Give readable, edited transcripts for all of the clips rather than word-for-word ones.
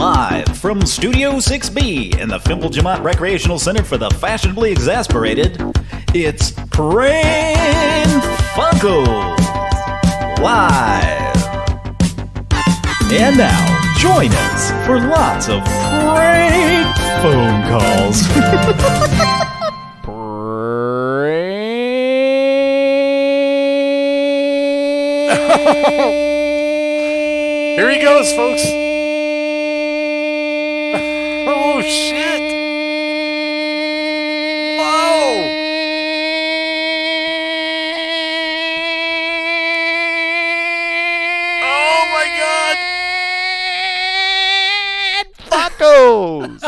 Live from Studio 6B in the Fimplejamat Recreational Center for the Fashionably Exasperated, it's Pran Funkels Live. And now, join us for lots of prank phone calls. Here he goes, folks. Oh, shit. Whoa. Oh, my God. Fuckos.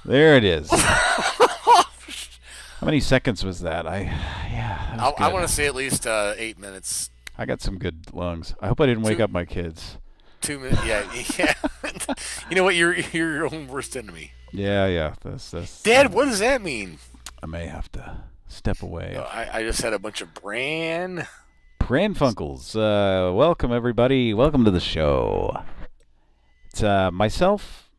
There it is. How many seconds was that? I want to say at least 8 minutes. I got some good lungs. I hope I didn't wake up my kids. 2 minutes. Yeah. You know what? You're your own worst enemy. Yeah. That's Dad, what does that mean? I may have to step away. I just had a bunch of Pran Funkels. Welcome everybody. Welcome to the show. It's myself,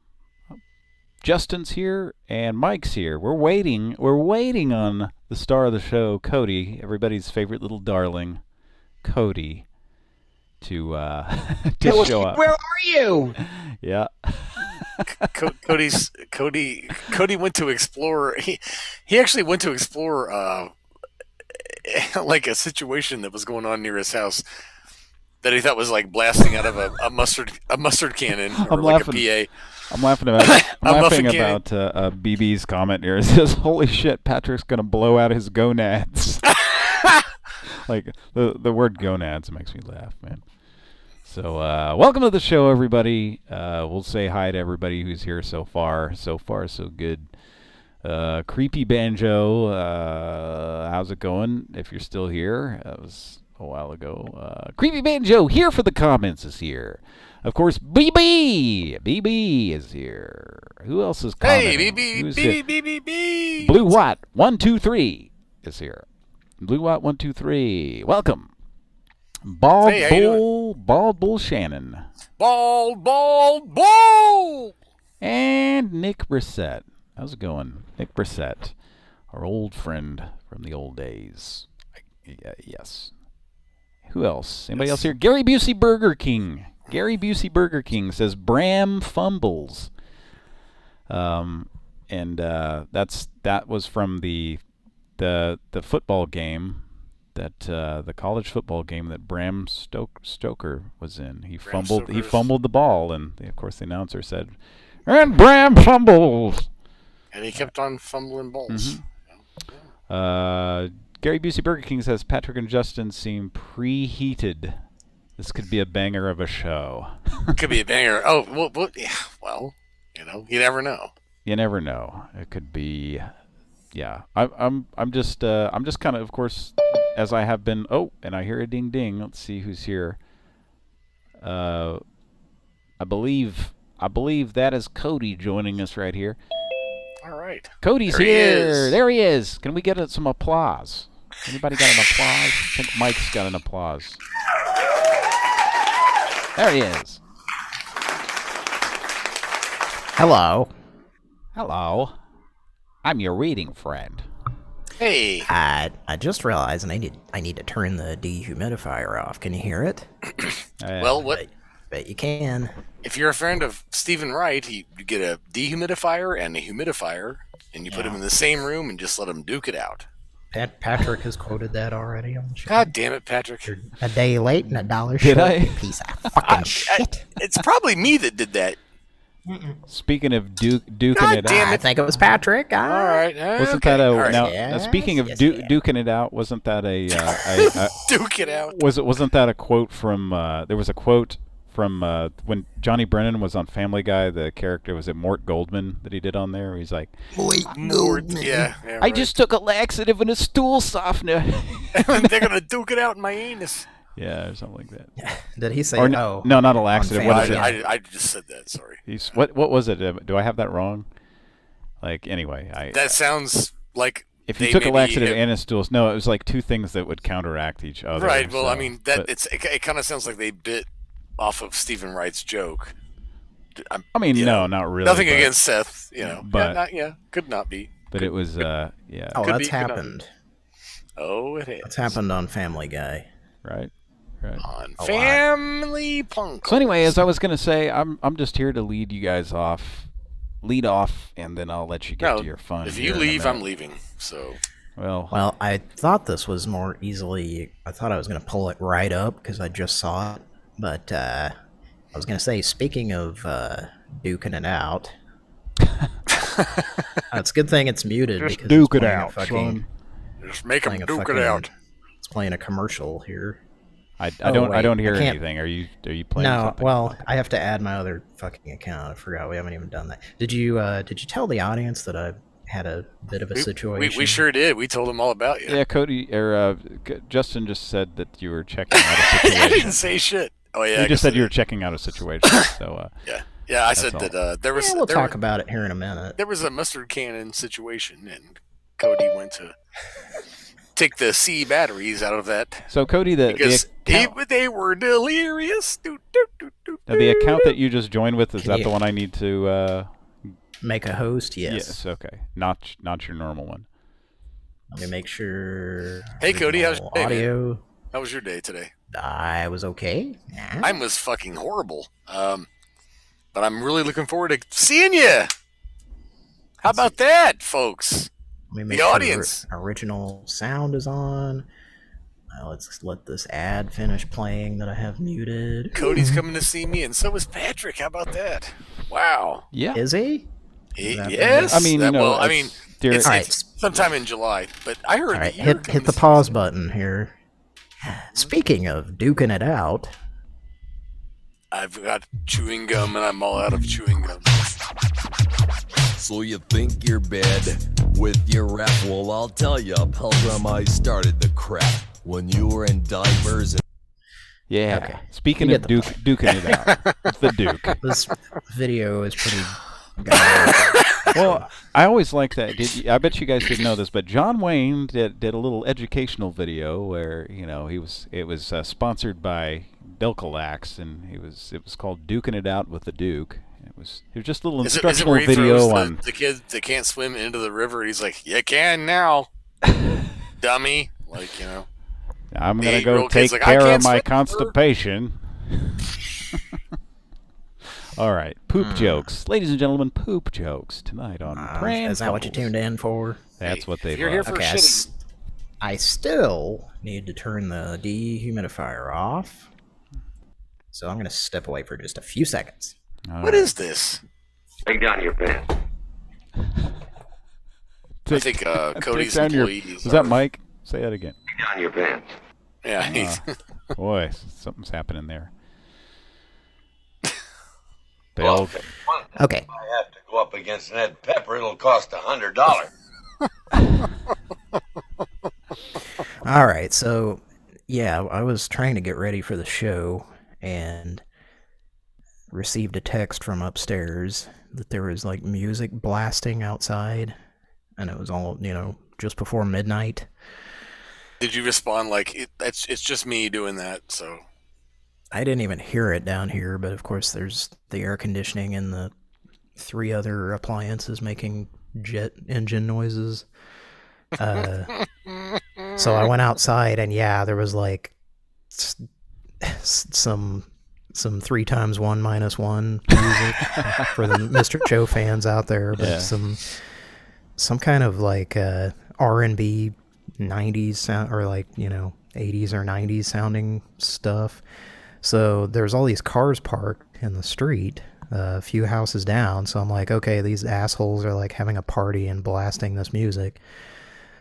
Justin's here, and Mike's here. We're waiting on the star of the show, Cody, everybody's favorite little darling, Cody, to show up. Where are you? Yeah. Cody went to explore. He actually went to explore like a situation that was going on near his house that he thought was like blasting out of a mustard cannon or I'm like laughing. a PA. I'm laughing about BB's comment here. It says, "Holy shit, Patrick's gonna blow out his gonads." Like the word gonads makes me laugh, man. So welcome to the show, everybody. We'll say hi to everybody who's here so far. So far, so good. Creepy Banjo, how's it going? If you're still here, that was a while ago. Creepy Banjo here for the comments is here. Of course, BB is here. Who else is commenting? Hey, BB. Blue Watt 123 is here. Blue Watt 123, welcome. Bald Bull Shannon. Bald. And Nick Brissett. How's it going, Nick Brissett, our old friend from the old days? Yes. Who else? Anybody else here? Gary Busey Burger King. Gary Busey Burger King says Pran Funkels. That was from the football game, the college football game that Bram Stoker was in. He fumbled the ball, and of course the announcer said, "And Bram fumbles." And he kept on fumbling balls. Mm-hmm. Gary Busey Burger King says Patrick and Justin seem preheated. This could be a banger of a show. Could be a banger. Oh, well, you never know. You never know. It could be. Yeah, I'm just kind of course, as I have been. Oh, and I hear a ding ding. Let's see who's here. I believe that is Cody joining us right here. All right, Cody's here. There he is. Can we get some applause? Anybody got an applause? I think Mike's got an applause. There he is. Hello. I'm your reading friend. Hey. I just realized I need to turn the dehumidifier off. Can you hear it? Well, what? Bet you can. If you're a friend of Stephen Wright, you get a dehumidifier and a humidifier, and you put them in the same room and just let them duke it out. Patrick has quoted that already on the show. God damn it, Patrick! You're a day late and $1 short. Did I? You piece of fucking shit. It's probably me that did that. Speaking of duking God it damn out, I think it was Patrick. All right. wasn't okay. that a Right. now? Yes, Speaking of duking it out, wasn't that a Duke it out? wasn't that a quote from? There was a quote from when Johnny Brennan was on Family Guy. The character was it Mort Goldman that he did on there. He's like, Mort. Yeah. I Right. just took a laxative and a stool softener. They're gonna duke it out in my anus. Yeah, or something like that. Did he say? Or no, no, not a laxative. What is it? I just said that. Sorry. What was it? Do I have that wrong? Like anyway, That sounds like if you took a laxative and a stool. No, it was like two things that would counteract each other. Right. Well, so, I mean it kind of sounds like they bit off of Stephen Wright's joke. I mean, no, not really. Nothing against Seth, But could not be. But it was, yeah. Oh, Could that's be, happened. Oh, it has. That's happened on Family Guy. Right. On Family Punkels. So anyway, as I was going to say, I'm just here to lead you guys off. Lead off, and then I'll let you get to your fun. If you leave, I'm leaving. So. Well, I thought this was more easily. I thought I was going to pull it right up because I just saw it. But I was going to say, speaking of duking it out, it's a good thing it's muted. Just because duke it out, son. Just make them duke it out. It's playing a commercial here. I don't hear anything. Are you playing something? Well, I have to add my other fucking account. I forgot we haven't even done that. Did you tell the audience that I had a bit of a situation? We sure did. We told them all about you. Yeah, Cody or Justin just said that you were checking out a situation. I didn't say shit. Oh yeah, you just said you were checking out a situation. So yeah. I said that there was. We'll talk about it here in a minute. There was a mustard cannon situation, and Cody went to take the C batteries out of that. So Cody, they were delirious. Now, the account that you just joined with, is that the one I need to make a host? Yes. Yes. Okay. Not your normal one. Let me make sure. Hey Cody, how's your day? Audio. Man? How was your day today? I was okay. Yeah. Mine was fucking horrible. But I'm really looking forward to seeing you. How about that, folks? Let me make the sure audience. Original sound is on. Let's let this ad finish playing that I have muted. Cody's coming to see me, and so is Patrick. How about that? Wow. Yeah. Is he? Yes. I mean, it's sometime in July. But I heard that hit the pause button here. Speaking of duking it out, I've got chewing gum, and I'm all out of chewing gum. So you think you're bad with your rap? Well, I'll tell you, Pilgrim, I started the crap when you were in diapers. Yeah. Okay. Speaking of duking it out, it's the Duke. This video is pretty. Well, I always like that. I bet you guys didn't know this, but John Wayne did a little educational video where it was sponsored by Delcolax, and it was called "Duking It Out with the Duke." It was just a little instructional video on the kids that can't swim into the river. He's like, "You can now, dummy!" I'm gonna go take care of my constipation. All right, poop jokes, ladies and gentlemen. Poop jokes tonight on Pran Funkels. Is that what you tuned in for? That's what they. You're here for shitting. I still need to turn the dehumidifier off, so I'm gonna step away for just a few seconds. What is this? Take down your pants. I think Cody's employees. Was that Mike? Say that again. Take down your pants. Yeah. Boy, something's happening there. Okay. Okay. If I have to go up against Ned Pepper, it'll cost $100. All right, so yeah, I was trying to get ready for the show and received a text from upstairs that there was like music blasting outside, and it was all just before midnight. Did you respond like it's just me doing that? So I didn't even hear it down here, but of course there's the air conditioning and the 3 other appliances making jet engine noises. So I went outside, and yeah, there was like some 3 times 1 minus 1 music for the Mr. Cho fans out there, but some kind of like R&B 90s sound, or like 80s or 90s sounding stuff. So there's all these cars parked in the street, a few houses down. So I'm like, okay, these assholes are like having a party and blasting this music.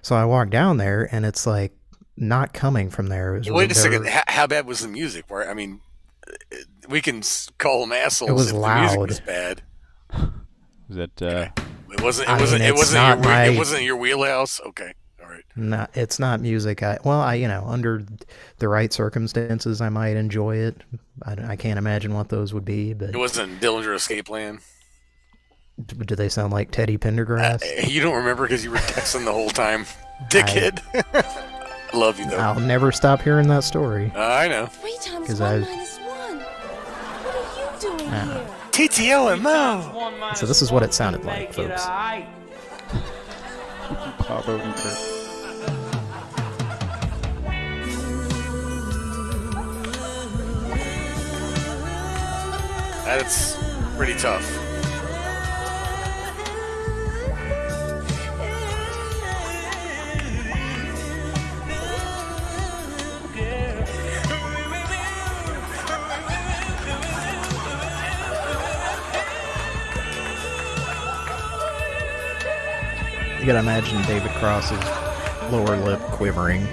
So I walk down there, and it's like not coming from there. Wait a second. How bad was the music? I mean, we can call them assholes. It was if loud. The music was bad. Was it? It wasn't your wheelhouse. Okay. It's not music. Under the right circumstances, I might enjoy it. I can't imagine what those would be. But it wasn't Dillinger Escape Plan. Do they sound like Teddy Pendergrass? You don't remember because you were texting the whole time, dickhead. I love you though. I'll never stop hearing that story. I know. 3 times 1 minus 1. doing here? TTL and Mo. So this is what it sounded like, folks. Bob Odenkirk. That's pretty tough. You gotta imagine David Cross's lower lip quivering.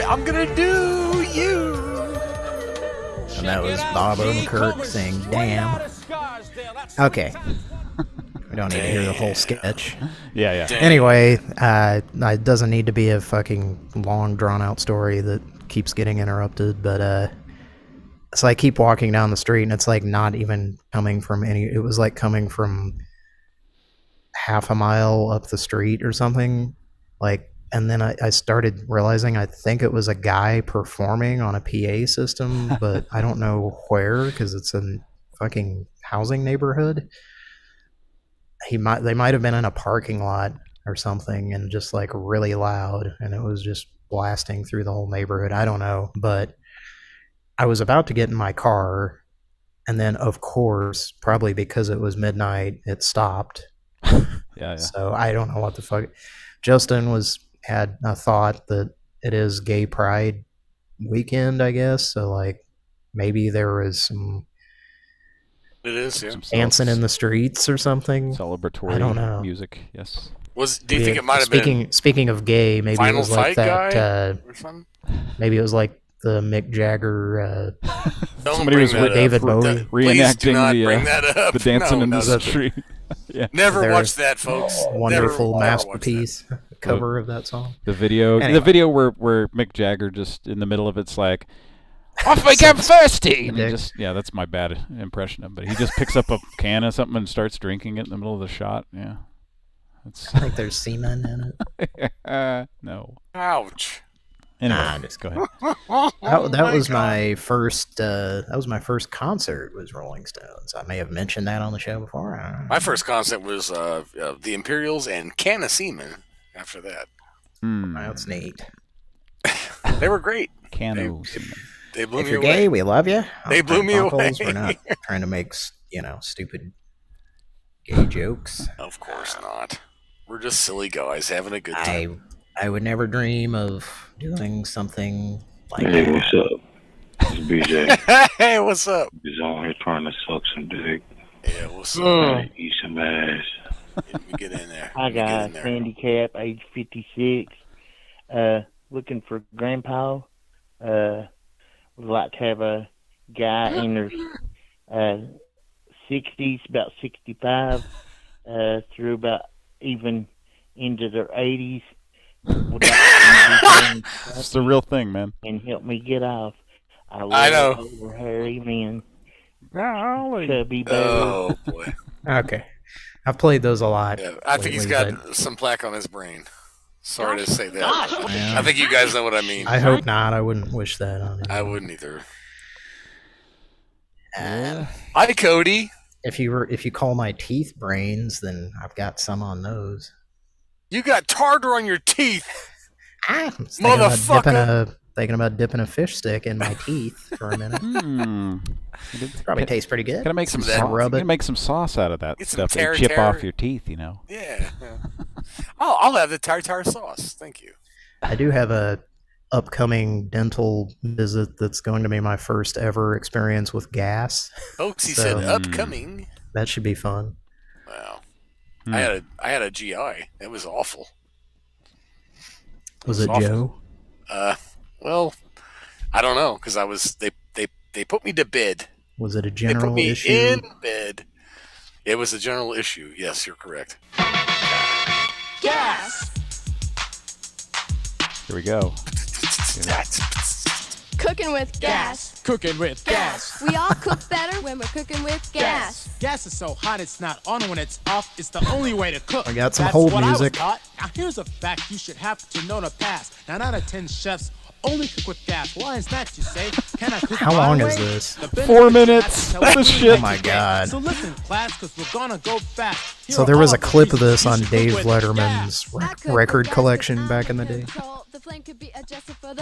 I'm gonna do you. And that was Bob Odenkirk saying, damn. Okay. We don't need to hear the whole sketch. Yeah. Anyway, it doesn't need to be a fucking long, drawn-out story that keeps getting interrupted, but, so I keep walking down the street, and it's, like, not even coming from it was, like, coming from half a mile up the street or something, like, and then I started realizing I think it was a guy performing on a PA system, but I don't know where, because it's a fucking housing neighborhood. They might have been in a parking lot or something, and just like really loud, and it was just blasting through the whole neighborhood. I don't know, but I was about to get in my car, and then of course, probably because it was midnight, it stopped. Yeah. So I don't know what the fuck. Justin had a thought that it is Gay Pride weekend, I guess. So like maybe there was some. It is, yeah. Dancing in the streets or something. Celebratory I don't know. music, yes. Do you think it might have been Speaking of gay, maybe Final it was like Fight that. guy or something? Maybe it was like the Mick Jagger. Somebody was with David Bowie Please do not reenacting bring that up. the dancing in the no. street. Yeah. Never watch that, folks. Wonderful Never masterpiece cover of that song. The video, Anyway. the video where Mick Jagger just in the middle of it's like, off I get thirsty. And he just, that's my bad impression of him. But he just picks up a can of something and starts drinking it in the middle of the shot. Yeah, I think there's semen in it. No. Ouch. Anyway, just go ahead. That was my first. That was my first concert. Was Rolling Stones. I may have mentioned that on the show before. I don't know. My first concert was the Imperials and Can of Semen. After that, That's neat. They were great. Canos. They blew If me you're away. gay, we love you. They blew me away. We're not trying to make stupid gay jokes. Of course not. We're just silly guys having a good time. I would never dream of doing something like Hey, that. what's up? It's BJ. Hey, what's up? He's on here trying to suck some dick. Yeah, what's up? Trying to eat some ass. Let me get in there. Hi guys, handicap, age 56. Looking for grandpa. Would like to have a guy in their 60s, about 65, through about even into their 80s. Would like to It's the real thing, man. and help me get off. I know. Over hairy men. Golly. Chubby bear. Oh boy. Okay, I've played those a lot. Yeah, I think he's lately, got some plaque on his brain. Sorry to say that. Yeah. I think you guys know what I mean. I hope not. I wouldn't wish that on anyone. I wouldn't either. Uh, Hi, Cody. if you call my teeth brains, then I've got some on those. You got tartar on your teeth. I was Motherfucker. thinking about dipping a fish stick in my teeth for a minute. Probably tastes pretty good. Gotta make some Some of that sauce. rub it. Gotta make some sauce out of that Get some stuff. They chip tartar. off your teeth, you know. Yeah. I'll have the tartar sauce. Thank you. I do have a upcoming dental visit that's going to be my first ever experience with gas. Folks, he So- said upcoming. That should be fun. Wow. Hmm. I had a GI. It was awful. Was it awful. Joe? Well, I don't know because they put me to bed. Was it a They put general me issue? in bed. It was a general issue. Yes, you're correct. Gas. Here we go. Cooking with gas. Cooking with gas. We all cook better when we're cooking with gas. Gas is so hot it's not on when it's off. It's the only way to cook. I got some That's hold what I was music. taught. Now here's a fact you should have to know to pass. 9 out of 10 chefs only cook with gas. Why is that, you say? Can I cook How my long way? is this? The 4 benefits you have to minutes. tell This me shit. Oh my God. So listen, class, because we're gonna go fast. Here So are there was all a the clip of reasons this you on should cook Dave with Letterman's gas. record collection back in the day.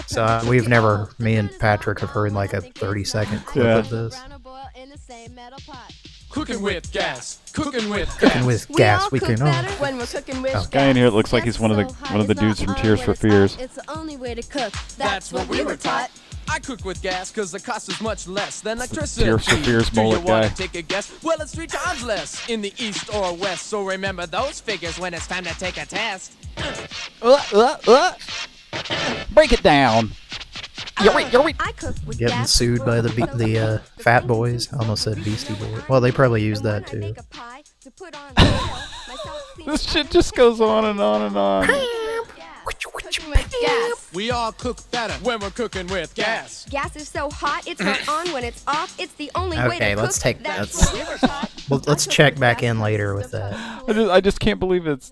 So we've never, me and Patrick have heard like a 30-second clip Yeah. of this. Cooking with gas. Cooking with Cooking gas. with We gas, all we cook can better all. when we're cooking with This guy in here looks like gas. he's one of the So hot, one of the it's dudes not from on Tears when for it's Fears. hot. It's the only way to cook. That's what we were taught. I cook with gas because the cost is much less than electricity. Tears for Fears Do you mullet wanna guy. take a guess? Well, it's 3 times less in the east or west. So remember those figures when it's time to take a test. Break it down. I cook with Getting gas. sued by the Fat Boys. I almost said Beastie Boys. Well, they probably use that too. This shit just goes on and on and on. Cooking with gas. We all cook better when we're cooking with gas. Gas is so hot, it's not on when it's off. It's the only way to Okay, cook. let's take That's that's. what we were taught. Well, let's check back in later with that. I just can't believe it's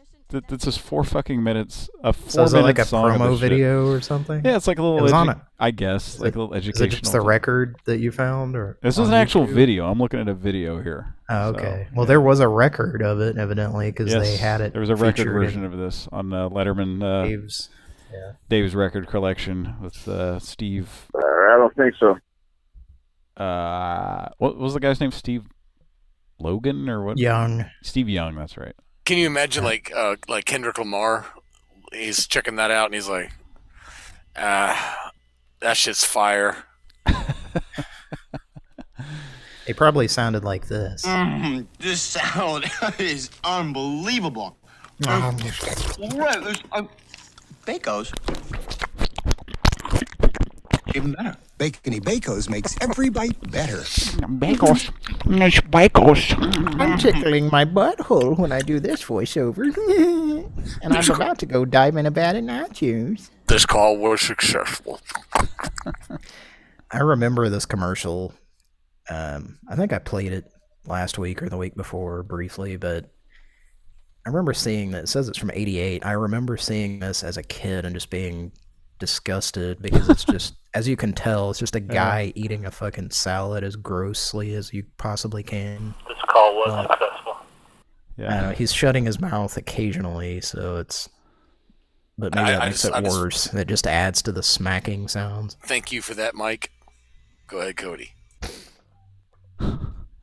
just 4 fucking minutes. A 4 So is it minute like a song of promo this shit. video or something? Yeah, it's like a little. It was on it. I guess like a little Is educational. it just the thing. record that you found, or This is on an actual YouTube? video. I'm looking at a video here. Oh, okay. So, Well, there was a record of it, evidently, because yes, they had it. there was a record featured in version of this on Letterman. Dave's. Yeah. Dave's record collection with Steve. I don't think so. What was the guy's name? Steve Logan or what? Young. Steve Young. That's right. Can you imagine like Kendrick Lamar? He's checking that out and he's like, that shit's fire. They probably sounded like this. This sound is unbelievable. Bacos. Even better. Bacony Bacos makes every bite better. Bacos. I'm tickling my butthole when I do this voiceover. And I'm about to go dive in a bad in iTunes. This call was successful. I remember this commercial. I think I played it last week or the week before briefly, but I remember seeing that. It says it's from '88. I remember seeing this as a kid and just being disgusted because it's just, as you can tell, it's just a guy eating a fucking salad as grossly as you possibly can. This call was successful. I don't know, he's shutting his mouth occasionally, so it's. But maybe that makes it worse. It just adds to the smacking sounds. Thank you for that, Mike. Go ahead, Cody.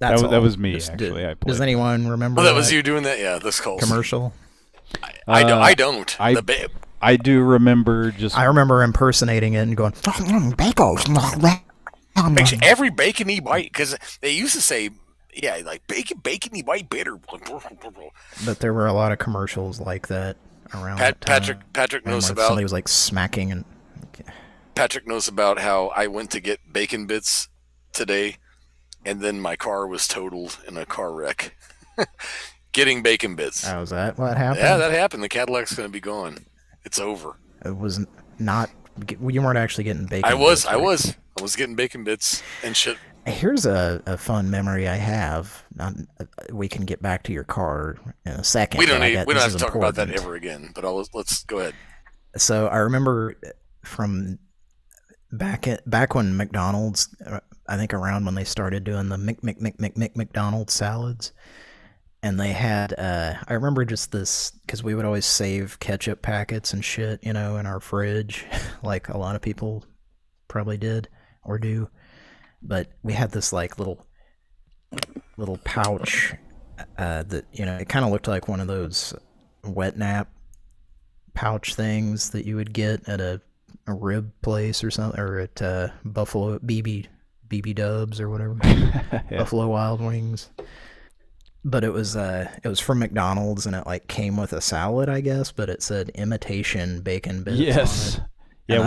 That was me, actually. I played. Does anyone remember? Oh, that was you doing that? Yeah, this call commercial. I don't. I do remember just. I remember impersonating it and going, "Bacos." Actually, every bacony bite, because they used to say, yeah, like bacony bite bitter. But there were a lot of commercials like that around. that time. Patrick knows where about. Somebody was like smacking and. Patrick knows about how I went to get bacon bits today, and then my car was totaled in a car wreck. Getting bacon bits. Oh, is that what happened? Yeah, that happened. The Cadillac's going to be gone. It's over. It was not. You weren't actually getting bacon. I was getting bacon bits and shit. Here's a fun memory I have. We can get back to your car in a second. We don't have to talk about that ever again. But let's go ahead. So I remember from back when McDonald's, I think around when they started doing the McDonald's salads, and they had I remember just this because we would always save ketchup packets and shit, in our fridge, like a lot of people probably did or do. But we had this like little pouch that it kind of looked like one of those wet nap pouch things that you would get at a rib place or something, or at Buffalo BB Dubs or whatever. Yeah. Buffalo Wild Wings. But it was from McDonald's, and it like came with a salad, I guess, but it said imitation bacon bits. Yes. On it. Yeah, and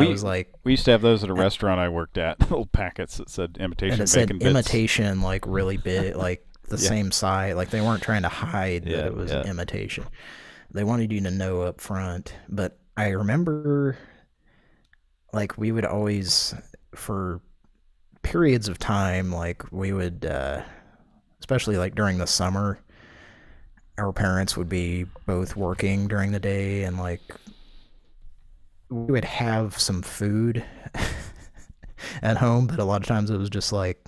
we used to have those at a restaurant I worked at. Little packets that said imitation and it bacon said bits. imitation, like really big, like the same size. Like they weren't trying to hide that it was an imitation. They wanted you to know up front. But I remember, like, we would always, for periods of time, like we would, especially like during the summer, our parents would be both working during the day, and like we would have some food at home, but a lot of times it was just like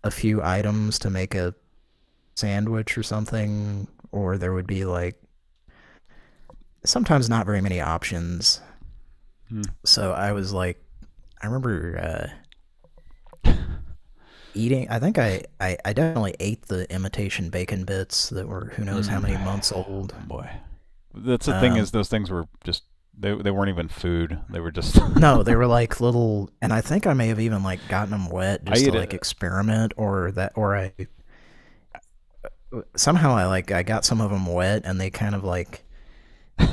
a few items to make a sandwich or something, or there would be like sometimes not very many options. So I was like, I remember eating, I think I definitely ate the imitation bacon bits that were who knows how many months old. Boy, that's the thing, is those things were just they weren't even food. They were just no, they were like little, and I think I may have even like gotten them wet just to like experiment, or I somehow I got some of them wet and they kind of like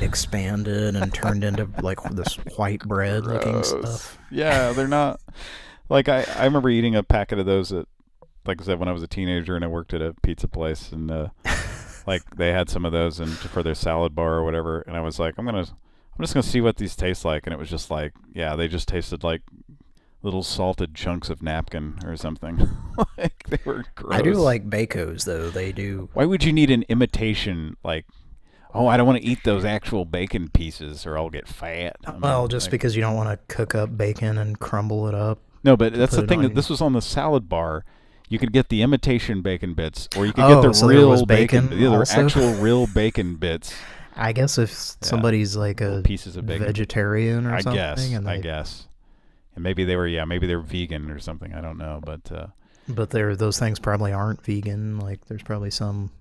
expanded and turned into like this white bread looking stuff. Yeah, they're not like I remember eating a packet of those at, like I said, when I was a teenager and I worked at a pizza place, and like they had some of those and for their salad bar or whatever, and I was like, I'm just gonna see what these taste like, and it was just like, yeah, they just tasted like little salted chunks of napkin or something. Like they were gross. I do like Bacos though. They do. Why would you need an imitation, like, oh, I don't want to eat those actual bacon pieces or I'll get fat? Well, just because you don't want to cook up bacon and crumble it up. No, but that's the thing. That this was on the salad bar. You could get the imitation bacon bits, or you could get the real bacon. Yeah, they're actual real bacon bits. I guess if somebody's like a pieces of bacon. Vegetarian or something. I guess. And maybe they were, maybe they're vegan or something. I don't know, but those things probably aren't vegan. Like there's probably some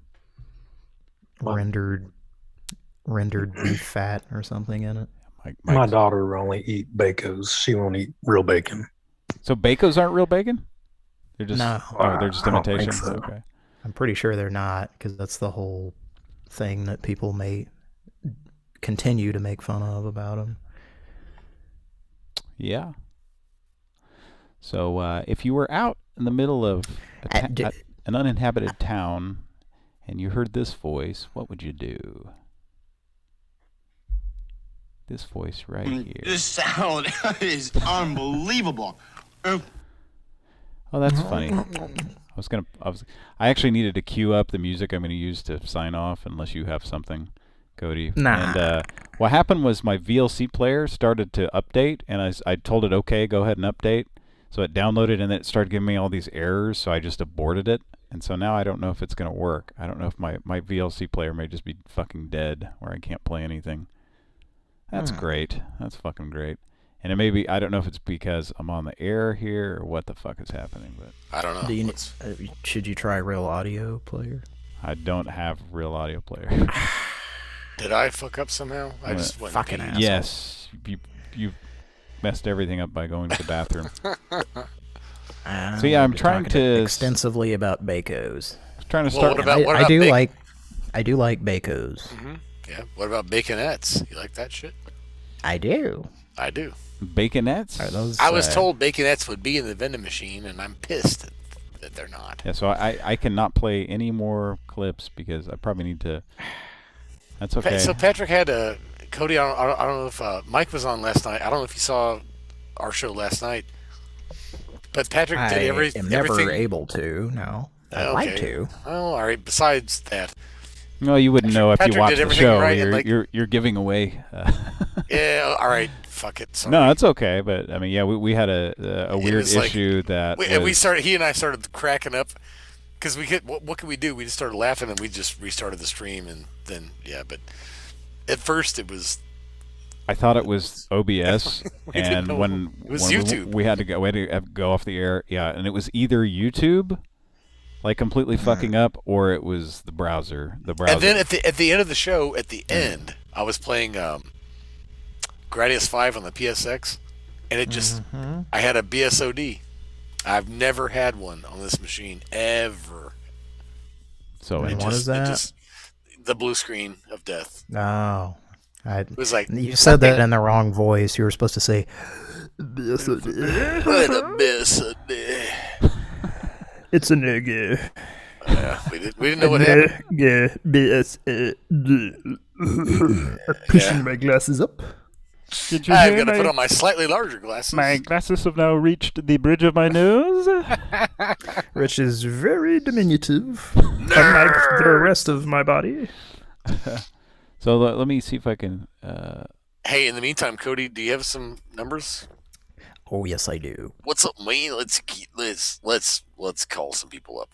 rendered beef fat or something in it. My daughter will only eat Bacos. She won't eat real bacon. So Bacos aren't real bacon? They're just they're just imitations. So. Okay. I'm pretty sure they're not, because that's the whole thing that people may continue to make fun of about them. Yeah. So if you were out in the middle of an uninhabited town and you heard this voice, what would you do? This voice right here. This sound is unbelievable. Oh, that's funny. I actually needed to queue up the music I'm going to use to sign off, unless you have something, Cody. Nah. And what happened was my VLC player started to update, and I told it, okay, go ahead and update. So it downloaded, and then it started giving me all these errors, so I just aborted it. And so now I don't know if it's going to work. I don't know if my VLC player may just be fucking dead, where I can't play anything. That's great. That's fucking great. And it may be, I don't know if it's because I'm on the air here or what the fuck is happening, but I don't know. Should you try Real Audio Player? I don't have Real Audio Player. Did I fuck up somehow? I just went fucking asshole. Yes, you messed everything up by going to the bathroom. So yeah, I'm trying to extensively about Bacos. Trying to start. What about I do like Bacos. Mm-hmm. Yeah. What about baconettes? You like that shit? I do. I do. Baconettes? Are those? I was told baconettes would be in the vending machine, and I'm pissed that they're not. Yeah. So I cannot play any more clips because I probably need to. That's okay. So Patrick had a Cody. I don't know if Mike was on last night. I don't know if you saw our show last night. But Patrick did everything. I am never able to. No, I'd like to. Oh, all right. Besides that. No, you wouldn't know if Patrick you watched the show. Right, you're giving away. Yeah. All right. Fuck it. Sorry. No, it's okay. But I mean, yeah, we had a weird issue that. We started. He and I started cracking up because we could. What could we do? We just started laughing and we just restarted the stream and then But at first it was. I thought it was OBS, and when it was YouTube, we had to go off the air. Yeah, and it was either YouTube, like completely fucking up, or it was the browser. And then at the end of the show, at the end, I was playing Gradius 5 on the PSX, and it just I had a BSOD. I've never had one on this machine ever. So what is that? The blue screen of death. Oh. It was like you said that in the wrong voice. You were supposed to say BSOD. It's a nigga. Yeah, we didn't know what happened. I'm pushing my glasses up. Did you I've got to put on my slightly larger glasses. My glasses have now reached the bridge of my nose, which is very diminutive, unlike the rest of my body. So let me see if I can. Hey, in the meantime, Cody, do you have some numbers? Oh, yes, I do. What's up, man? Let's call some people up.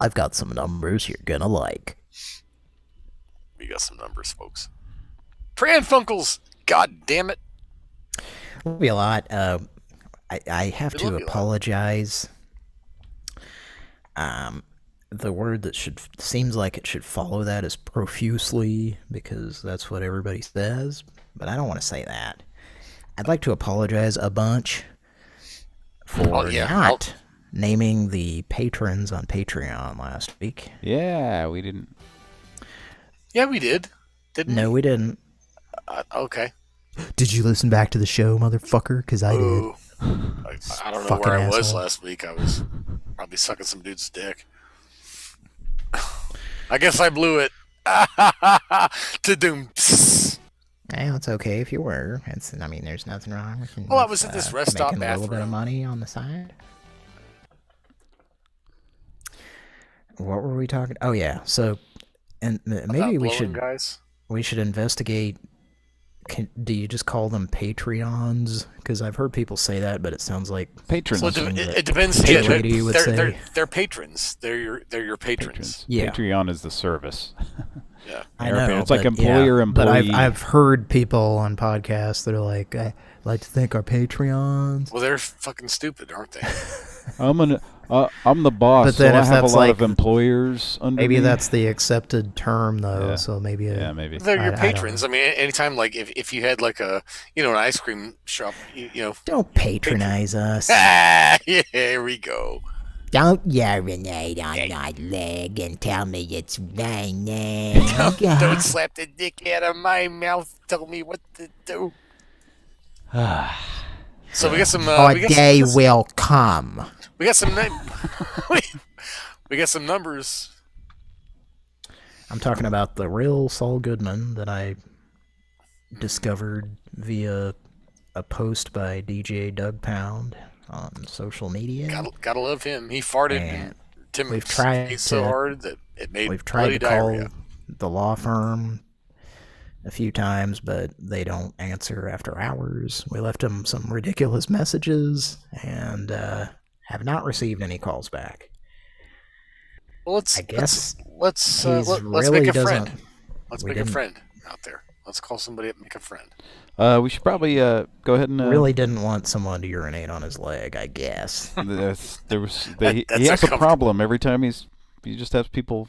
I've got some numbers you're gonna like. We got some numbers, folks. Pran Funkels, god damn it. It'll be a lot. I have to apologize. The word that seems like it should follow that is profusely, because that's what everybody says, but I don't want to say that. I'd like to apologize a bunch for not naming the patrons on Patreon last week. Yeah, we didn't. Yeah, we did. Didn't we? No, we didn't. Okay. Did you listen back to the show, motherfucker? Because I did. I don't know where I was last week. I was probably sucking some dude's dick. I guess I blew it. To doom. Well, it's okay if you were. There's nothing wrong with Well, I was at this rest stop making a little bit of bathroom. money on the side. What were we talking? Oh yeah. So, and maybe we should investigate. Do you just call them Patreons? Because I've heard people say that, but it sounds like patrons. Well, it depends. They're patrons. They're your patrons. Yeah. Patreon is the service. Yeah, I know. It's like employee. But I've heard people on podcasts that are like, I like to thank our Patreons. Well, they're fucking stupid, aren't they? I'm the boss, but then so if I have a that's lot like, of employers under maybe me. that's the accepted term, though. Yeah. So maybe maybe they're your patrons. I mean, anytime like if you had like an ice cream shop, don't patronize us. Yeah, here we go. Don't urinate on my leg and tell me it's raining. Don't slap the dick out of my mouth. Tell me what to do. So we got some. day will come. We got some. We got some numbers. I'm talking about the real Saul Goodman that I discovered via a post by DJ Doug Pound on social media. Gotta love him. He farted and we've tried so hard that it made we've tried to diarrhea. call the law firm a few times, but they don't answer after hours. We left them some ridiculous messages and have not received any calls back. Well, let's make a friend. Let's make a friend out there. Let's call somebody up and make a friend. We should probably go ahead and really didn't want someone to urinate on his leg, I guess. He has a problem every time he just has people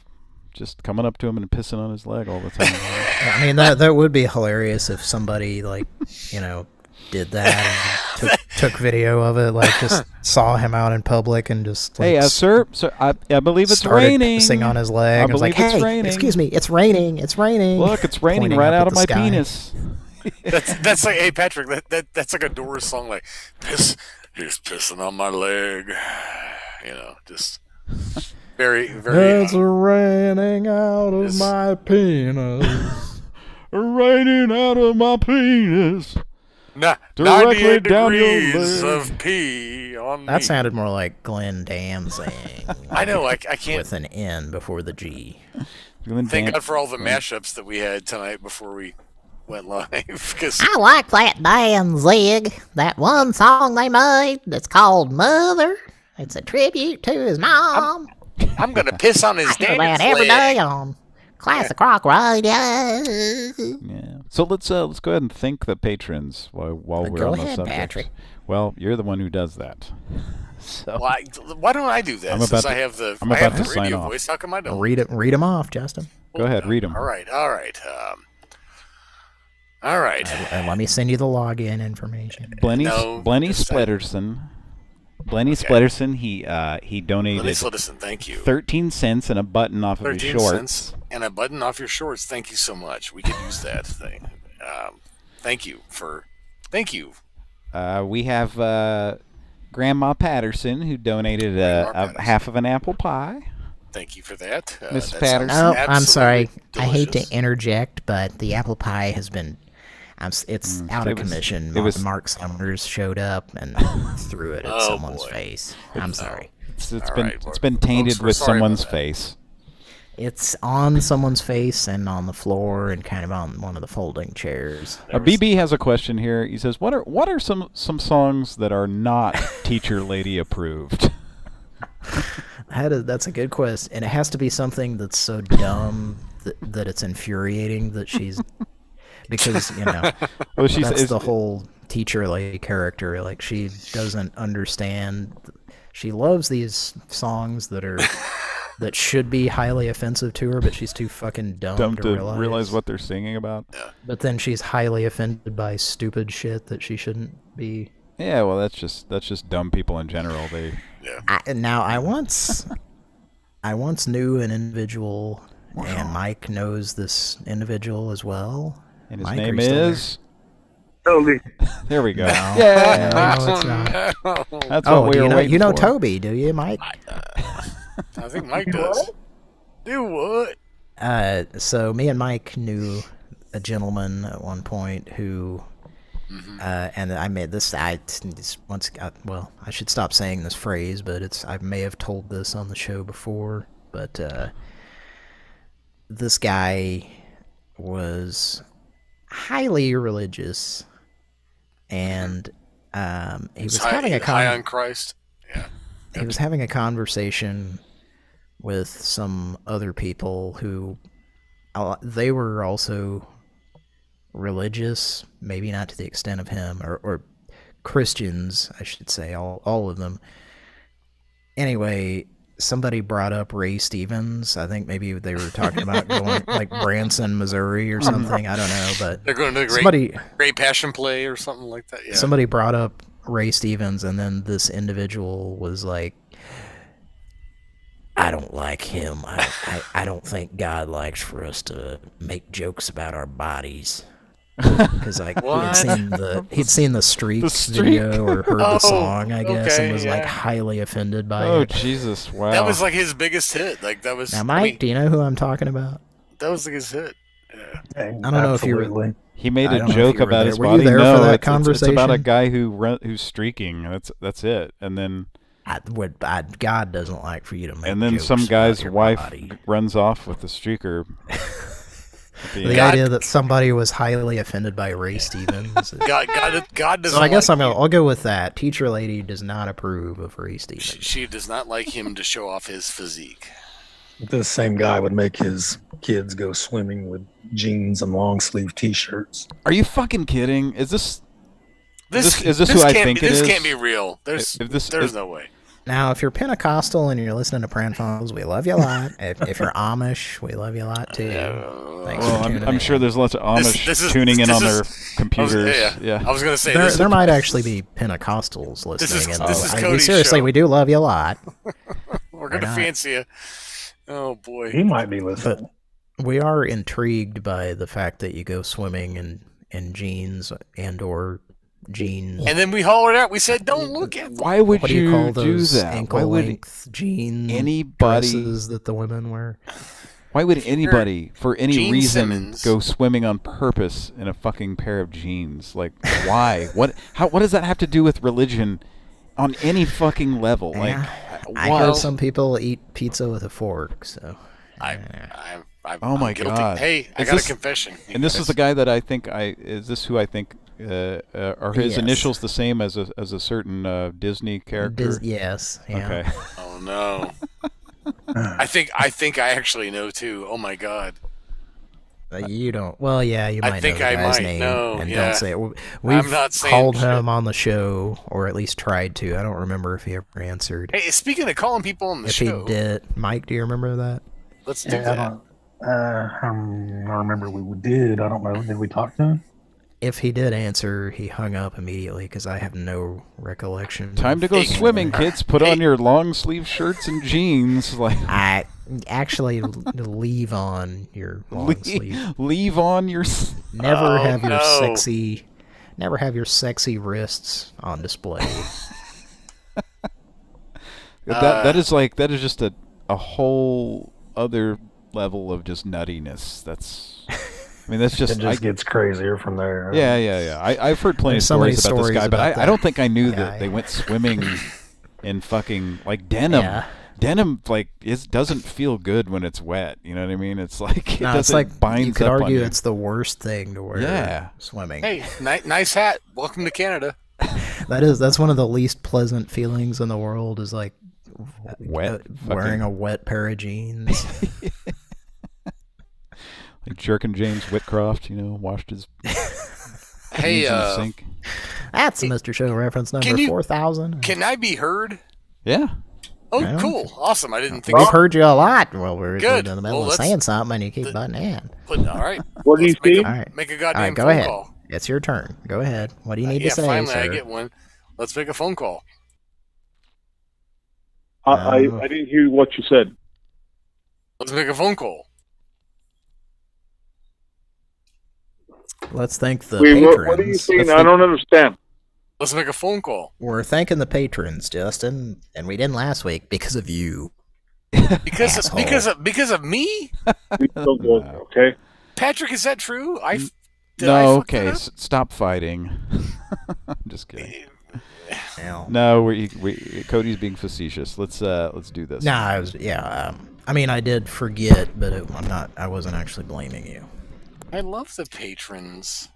just coming up to him and pissing on his leg all the time. I mean, that would be hilarious if somebody did that and took video of it, just saw him out in public and just hey, sir, I believe it's raining. Pissing on his leg. I believe it's raining. Excuse me, it's raining. It's raining. Look, it's raining right out of my penis. That's like, hey Patrick, that's like a Doors song, like he's pissing on my leg. Just very, very. It's raining out of my penis. Raining out of my penis. Directly down your leg. Of pee on me. That sounded more like Glenn Danzig. I know. I can't. With an N before the G. Thank God for all the mashups that we had tonight before we went live. I like that Danzig. That one song they made that's called Mother. It's a tribute to his mom. I'm gonna piss on his hear that every day on Classic Rock Radio. Yeah. So let's go ahead and thank the patrons while we're on the subject. Patrick. Well, you're the one who does that. So why don't I do that? Since I have the radio voice, how come I don't? Read them off, Justin. Go ahead, read them. All right. All right. Let me send you the login information. Blenny Spletterson. Blenny Spletterson, he donated Blenny Spletterson, thank you. 13 cents and a button off of his shorts. 13 cents and a button off your shorts. Thank you so much. We could use that thing. Thank you. We have Grandma Patterson, who donated half of an apple pie. Thank you for that. Miss Patterson. Oh, I'm sorry. Delicious. I hate to interject, but the apple pie has been... it's out of commission. Mark Summers showed up and threw it at someone's face. I'm sorry. It's been tainted with someone's face. It's on someone's face and on the floor and kind of on one of the folding chairs. BB has a question here. He says, "What are some songs that are not teacher lady approved?" That's a good question, and it has to be something that's so dumb that it's infuriating that she's because well, that's the whole teacher lady character. Like she doesn't understand. She loves these songs that should be highly offensive to her, but she's too fucking dumb to realize what they're singing about. Yeah. But then she's highly offended by stupid shit that she shouldn't be. Yeah, well, that's just dumb people in general. I once knew an individual, and Mike knows this individual as well. And his Mike, name is Toby. There we go. No. Yeah, No, it's not. That's what we were waiting You know for. Toby, do you, Mike? I think Mike does. Do what? So me and Mike knew a gentleman at one point who, and I made this. I should stop saying this phrase, but I may have told this on the show before, but this guy was highly religious, and he was having a high on Christ. Yeah. He was having a conversation with some other people who they were also religious, maybe not to the extent of him, or Christians, I should say, all of them. Anyway, somebody brought up Ray Stevens. I think maybe they were talking about going like Branson, Missouri or something. I don't know, but they're going to Great Passion Play or something like that. Yeah. Somebody brought up Ray Stevens, and then this individual was like, I don't like him. I don't think God likes for us to make jokes about our bodies. Because like he'd seen the Streaks video or heard the song, I guess, and was like highly offended by it. Oh Jesus! Wow. That was like his biggest hit. Like that was. Now, Mike, do you know who I'm talking about? That was like his hit. Yeah. I don't know if you were. He made a joke about his body. Were you there for that it's conversation? about a guy who's streaking. That's it. And then God doesn't like for you to make. And then jokes some guy's about your wife body. runs off with the streaker. The idea that somebody was highly offended by Ray Stevens. God doesn't. So I guess I'll go with that. Teacher lady does not approve of Ray Stevens. She does not like him to show off his physique. This same guy would make his kids go swimming with jeans and long sleeve T-shirts. Are you fucking kidding? Is this who I think it is? This can't be real. There's no way. Now, if you're Pentecostal and you're listening to Pran Funkels, we love you a lot. If you're Amish, we love you a lot too. Thanks for tuning I'm in. sure there's lots of Amish tuning in on their computers. I was going to say there might actually be Pentecostals listening. This is Cody's seriously, show. we do love you a lot. We're going to fancy you. Oh boy, he might be listening. But we are intrigued by the fact that you go swimming in jeans or jeans. And then we hollered out. We said, "Don't look at them." Why would what do you call do those that? ankle length jean dresses that the women wear? Why would anybody, for any Gene reason, Simmons. go swimming on purpose in a fucking pair of jeans? Like, why? What does that have to do with religion on any fucking level? Like, I heard some people eat pizza with a fork, so. Oh my guilty. God! Hey, I got a confession. And this is the guy that I think is this who I think are his initials the same as a certain Disney character? Yes. Yeah. Okay. Oh no. I think I actually know too. Oh my God. You don't. Well, yeah, you might I think know the I guy's might name know, and yeah. don't say it. I'm We've not saying called shit. him on the show, or at least tried to. I don't remember if he ever answered. Hey, speaking of calling people on the If show, he did, Mike, do you remember that? let's do that. I remember we did. I don't know. Did we talk to him? If he did answer, he hung up immediately because I have no recollection. Time to go swimming, kids. Put on your long sleeve shirts and jeans. Like I actually leave on your long sleeve. Leave on your. Never have your sexy wrists on display. That is just a whole other level of just nuttiness. That's just. It just gets crazier from there. Yeah. I've heard plenty of stories about this guy, but I don't think I knew that they went swimming in fucking like denim. Yeah. Denim doesn't feel good when it's wet. You know what I mean? It's like it's like binds you could up argue on you. it's the worst thing to wear. Yeah. Swimming. Hey, nice hat. Welcome to Canada. That's one of the least pleasant feelings in the world. Is like wet wearing a wet pair of jeans. Like jerking James Whitcroft, washed his hey, jeans in the sink. That's a Mr. Show reference number 4000. Can I be heard? Yeah. Oh, Yeah. cool. Awesome. I didn't think We've heard you a lot. Well, we're Good. in the middle of saying something and you keep butting in. All right. What do you see? All right. Make a All goddamn right, go phone ahead. call. It's your turn. Go ahead. What do you need to say, finally sir? I get one. Let's make a phone call. I didn't hear what you said. Let's make a phone call. Let's thank the Wait, patrons. what are you saying? I don't understand. Let's make a phone call. We're thanking the patrons, Justin, and we didn't last week because of you. Because of me? Okay. Patrick, is that true? Okay. Stop fighting. I'm just kidding. No, Cody's being facetious. Let's do this. Nah, I mean, I did forget, but I wasn't actually blaming you. I love the patrons.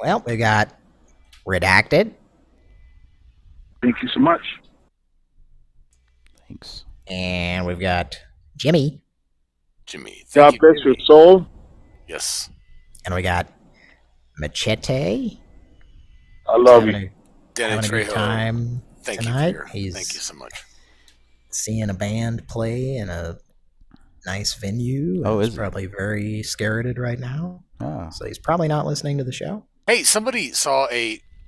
Well, we got Redacted. Thank you so much. Thanks. And we've got Jimmy. God bless your soul. Yes. And we got Machete. I love you. Having a good time Thank tonight. Thank you so much. Seeing a band play in a nice venue. Oh, he's is he? probably very spirited right now. Ah. So he's probably not listening to the show. Hey, somebody saw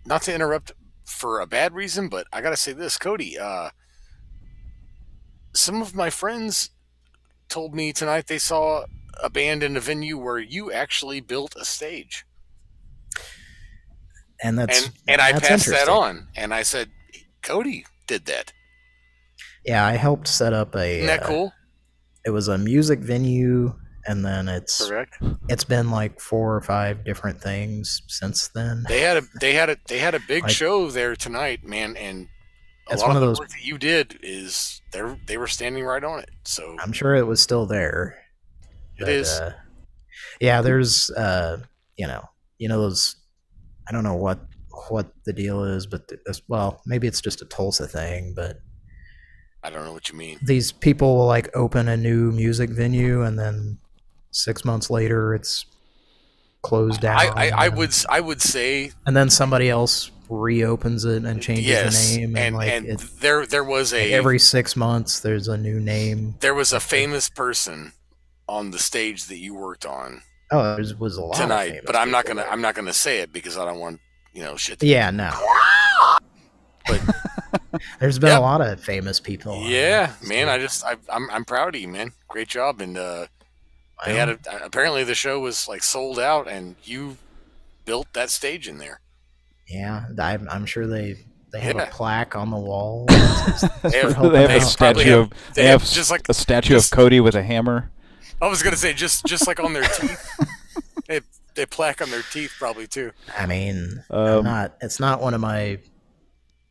not to interrupt for a bad reason, but I got to say this, Cody. Some of my friends told me tonight they saw a band in a venue where you actually built a stage. And that's I that's passed that interesting. on, and I said, Cody did that. Yeah, I helped set up a. Isn't that cool? It was a music venue, and then Correct. It's been like 4 or 5 different things since then. They had a big Like- show there tonight, man, and a It's lot one of of the those- work that you did is they were standing right on it. So I'm sure it was still there. It is. Yeah, there's those. I don't know what the deal is, but maybe it's just a Tulsa thing, but I don't know what you mean. these people will like open a new music venue and then 6 months later it's closed down. I would say, and then somebody else reopens it and changes yes, the name, and there was every 6 months there's a new name. There was a famous person on the stage that you worked on. Oh, there was a lot tonight, of famous but I'm not people gonna say it because I don't want shit. Yeah, no. But there's been a lot of famous people. Yeah, man. I'm proud of you, man. Great job, and they had apparently the show was like sold out, and you built that stage in there. Yeah, I'm sure they have a plaque on the wall. They have a statue just like a statue of Cody with a hammer. I was gonna say just like on their teeth. They plaque on their teeth probably too. I mean, it's not one of my.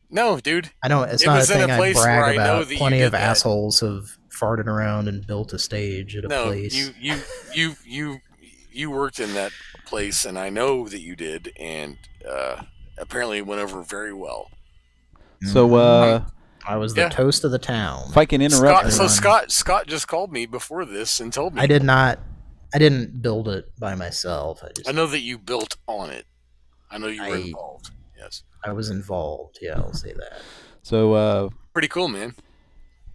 No, dude. I know it's not a thing I brag about. Plenty of assholes have farted around and built a stage at a place. You worked in that place, and I know that you did, and apparently it went over very well. So I was the toast of the town. If I can interrupt, Scott just called me before this and told me I didn't build it by myself. I know that you built on it. I know you were involved. Yes, I was involved. Yeah, I'll say that. So pretty cool, man.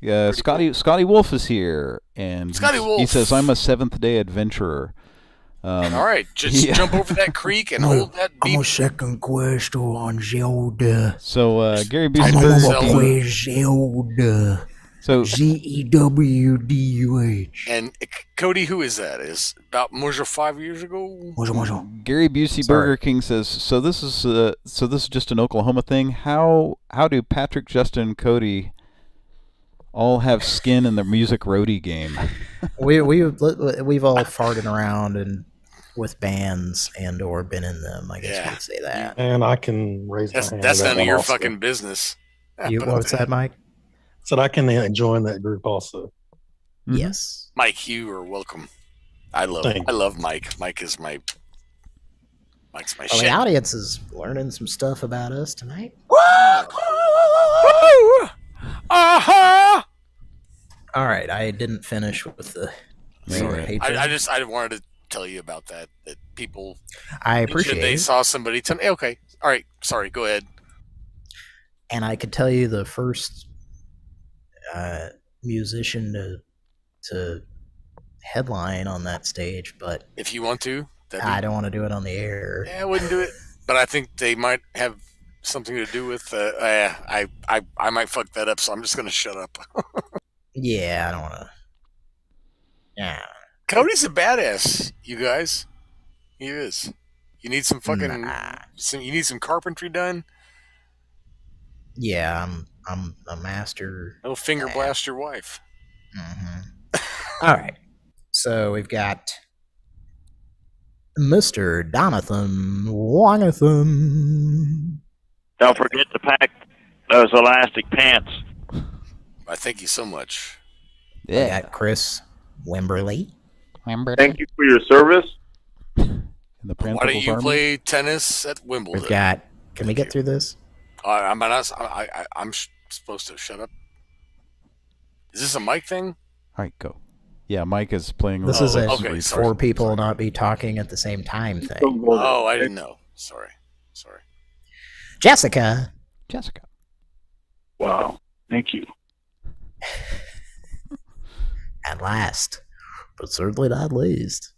Yeah, Scotty Wolf is here, and he says, "I'm a Seventh Day adventurer." All right, just jump over that creek and hold that beat. I'm a second quest on Zelda. So Gary Busey. Zelda. So ZEWDUH. And Cody, who is that? Is about 5 years ago. Gary Busey Burger King says, "So this is just an Oklahoma thing. How do Patrick, Justin, and Cody all have skin in the music roadie game?" we've all farted around and with bands and or been in them. I guess you could say that. And I can raise my hand. That's none of your fucking business. What's that, Mike? Said I can join that group also. Mm-hmm. Yes. Mike, you are welcome. I love Mike. Mike's my Well, shit. the audience is learning some stuff about us tonight. Uh-huh. All right, I didn't finish with the Sorry. I wanted to tell you about that people I appreciate they it. saw somebody tonight. Okay. All right. Sorry, go ahead. And I could tell you the first musician to headline on that stage, but if you want to, I don't want to do it on the air. Yeah, I wouldn't do it, but I think they might have something to do with. I might fuck that up, so I'm just gonna shut up. Yeah, I don't want to. Yeah, Cody's a badass, you guys. He is. You need some fucking. You need some carpentry done. Yeah, I'm a master. No finger blast your wife. Mm-hmm. All right, so we've got Mr. Donathan Wangathan. Don't forget to pack those elastic pants. I thank you so much. Yeah. We got Chris Wimberly. Thank you for your service. Why don't you play tennis at Wimbledon? We've got. Can we get through this? I'm supposed to shut up. Is this a mic thing? All right, go. Yeah, Mike is playing. This is a four people not be talking at the same time thing. Oh, I didn't know. Sorry. Jessica. Wow. Thank you. And last, but certainly not least,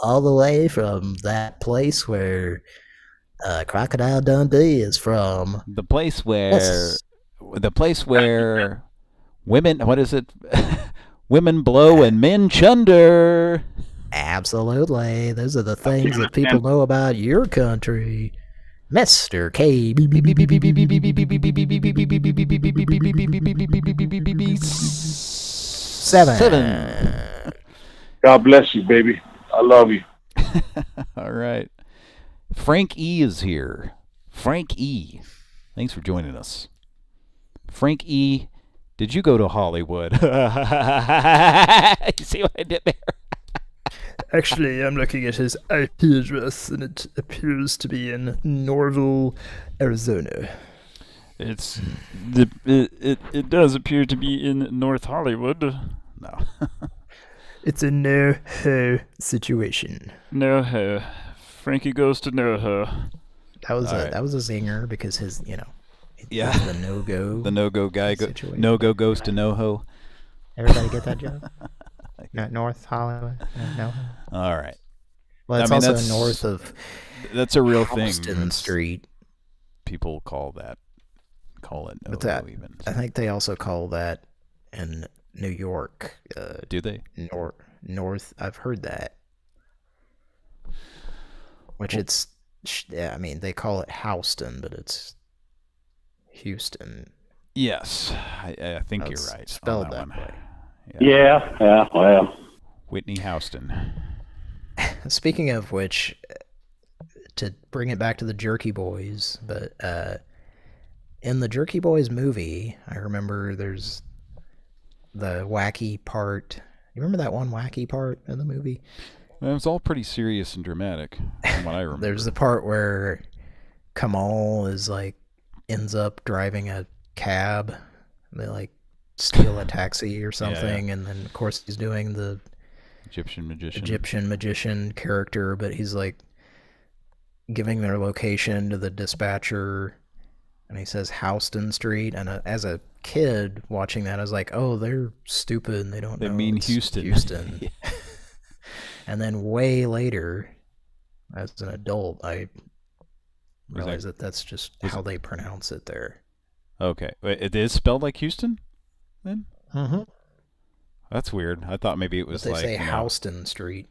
all the way from that place where Crocodile Dundee is from. The place where women, what is it? Women blow and men chunder. Absolutely. Those are the things that people know about your country. Mr. K. Seven. God bless you, baby. I love you. All right. Frank E is here. Frank E. Thanks for joining us. Frank E, did you go to Hollywood? You see what I did there? Actually, I'm looking at his IP address, and it appears to be in Norville, Arizona. It does appear to be in North Hollywood. No. It's a no-ho situation. No-ho. Frankie goes to no-ho. That was a zinger because his, the no-go. The no-go guy. No-go goes to no-ho. Everybody get that joke? North Hollywood. No. All right. Well, it's also north of. That's a real thing. Houston Street. People call it no-ho even. I think they also call that in New York. Do they? North. I've heard that. Which they call it Houston, but it's Houston. Yes, I think you're right. Spelled that way. Yeah, well. Whitney Houston. Speaking of which, to bring it back to the Jerky Boys, but in the Jerky Boys movie, I remember there's the wacky part. You remember that one wacky part in the movie? It was all pretty serious and dramatic, from what I remember. There's the part where Kamal ends up driving a cab. They steal a taxi or something, and then of course he's doing the Egyptian magician character, but he's giving their location to the dispatcher, and he says Houston Street, and as a kid watching that I was like, oh, they're stupid and they don't know. They mean Houston. Yeah. And then way later, as an adult, I realized that's just how they pronounce it there. Okay. It is spelled like Houston then? Mm-hmm. That's weird. I thought maybe it was but they say Houston Street.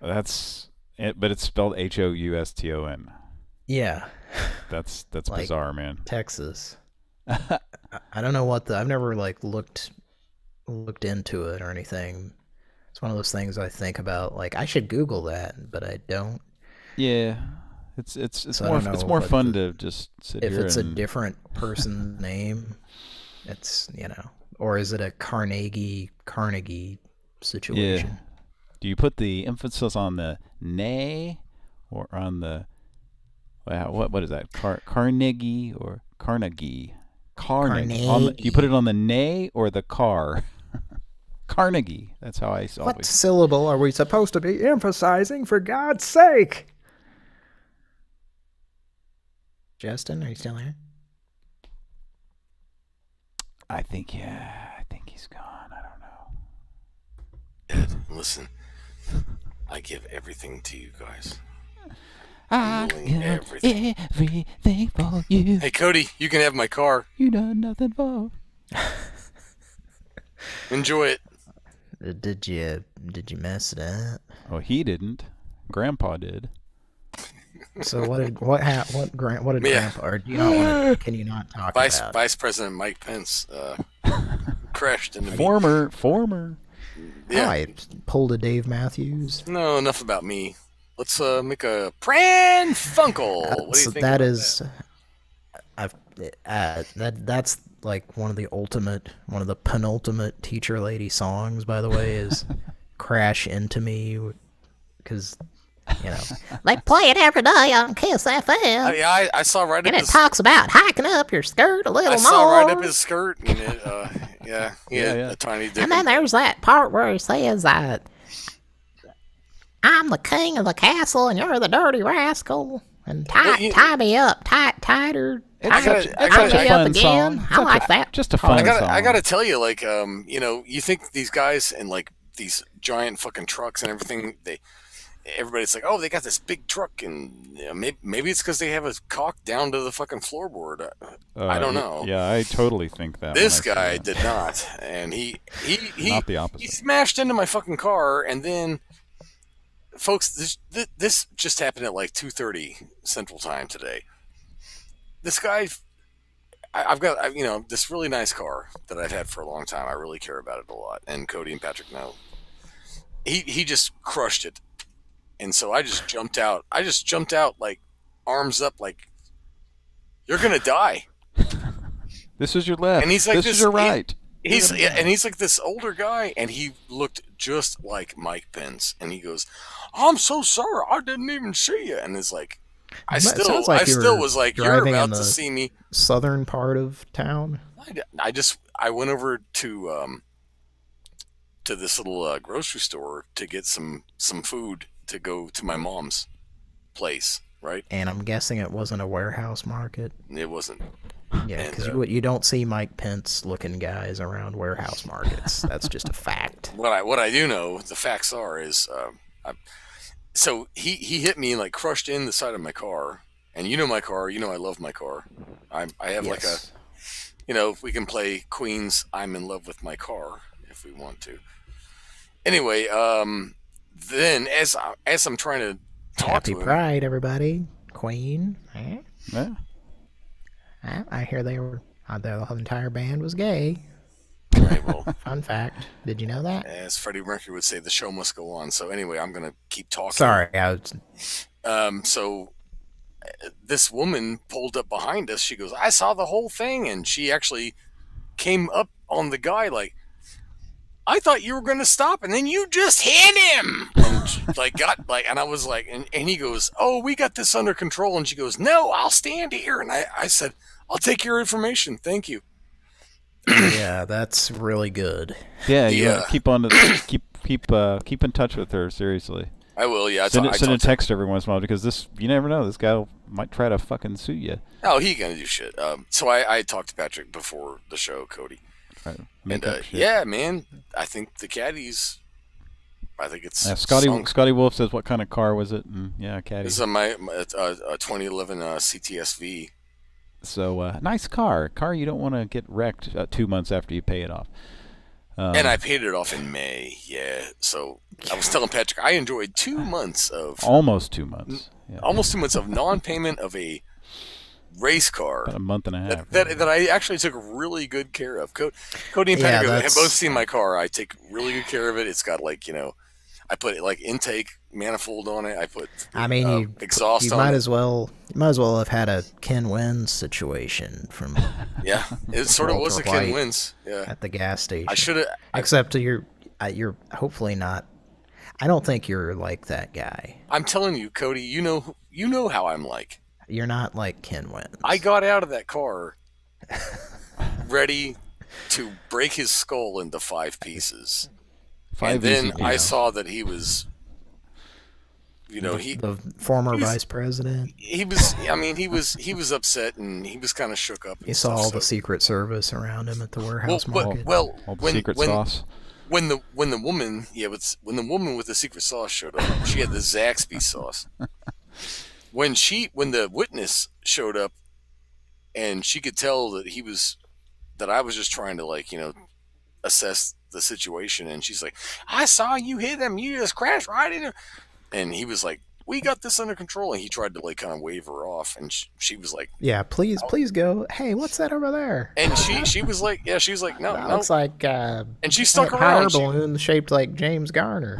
That's it, but it's spelled Houston. Yeah. That's bizarre, man. Texas. I don't know what I've never looked into it or anything. It's one of those things I think about, I should Google that, but I don't. Yeah. It's more fun to just sit here. If it's a different person's name, it's or is it a Carnegie situation? Yeah. Do you put the emphasis on the nay or on the what is that? Carnegie or Carnegie? Carnegie. Do you put it on the nay or the car? Carnegie. That's how I saw it. What syllable are we supposed to be emphasizing, for God's sake? Justin, are you still here? I think he's gone. I don't know. Ed, listen. I give everything to you guys. I give everything for you. Hey, Cody, you can have my car. You done nothing for. Enjoy it. Did you mess it up? Oh, he didn't. Grandpa did. So what did Grandpa? Or do you not want to, can you not talk about? Vice President Mike Pence crashed into me. Former. Yeah. I pulled a Dave Matthews. No, enough about me. Let's make a Pran Funkel. What do you think? That is, that's like one of the penultimate teacher lady songs. By the way, is "Crash Into Me," because they play it every day on Kiss FM. Yeah, I saw right up and it talks about hiking up your skirt a little more. I saw right up his skirt, and it, a tiny dick. And then there's that part where he says that I'm the king of the castle and you're the dirty rascal, and tie me up tighter. It's a fun song. I like that. Just a fun song. I gotta tell you, like, you think these guys in like these giant fucking trucks and everything, everybody's like, oh, they got this big truck, and maybe it's because they have a cock down to the fucking floorboard. I don't know. Yeah, I totally think that. This guy did not, and he not the opposite. He smashed into my fucking car, and then, folks, this just happened at like 2:30 Central Time today. This guy, I've got this really nice car that I've had for a long time. I really care about it a lot, and Cody and Patrick know. He just crushed it. And so I just jumped out. Like, arms up, like, you're gonna die. This is your left. And he's like, this is your right. He's like this older guy, and he looked just like Mike Pence. And he goes, "I'm so sorry, I didn't even see you." And it's like, I still was like, "You're about to see me." Southern part of town. I went over to this little grocery store to get some food to go to my mom's place, right? And I'm guessing it wasn't a warehouse market. It wasn't. Yeah, because you don't see Mike Pence looking guys around warehouse markets. That's just a fact. What I do know, the facts are, is so he hit me and like crushed in the side of my car. And you know my car, I love my car. I have like a, if we can play Queen's "I'm in Love with My Car" if we want to. Anyway, then as I'm trying to talk to him, Happy Pride, everybody. Queen. Yeah. I hear the entire band was gay. Right, well, fun fact. Did you know that? As Freddie Mercury would say, the show must go on. So anyway, I'm gonna keep talking. Sorry, so this woman pulled up behind us. She goes, "I saw the whole thing," and she actually came up on the guy like, "I thought you were going to stop, and then you just hit him." And she, and I was like, and he goes, "Oh, we got this under control." And she goes, "No, I'll stand here." And I said, "I'll take your information. Thank you." Yeah, that's really good. Yeah, you want to keep in touch with her, seriously. I will, yeah. Send a text every once in a while, because you never know, this guy might try to fucking sue you. Oh, he gonna do shit. So I talked to Patrick before the show, Cody. Right. And yeah, man, I think the caddies. I think it's Scotty Wolf says, "What kind of car was it?" And yeah, caddy. This is my 2011 CTSV. So nice car you don't want to get wrecked 2 months after you pay it off. And I paid it off in May. Yeah, so I was telling Patrick I enjoyed 2 months of almost 2 months. Yeah. Almost 2 months of non-payment of a race car. About a month and a half. That I actually took really good care of. Cody and Patrick have both seen my car. I take really good care of it. It's got I put like intake manifold on it. I put exhaust you on it. You might as well have had a Ken Wins situation from yeah, it sort of was a Ken Wins. Yeah, at the gas station. I should have. Except you're hopefully not. I don't think you're like that guy. I'm telling you, Cody. You know how I'm like. You're not like Ken Wins. I got out of that car ready to break his skull into 5 pieces. And then I saw that he was, the former vice president. He was. I mean, he was upset and he was kind of shook up. You saw all the Secret Service around him at the warehouse market. Sauce. When the woman with the secret sauce showed up, she had the Zaxby sauce. When the witness showed up, and she could tell that I was just trying to assess the situation, and she's like, "I saw you hit him. You just crashed right in him," and he was like, "We got this under control," and he tried to kind of wave her off, and she was like, "Yeah, please go. Hey, what's that over there?" And she was like, "Yeah," she was like, "No, that no." looks like and she stuck a around. Power balloon shaped like James Garner.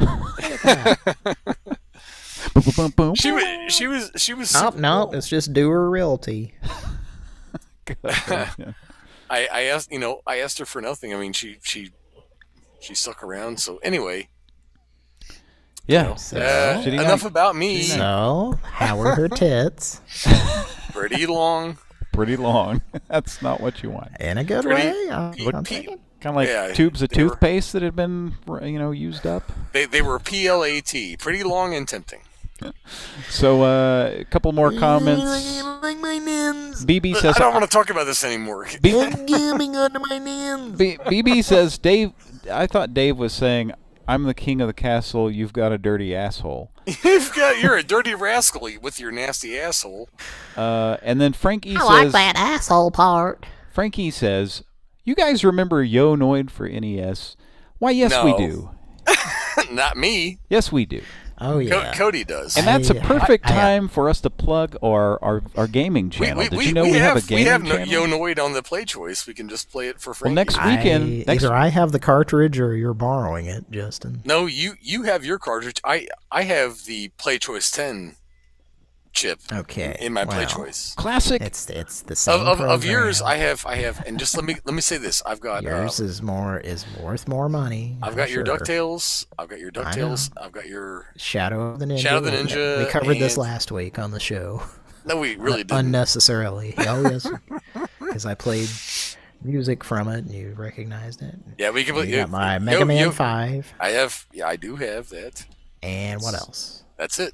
She was. No, it's just Doer Realty. I asked her for nothing. I mean, she stuck around. So anyway. Yeah. Enough about me. So, how are her tits? Pretty long. Pretty long. That's not what you want. In a good way. Kind of like tubes of toothpaste that had been, used up. They were PLAT. Pretty long and tempting. So, a couple more comments. BB says, I don't want to talk about this anymore. Coming under my nails. BB says, Dave, I thought Dave was saying, "I'm the king of the castle, you've got a dirty asshole." You're a dirty rascal with your nasty asshole. And then Frankie says, I like that asshole part. Frankie says, "You guys remember Yo Noid for NES?" Why, yes, we do. Not me. Yes, we do. Oh, yeah. Cody does. And that's a perfect time for us to plug our gaming channel. Did you know we have a gaming channel? We have Yo Noid on the Play Choice. We can just play it for free. Well, next weekend... Either I have the cartridge or you're borrowing it, Justin. No, you have your cartridge. I have the Play Choice 10 chip in my Play Choice. Classic. It's the same of yours. I have, and just let me say this. I've got yours is worth more money. I've got your DuckTales. I've got your Shadow of the Ninja. We covered this last week on the show. No, we really didn't. Unnecessarily. Oh yes, because I played music from it and you recognized it. Yeah, we can. You got my Mega Man 5. I have. Yeah, I do have that. And what else? That's it.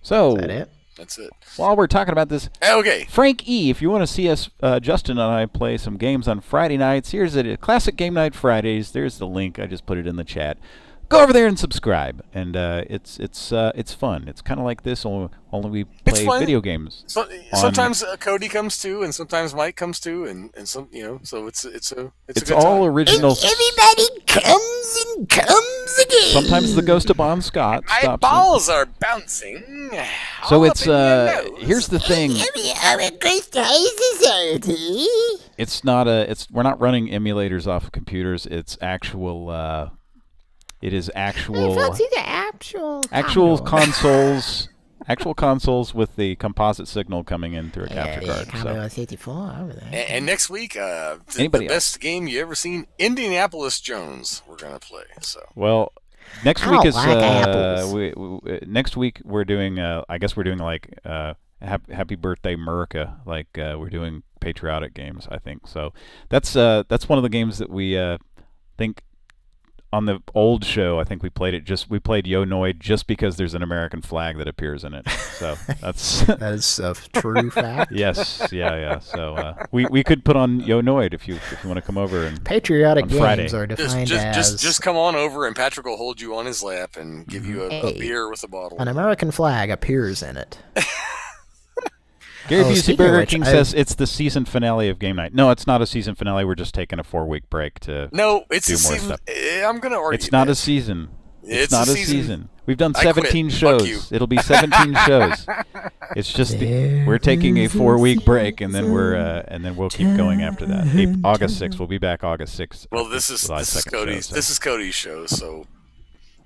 So. Is that it? That's it. While we're talking about this, okay. Frank E., if you want to see us, Justin and I play some games on Friday nights, here's it. Classic Game Night Fridays. There's the link. I just put it in the chat. Go over there and subscribe, and it's fun. It's kind of like this, only we play video games. Sometimes Cody comes too, and sometimes Mike comes too, and some so it's a good all time. original. And everybody comes and comes again. Sometimes the ghost of Bon Scott stops. My balls are bouncing. So it's here's the thing. It's not we're not running emulators off of computers. It's actual. It is actual consoles. Actual consoles with the composite signal coming in through a capture card. Commodore 64 over there. And next week, the best game you ever seen, Indianapolis Jones. We're gonna play. So next week is next week we're doing. I guess we're doing like Happy Birthday America. Like we're doing patriotic games. I think so. That's one of the games that we think. On the old show, I think we played Yo Noid just because there's an American flag that appears in it. So that is a true fact. Yes, yeah. So we could put on Yo Noid if you want to come over and patriotic games Friday. are defined as just come on over and Patrick will hold you on his lap and give you a beer with a bottle. An American flag appears in it. Gary Busey Burger King says it's the season finale of Game Night. No, it's not a season finale. We're just taking a 4-week break to do more stuff. I'm going to argue. It's not a season. It's not a season. We've done 17 shows. It'll be 17 shows. It's just we're taking a 4-week break, and then we'll keep going after that. August 6th. We'll be back August 6th. Well, this is Cody's show, so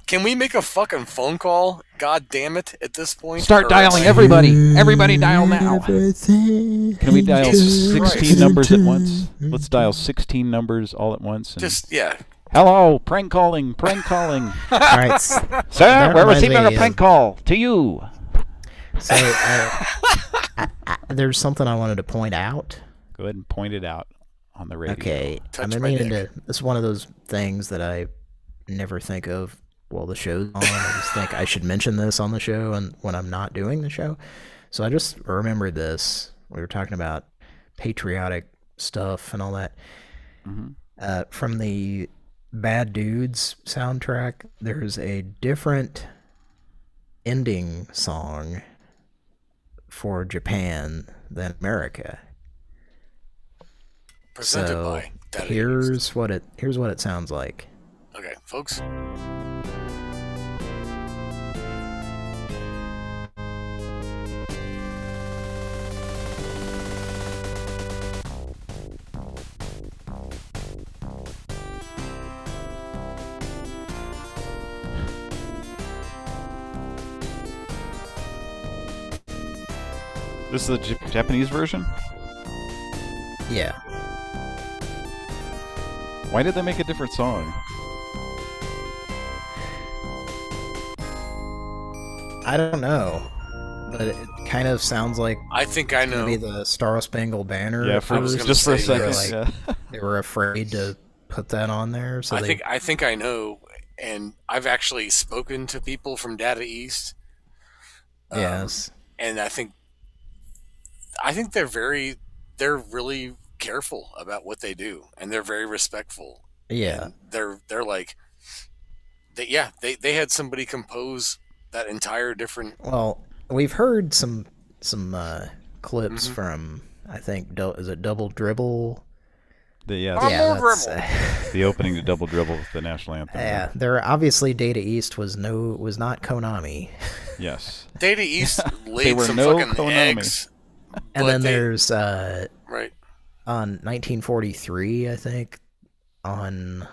Can we make a fucking phone call? God damn it! At this point, Start dialing everybody. Everybody dial now. Can we dial 16 numbers at once? Let's dial 16 numbers all at once. Just yeah. Hello, prank calling, prank calling. All right, sir, we're receiving a prank call to you. So there's something I wanted to point out. Go ahead and point it out on the radio. Okay, I've been meaning to. It's one of those things that I never think of while the show's on. I just think I should mention this on the show and when I'm not doing the show. So I just remembered this. We were talking about patriotic stuff and all that. Mm-hmm. From the Bad Dudes soundtrack, there's a different ending song for Japan than America. Presented by Daddy here's what it sounds like. Okay, folks. This is the Japanese version? Yeah. Why did they make a different song? I don't know, but it kind of sounds like I think I know. Maybe the Star Spangled Banner. Yeah, just for a second. They were afraid to put that on there. So I think I know, and I've actually spoken to people from Data East. Yes. And I think they're really careful about what they do, and they're very respectful. Yeah. And they're like, they had somebody compose that entire different. Well, we've heard some clips from, I think, is it Double Dribble? The opening to Double Dribble with the national anthem. Yeah, there obviously Data East was not Konami. Yes. Data East laid some fucking Konami eggs. And then there's right on 1943, I think, on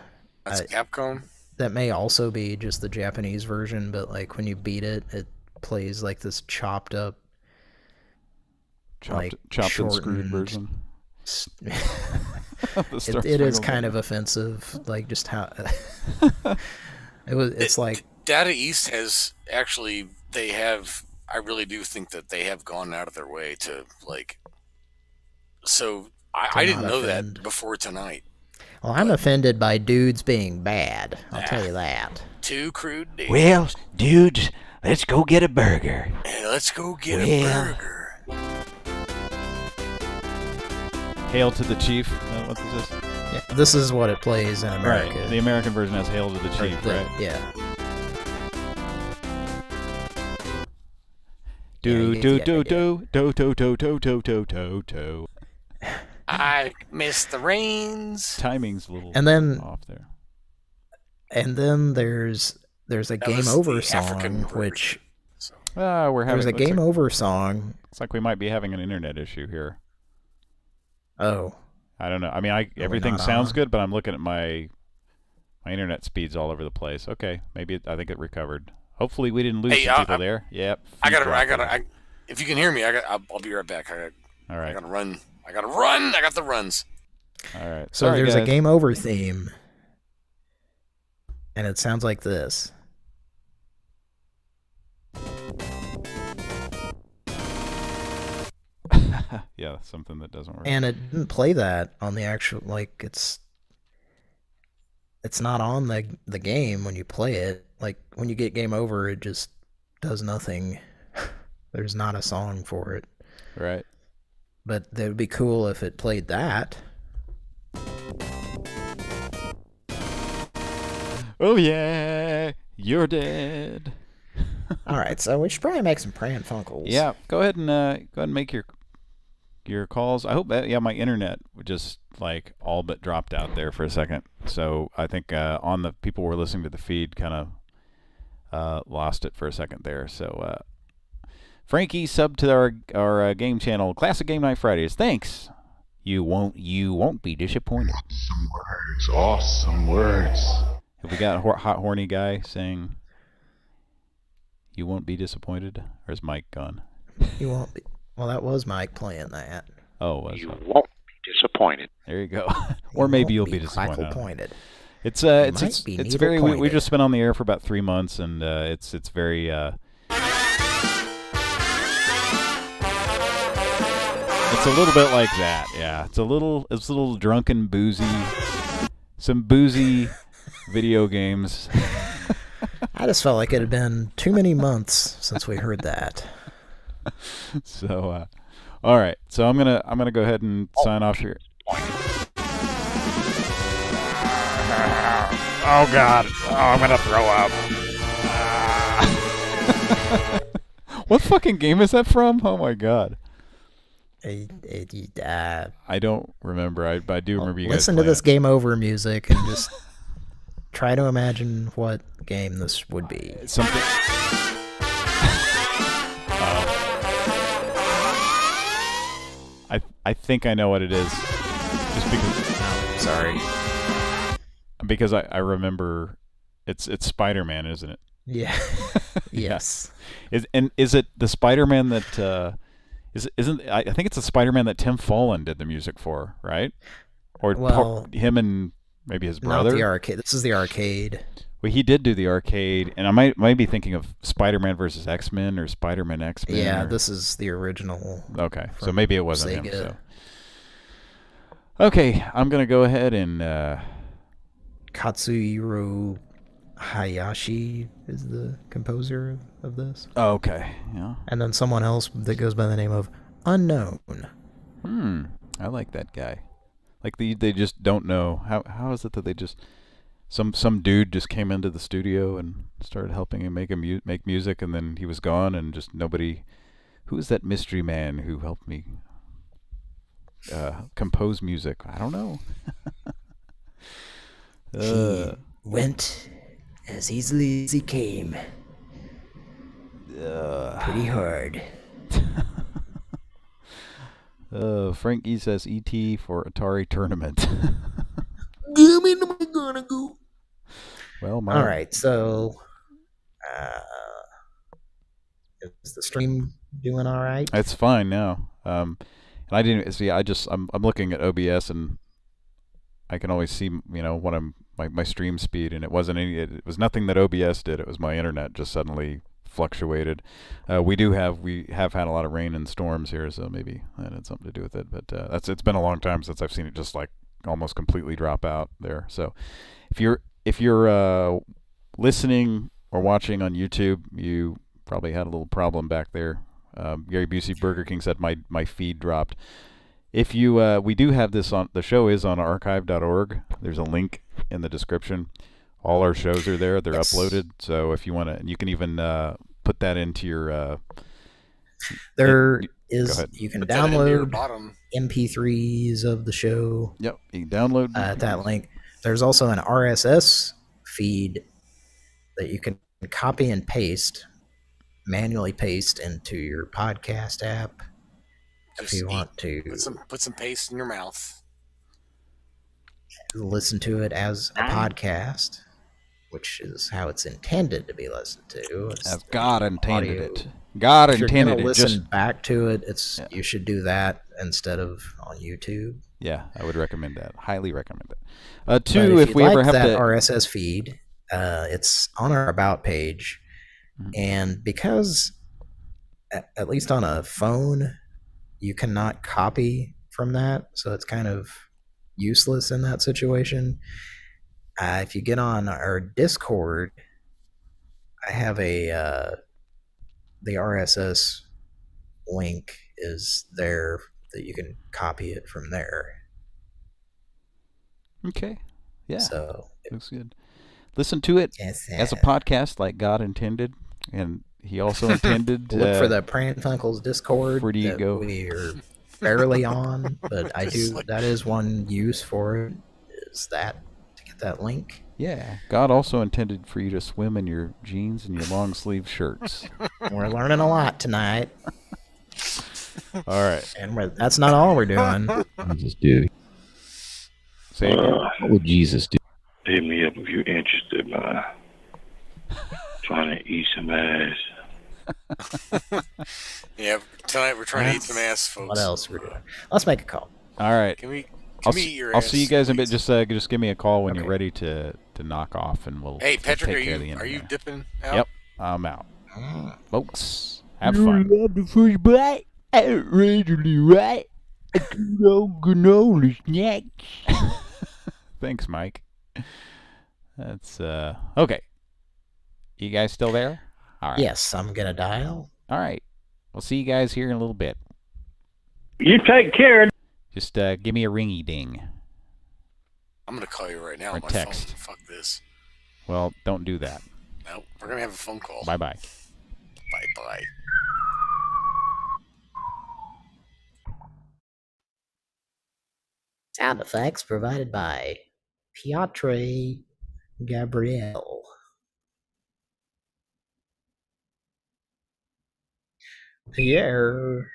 that's Capcom. That may also be just the Japanese version, but like when you beat it, it plays like this chopped and screwed version. It is kind of offensive, like just how it's like Data East has actually I really do think that they have gone out of their way to like. So I didn't know that before tonight. Well, I'm offended by dudes being bad. I'll tell you that. Too crude dudes. Well, dudes, let's go get a burger. Let's go get a burger. Hail to the Chief. What is this? Yeah, this is what it plays in America. Right. The American version has Hail to the Chief, right? Yeah. Do. I miss the rains. Timing's a little off there. And then there's a Game Over song, which there's a Game Over song. It's like we might be having an internet issue here. Oh. I don't know. I mean, everything sounds good, but I'm looking at my internet speeds all over the place. Okay, I think it recovered. Hopefully, we didn't lose some people there. Yep. If you can hear me, I'll be right back. All right. I gotta run. I got the runs. All right. So there's a Game Over theme, and it sounds like this. Yeah, something that doesn't work. And it didn't play that on the actual, like, it's not on the game when you play it. Like, when you get Game Over, it just does nothing. There's not a song for it. Right. But it would be cool if it played that. Oh yeah, you're dead. All right, so we should probably make some Pran Funkels. Yeah, go ahead and make your calls. I hope my internet just like all but dropped out there for a second. So I think on the people who were listening to the feed kind of lost it for a second there. So Frankie subbed to our game channel, Classic Game Night Fridays. Thanks. You won't be disappointed. Awesome words. Have we got a hot horny guy saying? You won't be disappointed? Or is Mike gone? You won't be. Well, that was Mike playing that. Oh, was You won't be disappointed. There you go. Or maybe you'll be disappointed. Pointed. It's might be it's very. We needle-pointed. just been on the air for about 3 months, and it's very. It's a little bit like that, yeah. It's a little drunken, boozy, some boozy video games. I just felt like it had been too many months since we heard that. So, all right. So I'm gonna go ahead and sign off here. Oh God! Oh, I'm gonna throw up. What fucking game is that from? Oh my God. I don't remember. I do remember you guys Listen to playing this it. game over music and just try to imagine what game this would be. Something. I think I know what it is. Just because. Sorry. Because I remember, it's Spider-Man, isn't it? Yeah. Yes. Is it the Spider-Man that isn't I think it's the Spider-Man that Tim Follin did the music for, right? Or him and maybe his brother. Not the arcade. This is the arcade. Well, he did do the arcade, and I might be thinking of Spider-Man versus X-Men or Spider-Man X-Men. Yeah, or... this is the original. Okay, so maybe it wasn't Sega. him. So. Okay, I'm gonna go ahead and Katsuhiro Hayashi is the composer of this. Oh, okay, yeah. And then someone else that goes by the name of Unknown. I like that guy. Like they just don't know how is it that they just some dude just came into the studio and started helping him make music, and then he was gone, and just nobody. Who is that mystery man who helped me compose music? I don't know. He went as easily as he came. Pretty hard. Frank E says E.T. for Atari Tournament. Give me the gonna go. Well, all right. So, is the stream doing all right? It's fine now. And I didn't see. I'm looking at OBS, and I can always see what my stream speed, and it wasn't any. It was nothing that OBS did. It was my internet just suddenly fluctuated. We have had a lot of rain and storms here, so maybe that had something to do with it. But it's been a long time since I've seen it just like almost completely drop out there. So if you're listening or watching on YouTube, you probably had a little problem back there. Gary Busey, Burger King said my feed dropped. If you we do have this on the show is on archive.org. There's a link in the description. All our shows are there. They're uploaded. So if you want to, you can even put that into your. You can download MP3s of the show. Yep, you can download that link. There's also an RSS feed that you can copy and manually paste into your podcast app. If you want to put some paste in your mouth. Listen to it as a podcast, which is how it's intended to be listened to. As God intended it. God if intended you're gonna it. Listen back to it. You should do that instead of on YouTube. Yeah, I would recommend that. Highly recommend it. If we ever have that RSS feed, it's on our About page, and because at least on a phone, you cannot copy from that, so it's kind of useless in that situation. If you get on our Discord, I have the RSS link is there that you can copy it from there. Okay. Yeah. So looks good. Listen to it as a podcast like God intended, and He also intended. Look for the Pran Funkels Discord. Where do you go? We're barely on, but that is one use for it. Is that to get that link? Yeah. God also intended for you to swim in your jeans and your long sleeve shirts. We're learning a lot tonight. All right. And that's not all we're doing. Jesus do. Say again. What would Jesus do? Hit me up if you're interested, man. Trying to eat some ass. Yeah, tonight we're trying to eat some ass, folks. What else we're doing? Let's make a call. All right. Can we I'll eat your I'll ass, see you guys in a bit. please? Just give me a call when you're ready to knock off, and we'll. Hey, we'll Patrick, take care of the are you internet. dipping out? Yep, I'm out. Folks, have You fun. love the first bite? Outrageously right. Granola snacks. Thanks, Mike. That's okay. You guys still there? All right. Yes, I'm gonna dial. All right. We'll see you guys here in a little bit. You take care. Just give me a ringy ding. I'm gonna call you right now Or on my text. phone. Fuck this. Well, don't do that. No, we're gonna have a phone call. Bye bye. Bye bye. Sound effects provided by Piotr Gabriel. Pierre.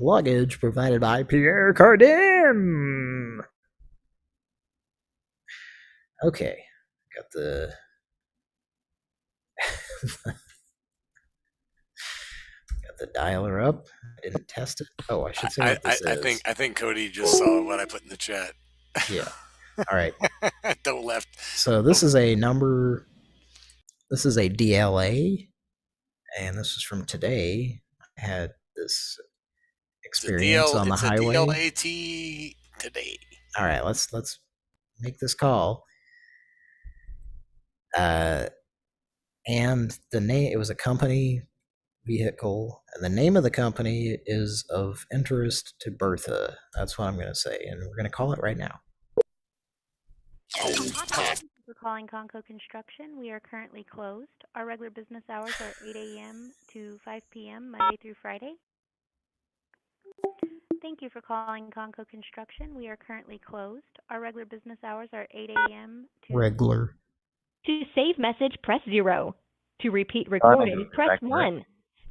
Luggage provided by Pierre Cardin. Okay, got the got the dialer up. I didn't test it. Oh, I should say what this is. I think Cody just saw what I put in the chat. Yeah. All right. Don't left. So this is a number. This is a DLA, and this is from today. I had this experience on the highway. It's a DLAT today. All right, let's make this call. And the name, it was a company vehicle, and the name of the company is of interest to Bertha. That's what I'm going to say, and we're going to call it right now. Thank you for calling Conco Construction. We are currently closed. Our regular business hours are 8 a.m. to 5 p.m. Monday through Friday. Thank you for calling Conco Construction. We are currently closed. Our regular business hours are 8 a.m. to... Regular. To save message, press 0. To repeat recording, press 1.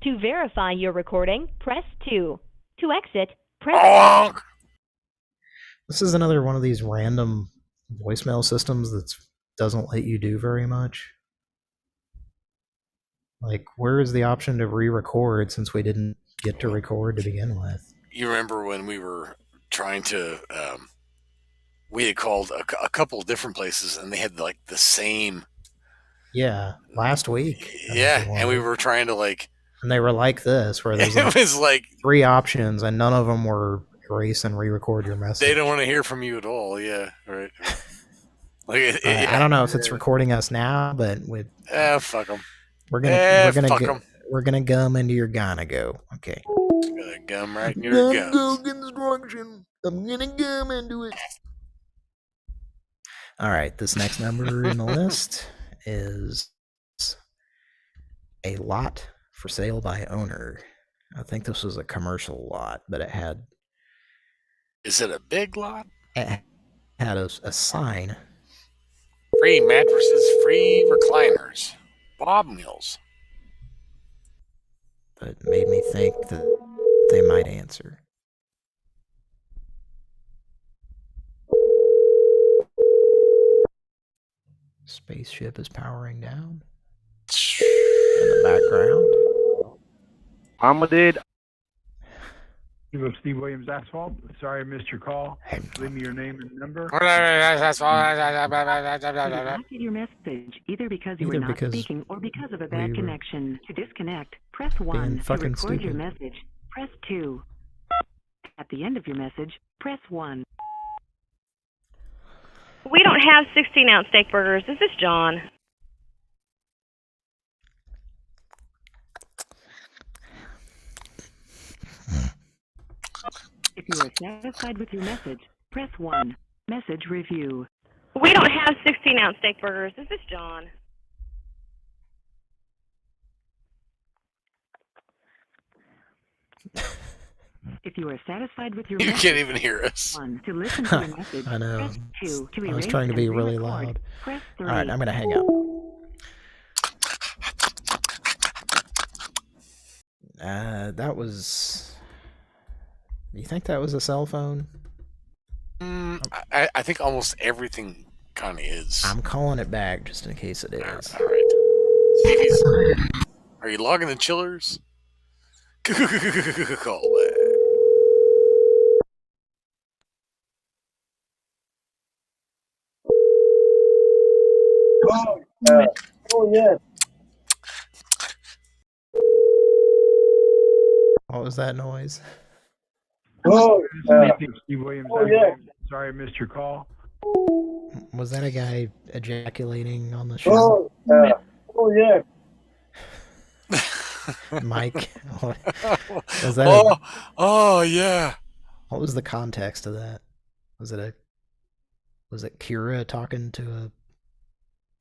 To verify your recording, press 2. To exit, press... This is another one of these random voicemail systems that doesn't let you do very much. Like, where is the option to re-record since we didn't get to record to begin with? You remember when we were trying to, we had called a couple of different places and they had like the same. Yeah, last week. Yeah, and we were trying to like. And they were like this, where there's it was like 3 options and none of them were erase and re-record your message. They don't want to hear from you at all. Yeah, right. Like I don't know if it's recording us now, but with fuck them. We're gonna gum into your go. Okay. Gonna gum right in your gums. Construction. I'm gonna gum into it. All right. This next number in the list is a lot for sale by owner. I think this was a commercial lot, but it had. Is it a big lot? It had a sign. Free mattresses, free recliners, Bob Mills. But made me think that they might answer. Spaceship is powering down. In the background. Mama did. You have Steve Williams Asphalt. Sorry I missed your call. Leave me your name and number. Your message either because you were not speaking or because of a bad connection. To disconnect, press 1. To record your message, press 2. At the end of your message, press 1. We don't have 16-ounce steak burgers. This is John. If you are satisfied with your message, press 1. Message review. We don't have 16-ounce steak burgers. This is John. If you are satisfied with your You message, can't even hear us. 1. To listen to your message, I know. press 2. To I was erase trying to be and really re-record, loud. press 3. All right, I'm going to hang up. That was... You think that was a cell phone? I think almost everything kind of is. I'm calling it back just in case it is. All right. Are you logging the chillers? Call back. Oh, yeah. Oh, yeah. What was that noise? Oh, Steve Williams. Oh, yeah. Sorry I missed your call. Was that a guy ejaculating on the show? Oh, yeah. Oh, yeah. Mike? Was that oh, yeah. What was the context of that? Was it Kira talking to a...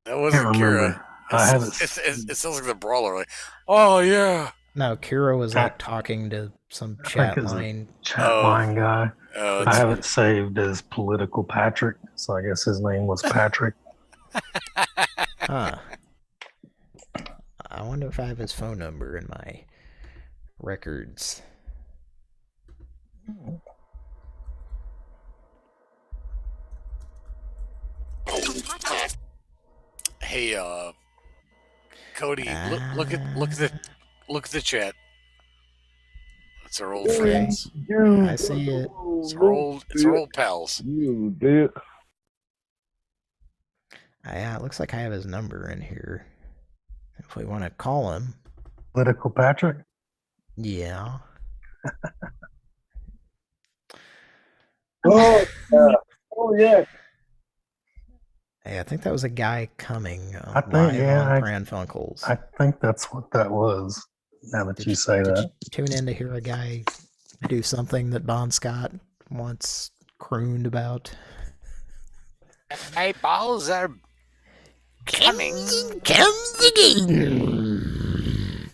That wasn't Kira. It sounds like the brawler. Like, oh, yeah. No, Kira was like talking to some chat line. Chat line guy. Oh, I have it saved as Political Patrick, so I guess his name was Patrick. Huh. I wonder if I have his phone number in my records. Hey, Cody, look at the chat. It's our old friends. I see it. It's our old pals. You dick. Yeah, it looks like I have his number in here. If we want to call him. Political Patrick? Yeah. Oh, yeah. Oh, yeah. Hey, I think that was a guy coming I think, live yeah, on Pran Funkels. I think that's what that was, now that you say that. Did you tune in to hear a guy do something that Bon Scott once crooned about? My balls are coming. Comes again.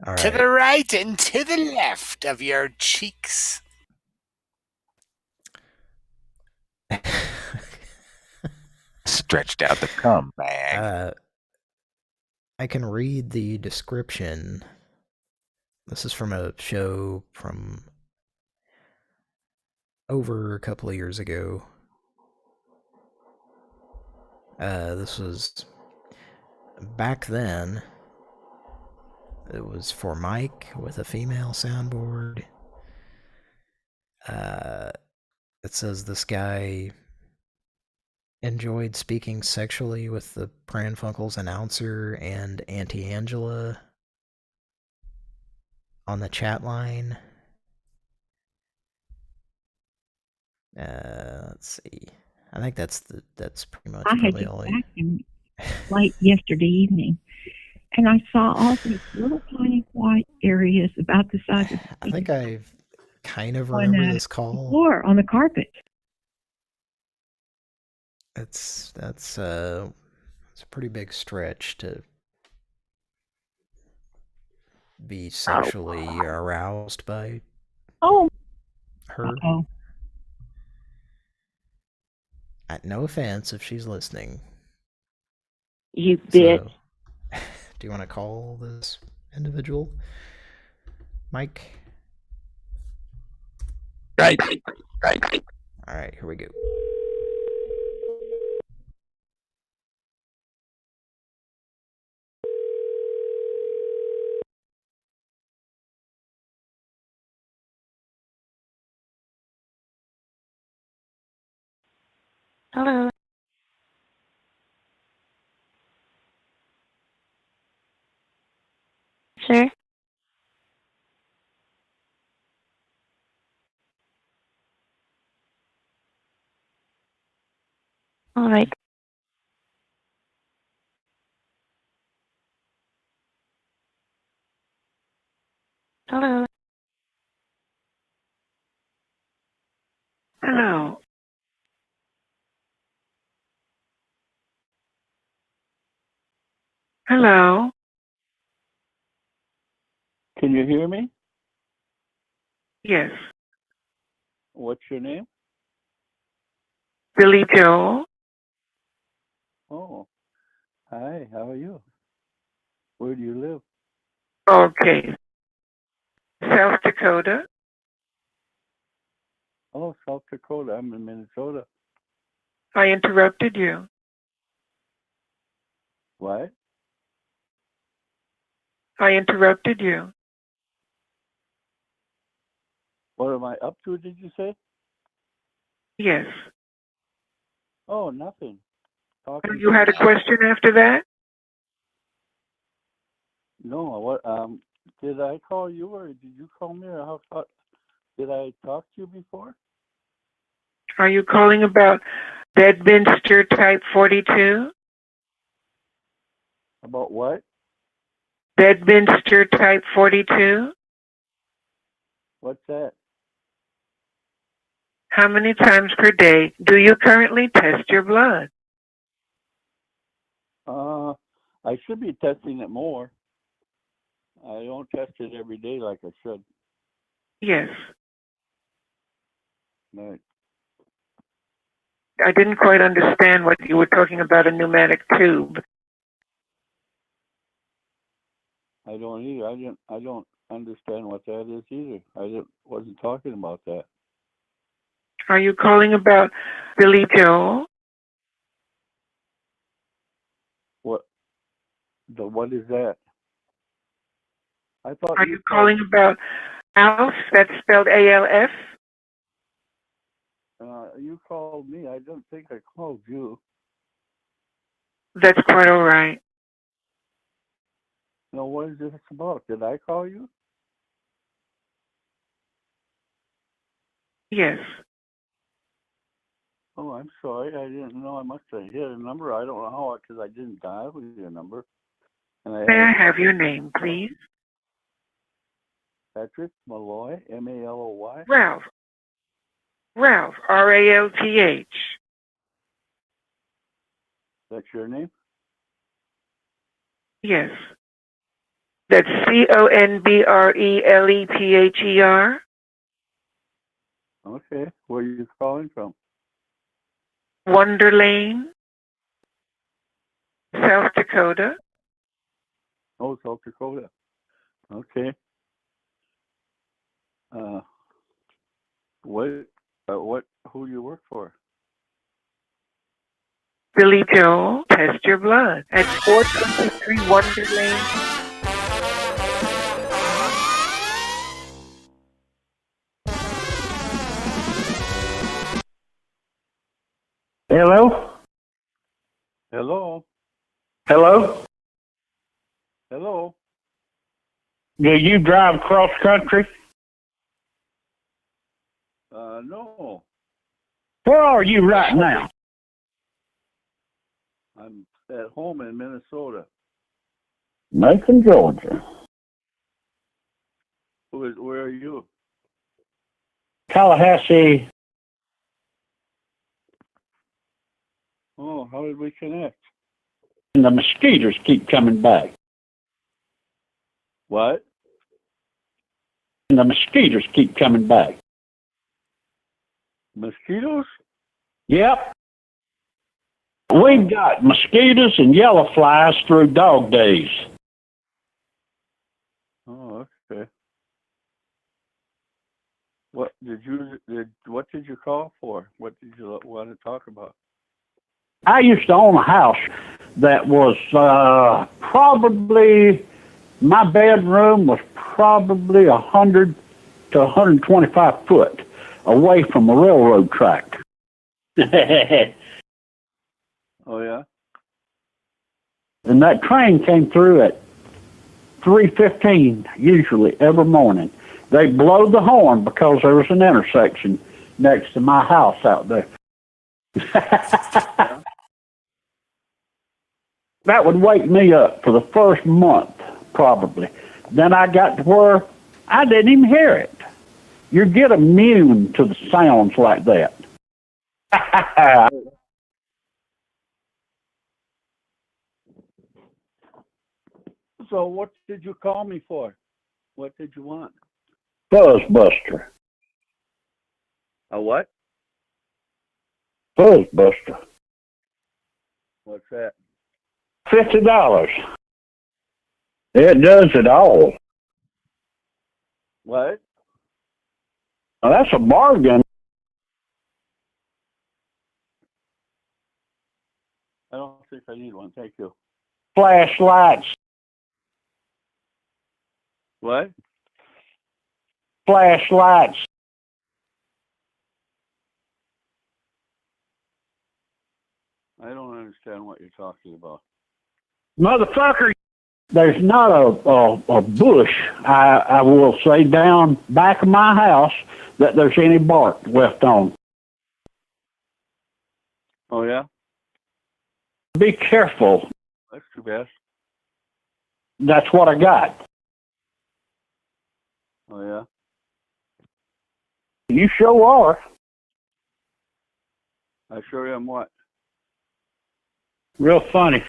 All To right. the right and to the left of your cheeks. Stretched out the cum bag. I can read the description. This is from a show from over a couple of years ago. This was back then. It was for Mike with a female soundboard. It says this guy enjoyed speaking sexually with the Pran Funkels announcer and Auntie Angela on the chat line. Let's see. I think that's pretty much I had probably to all. vacuum late yesterday evening, and I saw all these little tiny white areas about the size of I think I've kind of on remember this call. floor on the carpet. That's a pretty big stretch to be sexually aroused by her. No offense if she's listening. You bitch. So, do you want to call this individual? Mike? Right. All right, here we go. Hello. Sir? All right. Hello. Hello. Hello. Can you hear me? Yes. What's your name? Billy Joel. Oh, hi. How are you? Where do you live? Okay. South Dakota. Oh, South Dakota. I'm in Minnesota. I interrupted you. What? I interrupted you. What am I up to, did you say? Yes. Oh, nothing. Talking You had a question after that? No, what, did I call you or did you call me or did I talk to you before? Are you calling about Bedminster Type 42? About what? Bedminster Type 42? What's that? How many times per day do you currently test your blood? I should be testing it more. I don't test it every day like I should. Yes. Right. I didn't quite understand what you were talking about, a pneumatic tube. I don't either. I don't understand what that is either. Wasn't talking about that. Are you calling about Billy Joel? What is that? I thought Are you calling about Alf? That's spelled ALF? You called me. I don't think I called you. That's quite all right. No, what is this about? Did I call you? Yes. Oh, I'm sorry. I didn't know. I must have hit a number. I don't know how, because I didn't dial your number. May I have your name, please? Patrick Malloy, M-A-L-O-Y. Ralph. Ralph, R-A-L-T-H. That's your name? Yes. That's C-O-N-B-R-E-L-E-P-H-E-R. Okay. Where are you calling from? Wonder Lane, South Dakota. Oh, South Dakota. Okay. Who do you work for? Billy Joel, test your blood at 423 Wonder Lane. Hello? Hello? Hello? Hello? Do you drive cross country? No. Where are you right now? I'm at home in Minnesota. Macon, Georgia. Where are you? Tallahassee. Oh, how did we connect? And the mosquitoes keep coming back. What? And the mosquitoes keep coming back. Mosquitoes? Yep. We've got mosquitoes and yellow flies through dog days. Oh, okay. What did you call for? What did you want to talk about? I used to own a house that was probably, my bedroom was probably 100 to 125 foot away from a railroad track. Oh, yeah? And that train came through at 3:15 usually every morning. They blow the horn because there was an intersection next to my house out there. That would wake me up for the first month, probably. Then I got to where I didn't even hear it. You get immune to the sounds like that. So what did you call me for? What did you want? Buzzbuster. A what? Buzzbuster. What's that? $50. It does it all. What? Now, that's a bargain. I don't think I need one. Thank you. Flashlights. What? Flashlights. I don't understand what you're talking about. Motherfucker, there's not a bush, I will say, down back of my house that there's any bark left on. Oh, yeah? Be careful. That's too bad. That's what I got. Oh, yeah? You sure are. I sure am what? Real funny.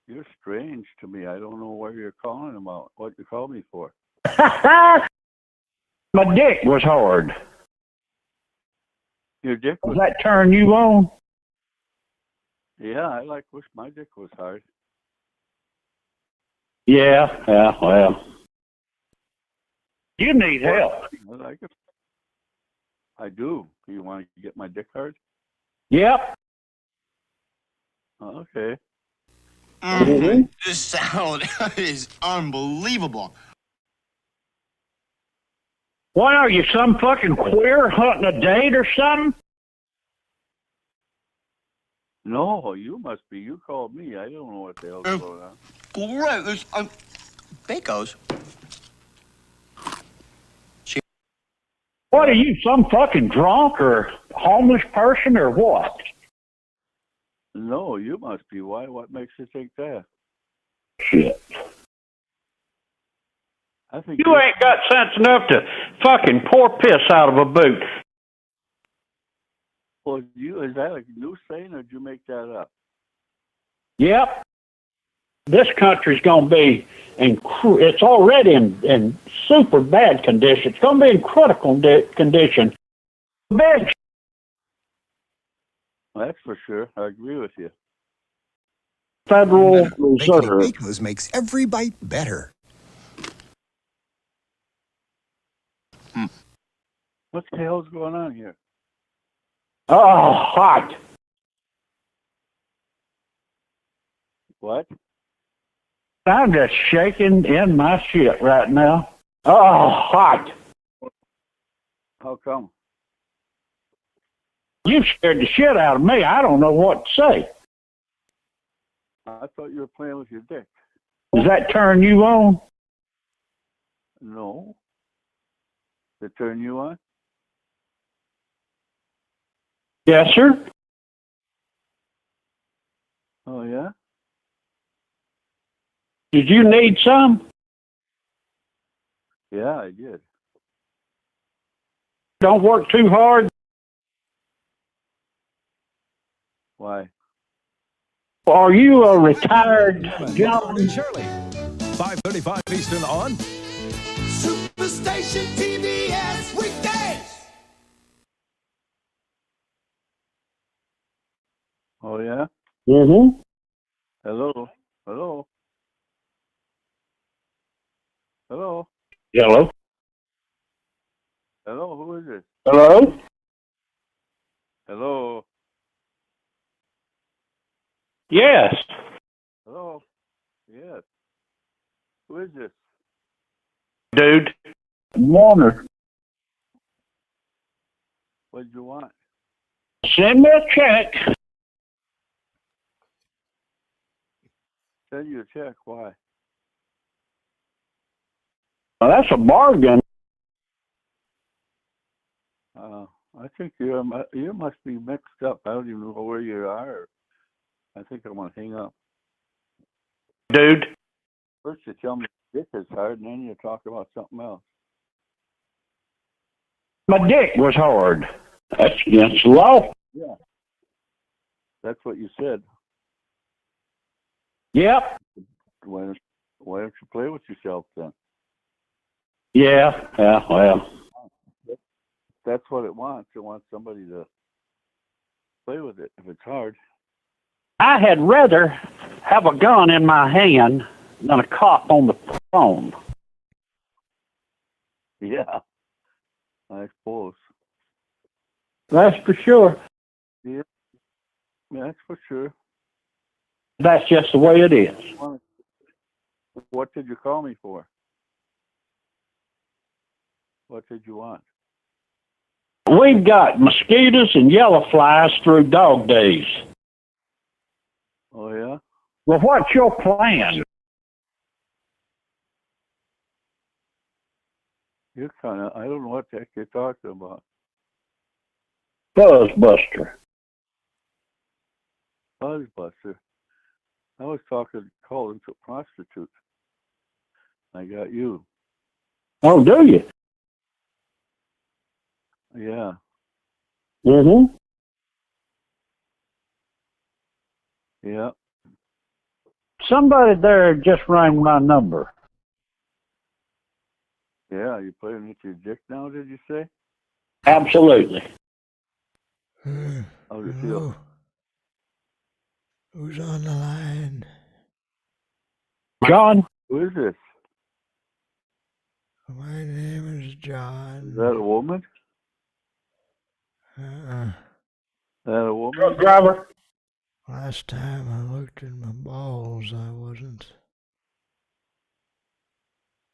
You're strange to me. I don't know what you're calling about, what you called me for. My dick was hard. Your dick Does that turn you on? Yeah, I wish my dick was hard. Yeah, well. You need help. I like it. I do. Do you want to get my dick hard? Yep. Oh, okay. Mm-hmm. This sound is unbelievable. What are you, some fucking queer hunting a date or something? No, you must be. You called me. I don't know what the hell's going on. Great. There's Bacos. What are you, some fucking drunk or homeless person or what? No, you must be. Why? What makes you think that? Shit. I think You ain't got sense enough to fucking pour piss out of a boot. Well, is that a new saying, or did you make that up? Yep. This country's going to be it's already in super bad condition. It's going to be in critical condition. Bitch. Well, that's for sure. I agree with you. Federal Reserve. Bacos makes every bite better. What the hell's going on here? Oh, hot. What? I'm just shaking in my shit right now. Oh, hot. How come? You scared the shit out of me. I don't know what to say. I thought you were playing with your dick. Does that turn you on? No. Does it turn you on? Yes, sir. Oh, yeah? Did you need some? Yeah, I did. Don't work too hard. Why? Are you a retired gentleman? Shirley, 5:35 Eastern on Superstation TBS weekdays. Oh, yeah? Mm-hmm. Hello? Hello? Hello? Hello? Hello? Who is it? Hello? Hello? Yes. Hello? Yes. Who is this? Dude. Warner. What did you want? Send me a check. Send you a check. Why? Well, that's a bargain. I think you must be mixed up. I don't even know where you are. I think I'm going to hang up. Dude. First you tell me dick is hard, and then you talk about something else. My dick was hard. That's against the law. Yeah. That's what you said. Yep. Why don't you play with yourself then? Yeah, well. That's what it wants. It wants somebody to play with it if it's hard. I had rather have a gun in my hand than a cop on the phone. Yeah. I suppose. That's for sure. Yeah. That's for sure. That's just the way it is. What did you call me for? What did you want? We've got mosquitoes and yellow flies through dog days. Oh, yeah? Well, what's your plan? You're kind of, I don't know what the heck you're talking about. Buzzbuster. Buzzbuster. I was calling to prostitutes. I got you. Oh, do you? Yeah. Mm-hmm. Yeah. Somebody there just rang my number. Yeah, you playing with your dick now, did you say? Absolutely. How do you feel? Who's on the line? John? Who is this? My name is John. Is that a woman? Uh-uh. Is that a woman? Truck driver? Last time I looked at my balls, I wasn't.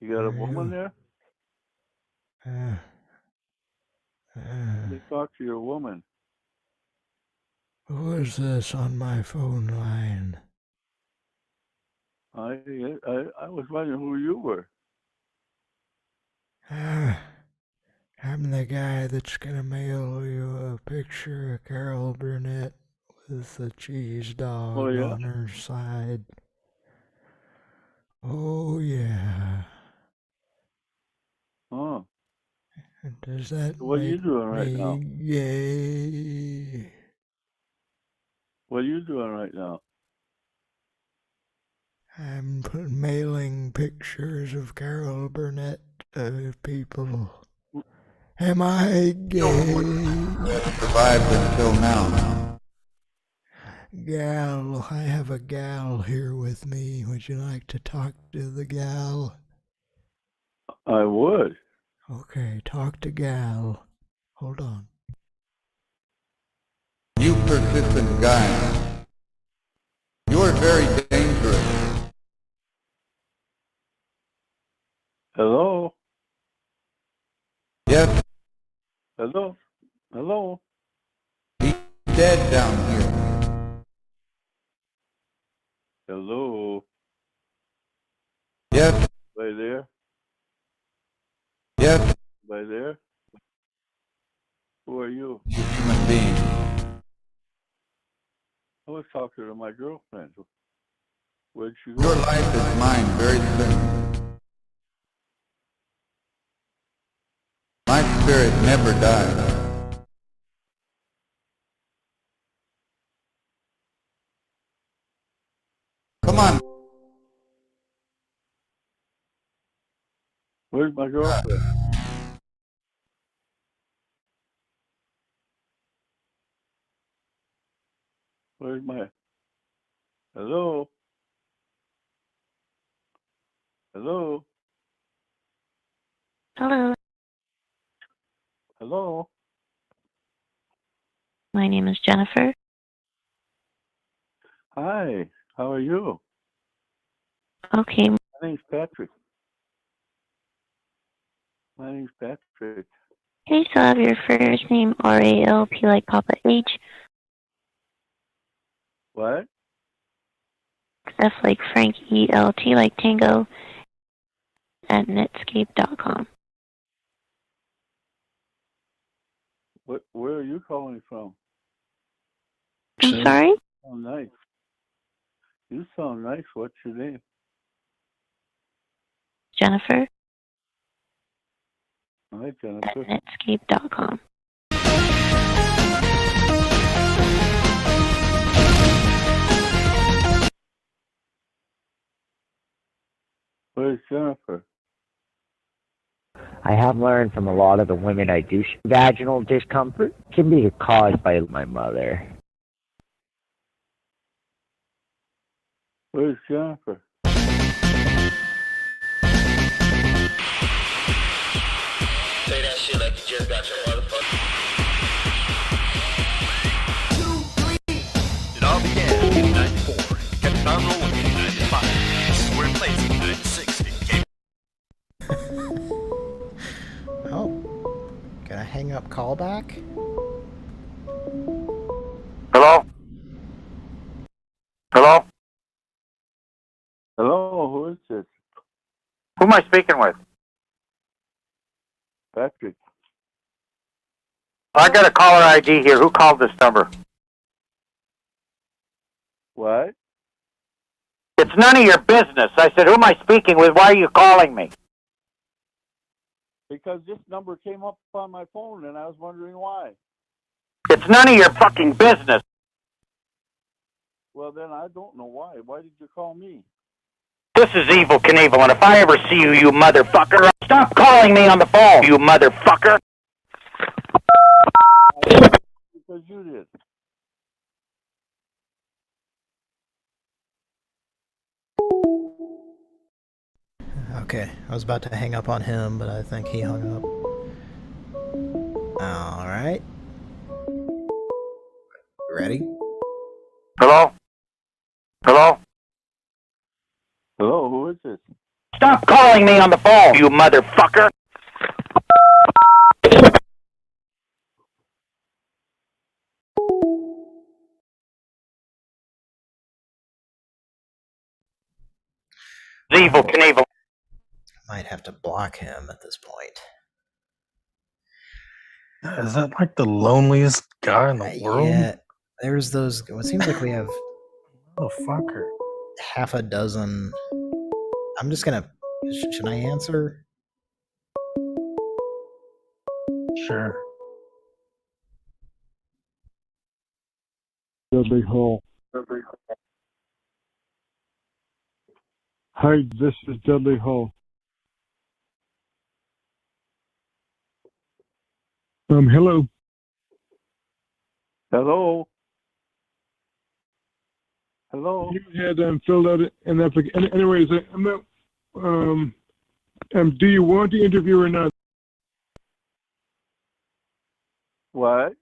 You got a woman there? Let me talk to your woman. Who is this on my phone line? I was wondering who you were. I'm the guy that's gonna mail you a picture of Carol Burnett with a cheese dog on her side. Oh, yeah. Oh. Does that What are you make doing right me now? gay? What are you doing right now? I'm mailing pictures of Carol Burnett to people. Am I gay? Survived until now. Gal, I have a gal here with me. Would you like to talk to the gal? I would. Okay, talk to gal. Hold on. You persistent guy. You're very dangerous. Hello? Yes, Hello? Hello? he's dead down here. Hello? Yes, By there? yes, By there? Who are you? you human being. I was talking to my girlfriend. Where'd she go? Your life is mine very soon. My spirit never dies. Come on. Where's my girlfriend? Where's my... Hello? Hello? Hello, Hello? my name is Jennifer. Hi. How are you? Okay, My name's Patrick. My name's Patrick. can you still have your first name RALP like Papa H, What? F like Frank ELT like Tango at netscape.com. Where are you calling from? I'm sorry? You sound nice. You sound nice. What's your name? Jennifer Hi, at Jennifer. netscape.com. Where's Jennifer? I have learned from a lot of the women I do vaginal discomfort can be caused by my mother. Where's Jennifer? Say that shit like you just got your motherfucker. It all began in 94. Kept on rolling in 95. We're in place in Gonna hang up callback? Hello? Hello? Hello, who is this? Who am I speaking with? Patrick. I got a caller ID here. Who called this number? What? It's none of your business. I said, who am I speaking with? Why are you calling me? Because this number came up on my phone, and I was wondering why. It's none of your fucking business. Well, then I don't know why. Why did you call me? This is Evil Knievel, and if I ever see you, you motherfucker, stop calling me on the phone, you motherfucker. Because you did. Okay, I was about to hang up on him, but I think he hung up. Alright. Ready? Hello? Hello? Hello, who is this? Stop calling me on the phone, you motherfucker. Evil Knievel. Might have to block him at this point. Is that like the loneliest guy in the world? Yeah, there's those. It seems like we have Motherfucker. half a dozen. I'm just gonna. Should I answer? Sure. Dudley Hall. Hi, this is Dudley Hall. Hello. Hello? Hello? You had filled out an application. Anyways, I'm not. Do you want the interview or not? What?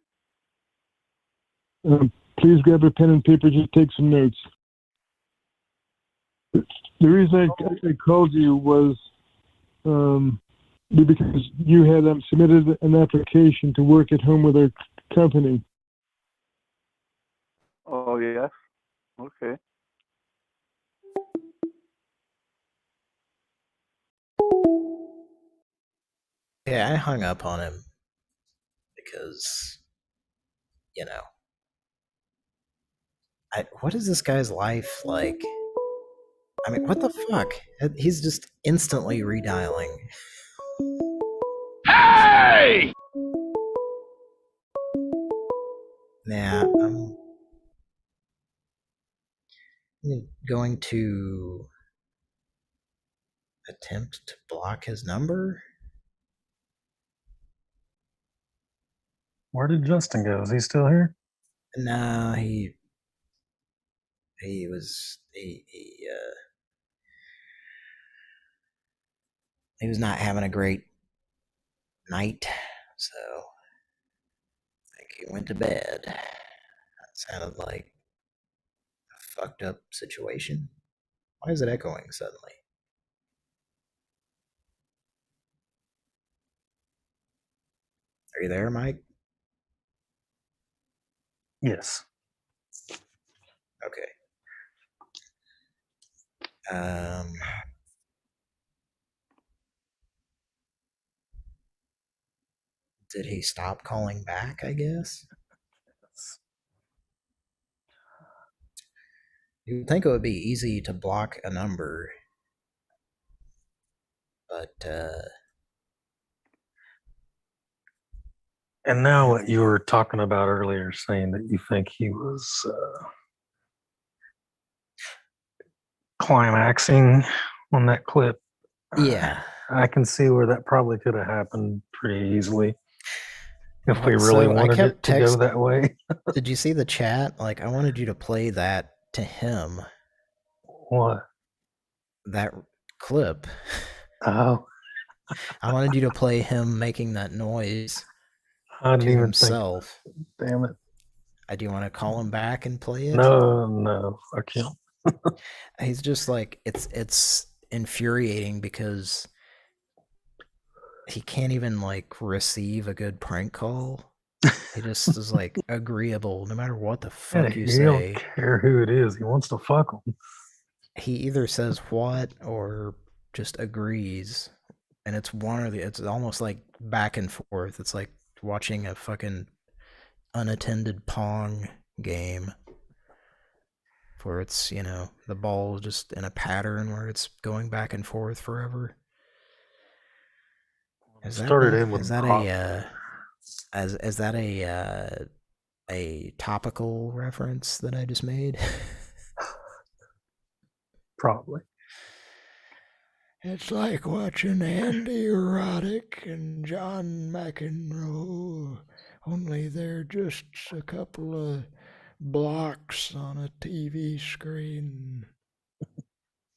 Please grab a pen and paper. Just take some notes. The reason I called you was because you had submitted an application to work at home with our company. Oh, yes? Okay. Yeah, I hung up on him because, you know, what is this guy's life like? I mean, what the fuck? He's just instantly redialing. Hey! Yeah, I'm going to attempt to block his number. Where did Justin go? Is he still here? No, he was not having a great night, so I think he went to bed. That sounded like a fucked up situation. Why is it echoing suddenly? Are you there, Mike? Yes. Okay. Did he stop calling back, I guess? You would think it would be easy to block a number, but And now what you were talking about earlier, saying that you think he was climaxing on that clip. Yeah. I can see where that probably could have happened pretty easily if we really wanted it to go that way. Did you see the chat? Like, I wanted you to play that to him. What? That clip. Oh. I wanted you to play him making that noise I didn't to even himself. think. Damn it. Do you want to call him back and play it? No, I can't. He's just like, it's infuriating because he can't even like receive a good prank call. He just is like agreeable no matter what the fuck you he don't say. care who it is. He wants to fuck them. He either says what or just agrees, and it's it's almost like back and forth. It's like watching a fucking unattended Pong game where it's, you know, the ball just in a pattern where it's going back and forth forever. Is that a topical reference that I just made? Probably. It's like watching Andy Roddick and John McEnroe, only they're just a couple of blocks on a TV screen.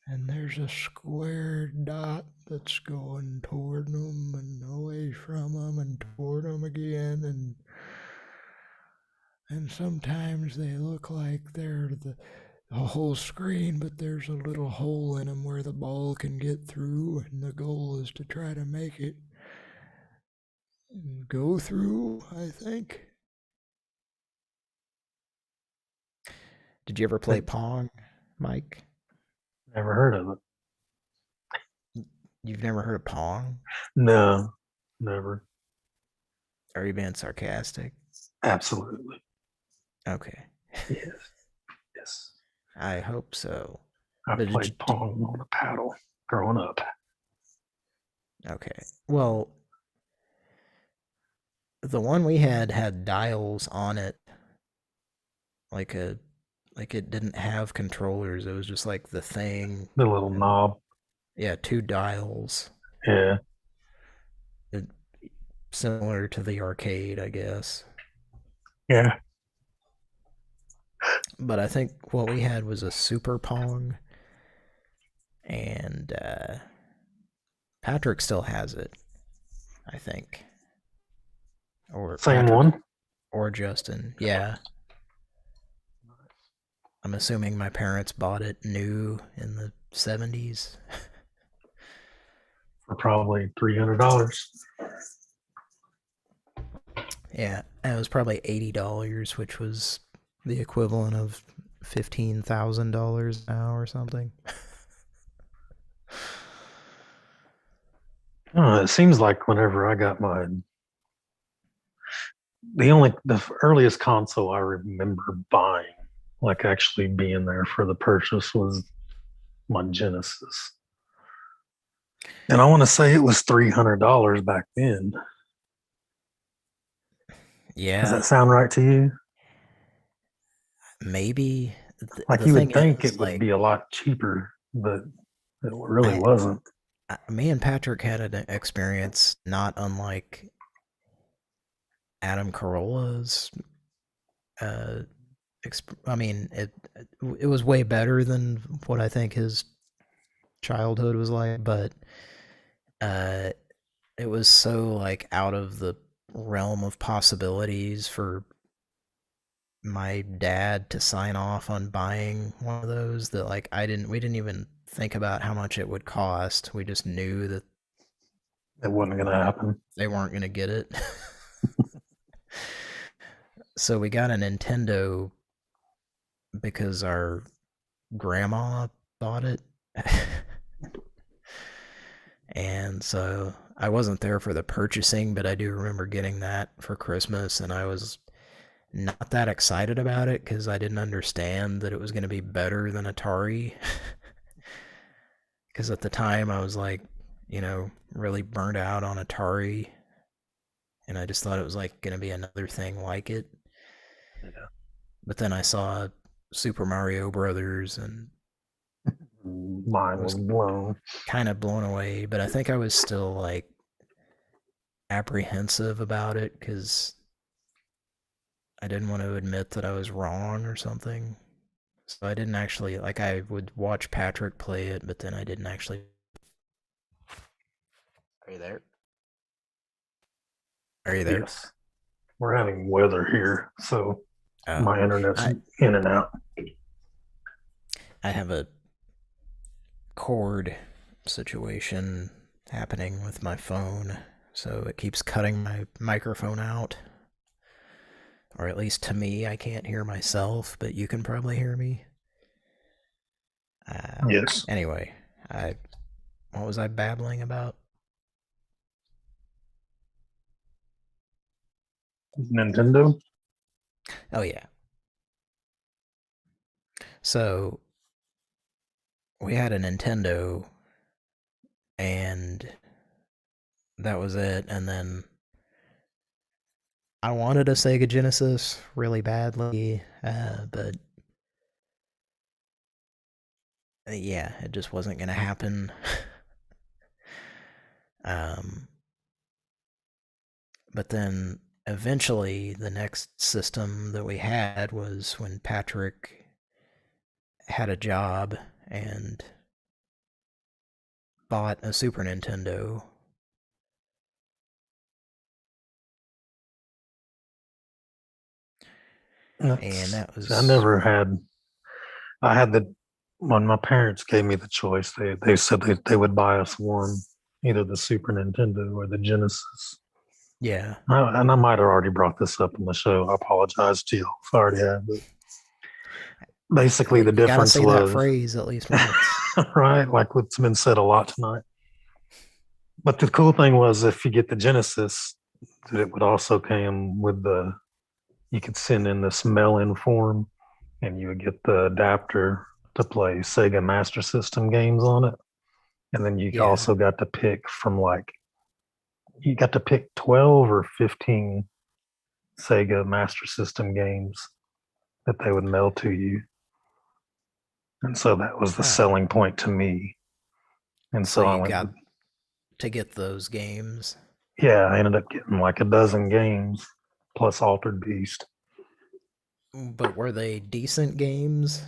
And there's a square dot that's going toward them and away from them and toward them again. And sometimes they look like they're the whole screen, but there's a little hole in them where the ball can get through, and the goal is to try to make it go through, I think. Did you ever play Pong, Mike? Never heard of it. You've never heard of Pong? No, never. Are you being sarcastic? Absolutely. Okay. Yes. Yes. I hope so. I played Pong on a paddle growing up. Okay. Well, the one we had dials on it, like it didn't have controllers. It was just like the thing. The little knob. Yeah, 2 dials. Yeah. Similar to the arcade, I guess. Yeah. But I think what we had was a Super Pong, and Patrick still has it, I think. Or same Patrick, one? Or Justin, yeah. I'm assuming my parents bought it new in the 70s. For probably $300. Yeah, and it was probably $80, which was the equivalent of $15,000 now or something. It seems like whenever I got the earliest console I remember buying, like actually being there for the purchase, was my Genesis. And I want to say it was $300 back then. Yeah. Does that sound right to you? Maybe. Like you would think it would be a lot cheaper, but it really wasn't. Me and Patrick had an experience not unlike Adam Carolla's. I mean, it was way better than what I think his childhood was like, but it was so like out of the realm of possibilities for my dad to sign off on buying one of those that like we didn't even think about how much it would cost. We just knew that it wasn't going to happen. They weren't going to get it. So we got a Nintendo because our grandma bought it. And so I wasn't there for the purchasing, but I do remember getting that for Christmas, and I was not that excited about it because I didn't understand that it was going to be better than Atari. Because at the time I was like, you know, really burnt out on Atari, and I just thought it was like going to be another thing like it. Yeah. But then I saw Super Mario Brothers, and mine was blown. Kind of blown away, but I think I was still like apprehensive about it because I didn't want to admit that I was wrong or something. So I didn't actually, like, I would watch Patrick play it, but then I didn't actually. Are you there? Are you there? Yes. We're having weather here, so my internet's in and out. I have a cord situation happening with my phone. so it keeps cutting my microphone out. Or at least to me, I can't hear myself, but you can probably hear me. Yes. Anyway, what was I babbling about? Nintendo? Oh, yeah. So, we had a Nintendo, and that was it, and then I wanted a Sega Genesis really badly, but yeah, it just wasn't gonna happen. But then eventually the next system that we had was when Patrick had a job and bought a Super Nintendo. And that was... I had when my parents gave me the choice, they said they would buy us one, either the Super Nintendo or the Genesis. Yeah. And I might have already brought this up in the show. I apologize to you if I already have, but basically the difference gotta say was... that phrase at least once. Right, like what's been said a lot tonight. But the cool thing was, if you get the Genesis, it would also come with you could send in this mail-in form, and you would get the adapter to play Sega Master System games on it. And then you also got to pick from you got to pick 12 or 15 Sega Master System games that they would mail to you. And so that was the selling point to me. And so I you went got to get those games. Yeah, I ended up getting like a dozen games plus Altered Beast. But were they decent games?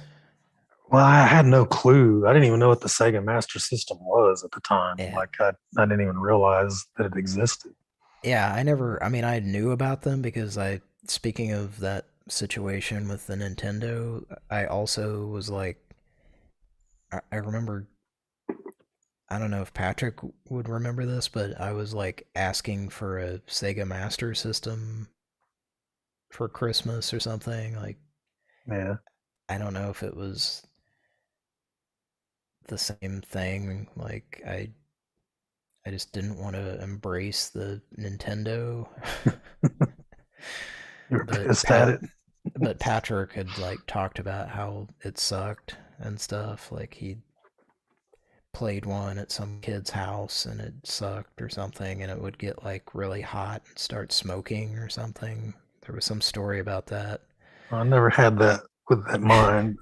Well, I had no clue. I didn't even know what the Sega Master System was at the time. Yeah. Like I didn't even realize that it existed. Yeah, I knew about them because speaking of that situation with the Nintendo, I also was like, I remember, I don't know if Patrick would remember this, but I was like asking for a Sega Master System for Christmas or something. Like, yeah, I don't know if it was the same thing. Like, I just didn't want to embrace the Nintendo. You're pissed at it. But Patrick had like talked about how it sucked and stuff. Like he played one at some kid's house and it sucked or something, and it would get like really hot and start smoking or something. There was some story about that. I never had that with that mind.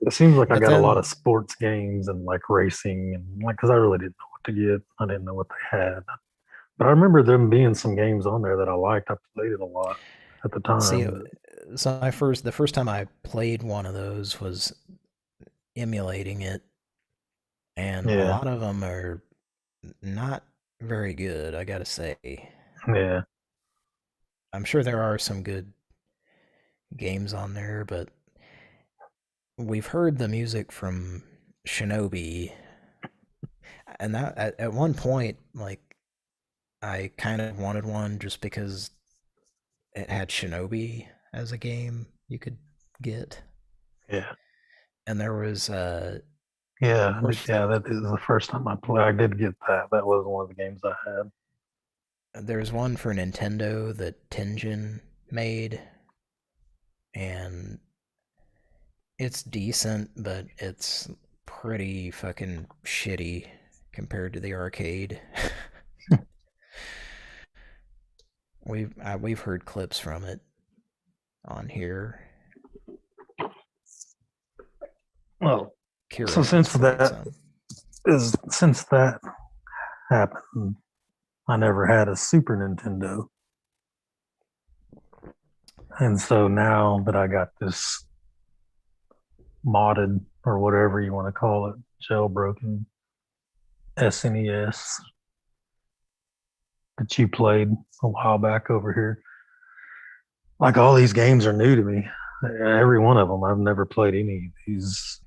It seems like I got a lot of sports games and like racing, and like, because I really didn't know what to get. I didn't know what they had. But I remember there being some games on there that I liked. I played it a lot at the time. See, so the first time I played one of those was emulating it, and a lot of them are not very good, I gotta say. Yeah. I'm sure there are some good games on there, but we've heard the music from Shinobi, and that at one point, like, I kind of wanted one just because it had Shinobi as a game you could get. Yeah. And there was that is the first time I played. I did get that. That was one of the games I had. There's one for Nintendo that Tenjin made, and it's decent, but it's pretty fucking shitty compared to the arcade. We've heard clips from it on here. Well, so since that happened, I never had a Super Nintendo. And so now that I got this modded, or whatever you want to call it, jailbroken SNES that you played a while back over here, like, all these games are new to me. Every one of them. I've never played any of these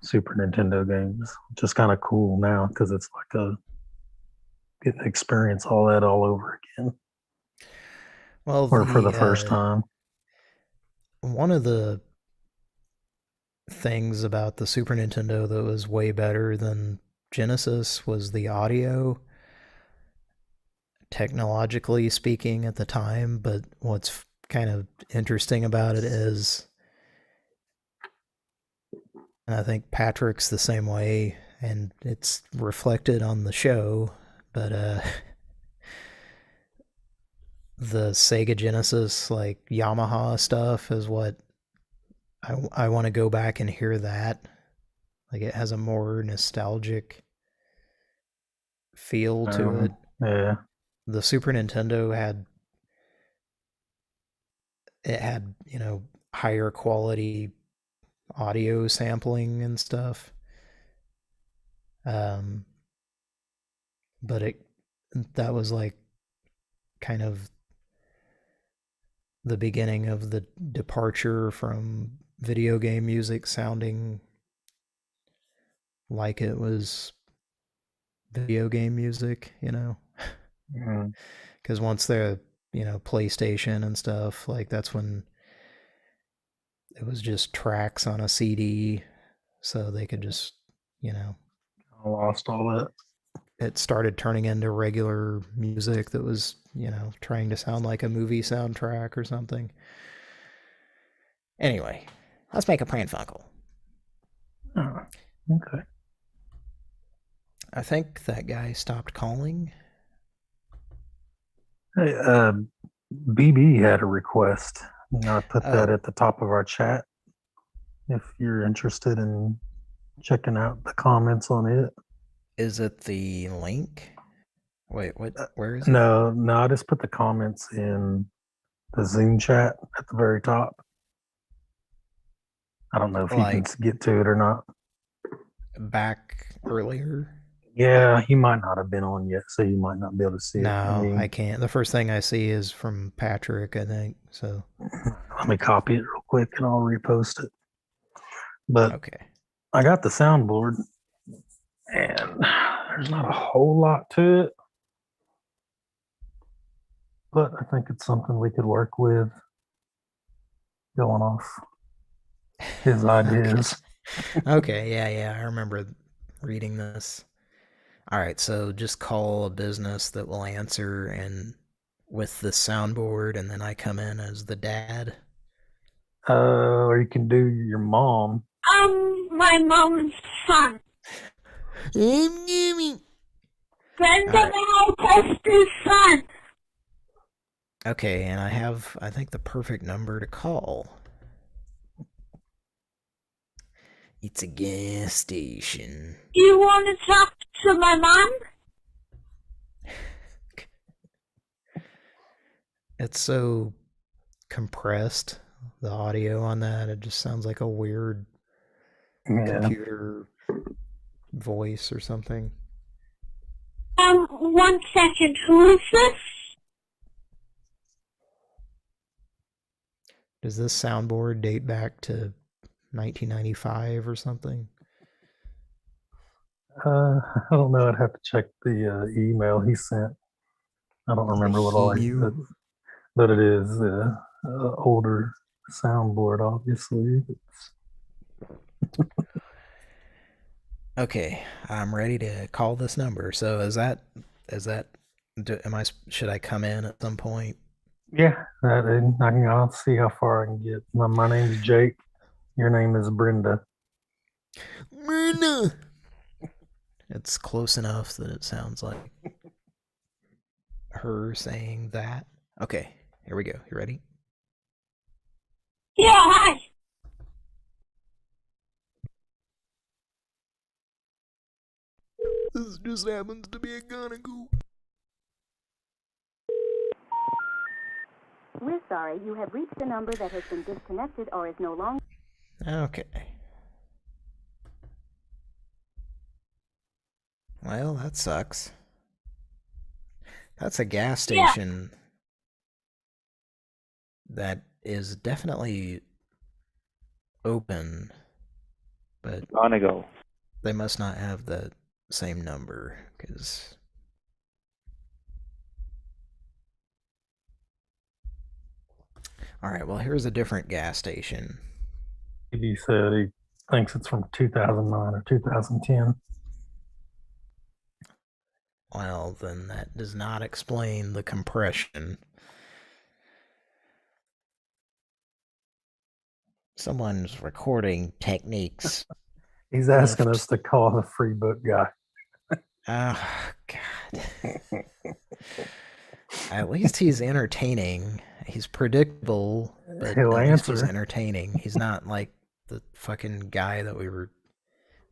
Super Nintendo games, which is kind of cool now because it's like get to experience all that all over again. Well, or for the first time. One of the things about the Super Nintendo that was way better than Genesis was the audio, technologically speaking at the time, but what's kind of interesting about it is, and I think Patrick's the same way, and it's reflected on the show, but the Sega Genesis, like Yamaha stuff is what I want to go back and hear that. Like it has a more nostalgic feel to it. Yeah. The Super Nintendo had, you know, higher quality audio sampling and stuff. But that was like kind of the beginning of the departure from video game music sounding like it was video game music, you know? Because once the, you know, PlayStation and stuff, like that's when it was just tracks on a CD, so they could just, you know. I lost all that. It started turning into regular music that was, you know, trying to sound like a movie soundtrack or something. Anyway, let's make a Pran Funkel. Oh, okay. I think that guy stopped calling. Hey, BB had a request. You know, I put that at the top of our chat. If you're interested in checking out the comments on it. Is it the link? Wait, what? Where is it? No, I just put the comments in the Zoom chat at the very top. I don't know if you can get to it or not. Back earlier? Yeah, he might not have been on yet, so you might not be able to see it. No, I can't. The first thing I see is from Patrick, I think. So let me copy it real quick and I'll repost it. But okay, I got the soundboard, and there's not a whole lot to it, but I think it's something we could work with. Going off his ideas. Okay, yeah, I remember reading this. All right, so just call a business that will answer and with the soundboard, and then I come in as the dad. Or you can do your mom. I'm my mom's son. I'm Jimmy. Brenda Tester's son. Okay, and I have, I think, the perfect number to call. It's a gas station. Do you want to talk to my mom? It's so compressed, the audio on that. It just sounds like a weird computer voice or something. 1 second. Who is this? Does this soundboard date back to 1995 or something? I don't know. I'd have to check the email he sent. I don't remember what all he said, but it is older soundboard, obviously. Okay, I'm ready to call this number. So should I come in at some point? Yeah, I'll see how far I can get. My name's Jake. Your name is Brenda. Brenda. It's close enough that it sounds like her saying that. Okay, here we go. You ready? Yeah, hi. This just happens to be a Gonagoo. We're sorry, you have reached a number that has been disconnected or is no longer... Okay. Well, that sucks. That's a gas station that is definitely open, but on a go. They must not have the same number, because All right, well, here's a different gas station. He said he thinks it's from 2009 or 2010. Well, then that does not explain the compression. Someone's recording techniques. He's asking us to call the free book guy. Oh, God. At least he's entertaining. He's predictable, but He'll at least he's answer. entertaining. He's not like the fucking guy that we were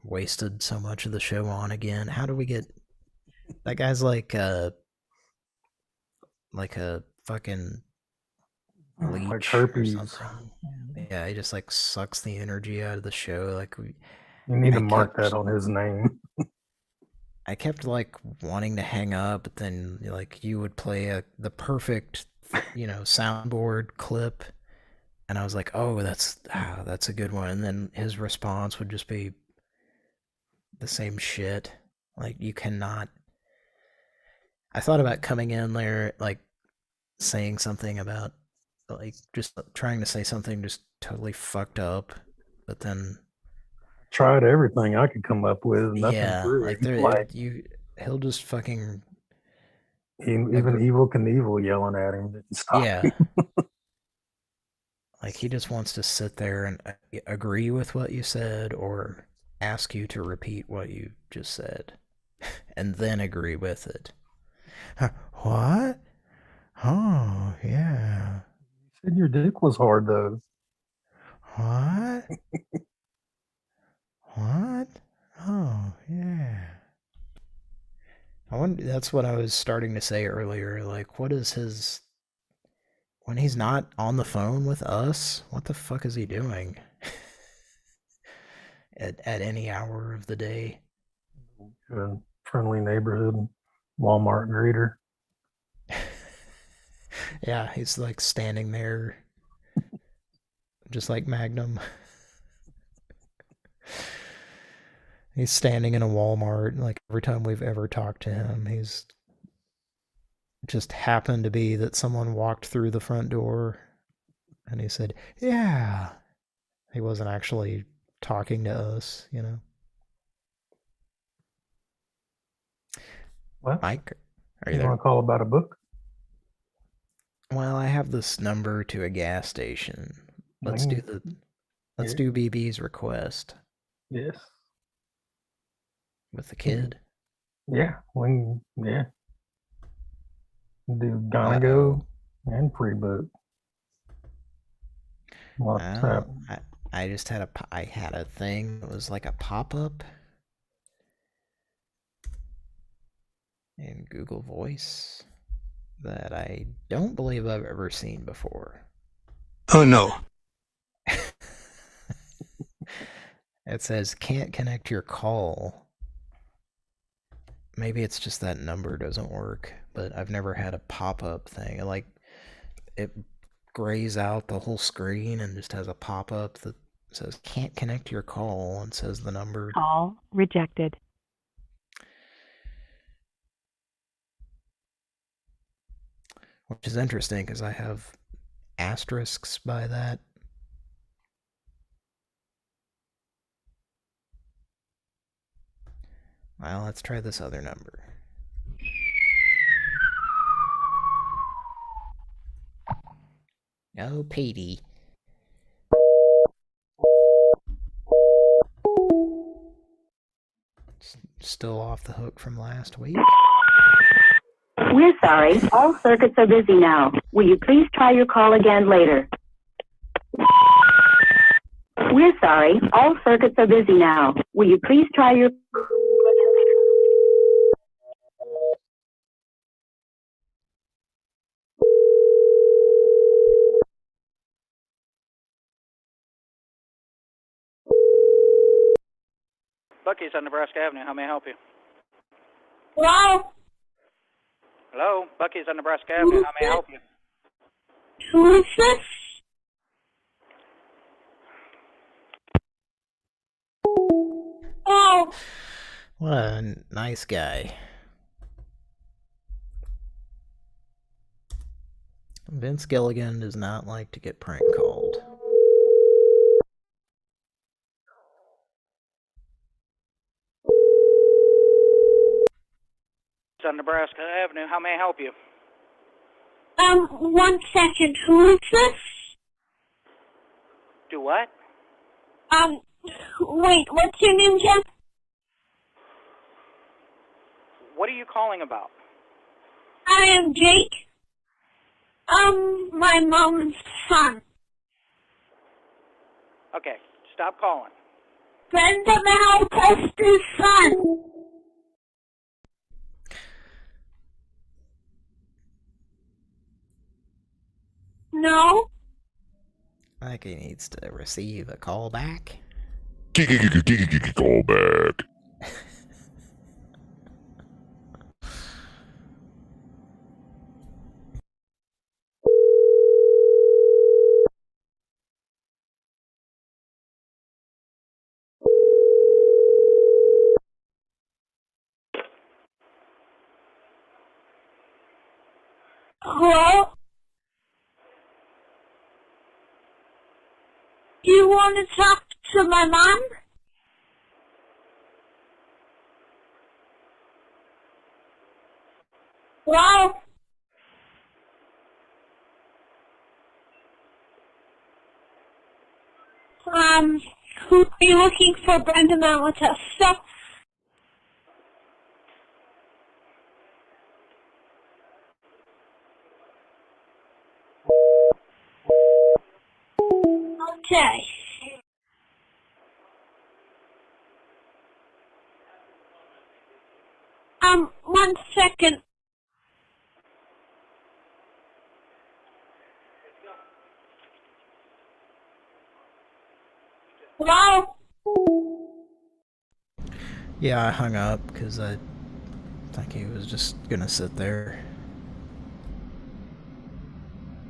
wasted so much of the show on again. How do we get... That guy's like a fucking leech like or herpes. something. Yeah, he just like sucks the energy out of the show. Like You need to mark that on his name. I kept like wanting to hang up, but then like you would play the perfect, soundboard clip, and I was like, oh, that's a good one. And then his response would just be the same shit. Like you cannot. I thought about coming in there, like saying something about, like just trying to say something just totally fucked up, but then. Tried everything I could come up with. Nothing through. He'll just fucking. Even Evil Knievel yelling at him didn't stop. Yeah. Like he just wants to sit there and agree with what you said or ask you to repeat what you just said and then agree with it. What? Oh, yeah. You said your dick was hard though. What? What? Oh, yeah. I wonder, that's what I was starting to say earlier. Like, what is his... When he's not on the phone with us, what the fuck is he doing? at any hour of the day? Good, friendly neighborhood Walmart greeter. Yeah, he's like standing there, just like Magnum. He's standing in a Walmart, like every time we've ever talked to him, he's just happened to be that someone walked through the front door and he said, yeah. He wasn't actually talking to us, What? Mike, are you you there? Want to call about a book? Well, I have this number to a gas station. Let's do BB's request. Yes. With the kid? Yeah. Yeah. Do Gonna Go and free book. What's up? I just had I had a thing that was like a pop-up in Google Voice that I don't believe I've ever seen before. Oh no. It says can't connect your call. Maybe it's just that number doesn't work, but I've never had a pop-up thing. It grays out the whole screen and just has a pop-up that says can't connect your call and says the number. Call rejected. Which is interesting because I have asterisks by that. Well, let's try this other number. Oh, Petey. Still off the hook from last week. We're sorry. All circuits are busy now. Will you please try your call again later? We're sorry. All circuits are busy now. Will you please try your... Bucky's on Nebraska Avenue. How may I help you? Hello? Hello? Bucky's on Nebraska Avenue. How may I help you? Who is this? Oh. What a nice guy. Vince Gilligan does not like to get prank called. It's on Nebraska Avenue. How may I help you? 1 second. Who is this? Do what? Wait, what's your name, Jeff? What are you calling about? I am Jake. My mom's son. Okay, stop calling. Brenda Maltester's son. No? Like he needs to receive a call back. Call back. Hello? Do you want to talk to my mom? Hello? Who are you looking for, Brenda Malatesta? Okay. 1 second. Hello? Yeah, I hung up because I think he was just gonna sit there.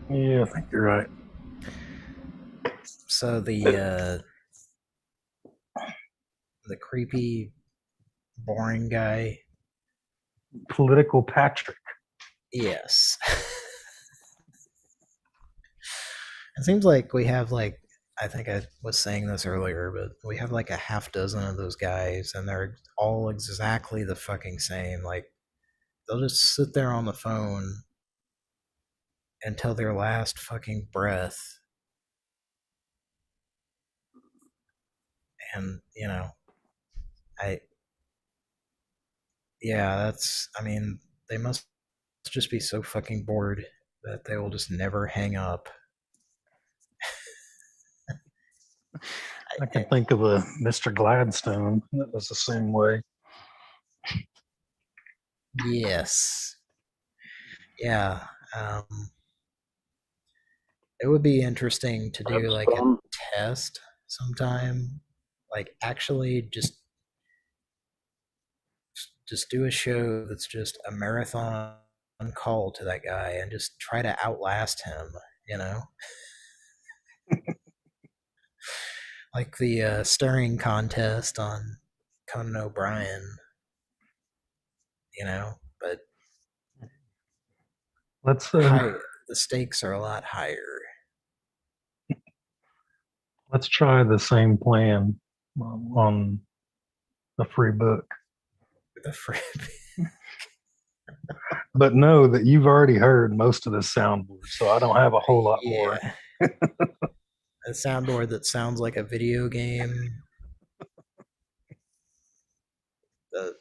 Yeah, I think you're right. So the creepy, boring guy. Political Patrick. Yes. It seems like we have I think I was saying this earlier, but we have like a half dozen of those guys, and they're all exactly the fucking same. Like, they'll just sit there on the phone until their last fucking breath. And, they must just be so fucking bored that they will just never hang up. I can think of a Mr. Gladstone that was the same way. Yes. Yeah. It would be interesting to do like a test sometime. Like, actually just do a show that's just a marathon call to that guy and just try to outlast him, like the stirring contest on Conan O'Brien, but let's the stakes are a lot higher. Let's try the same plan on the free book. The free But know that you've already heard most of the soundboard, so I don't have a whole lot more. A soundboard that sounds like a video game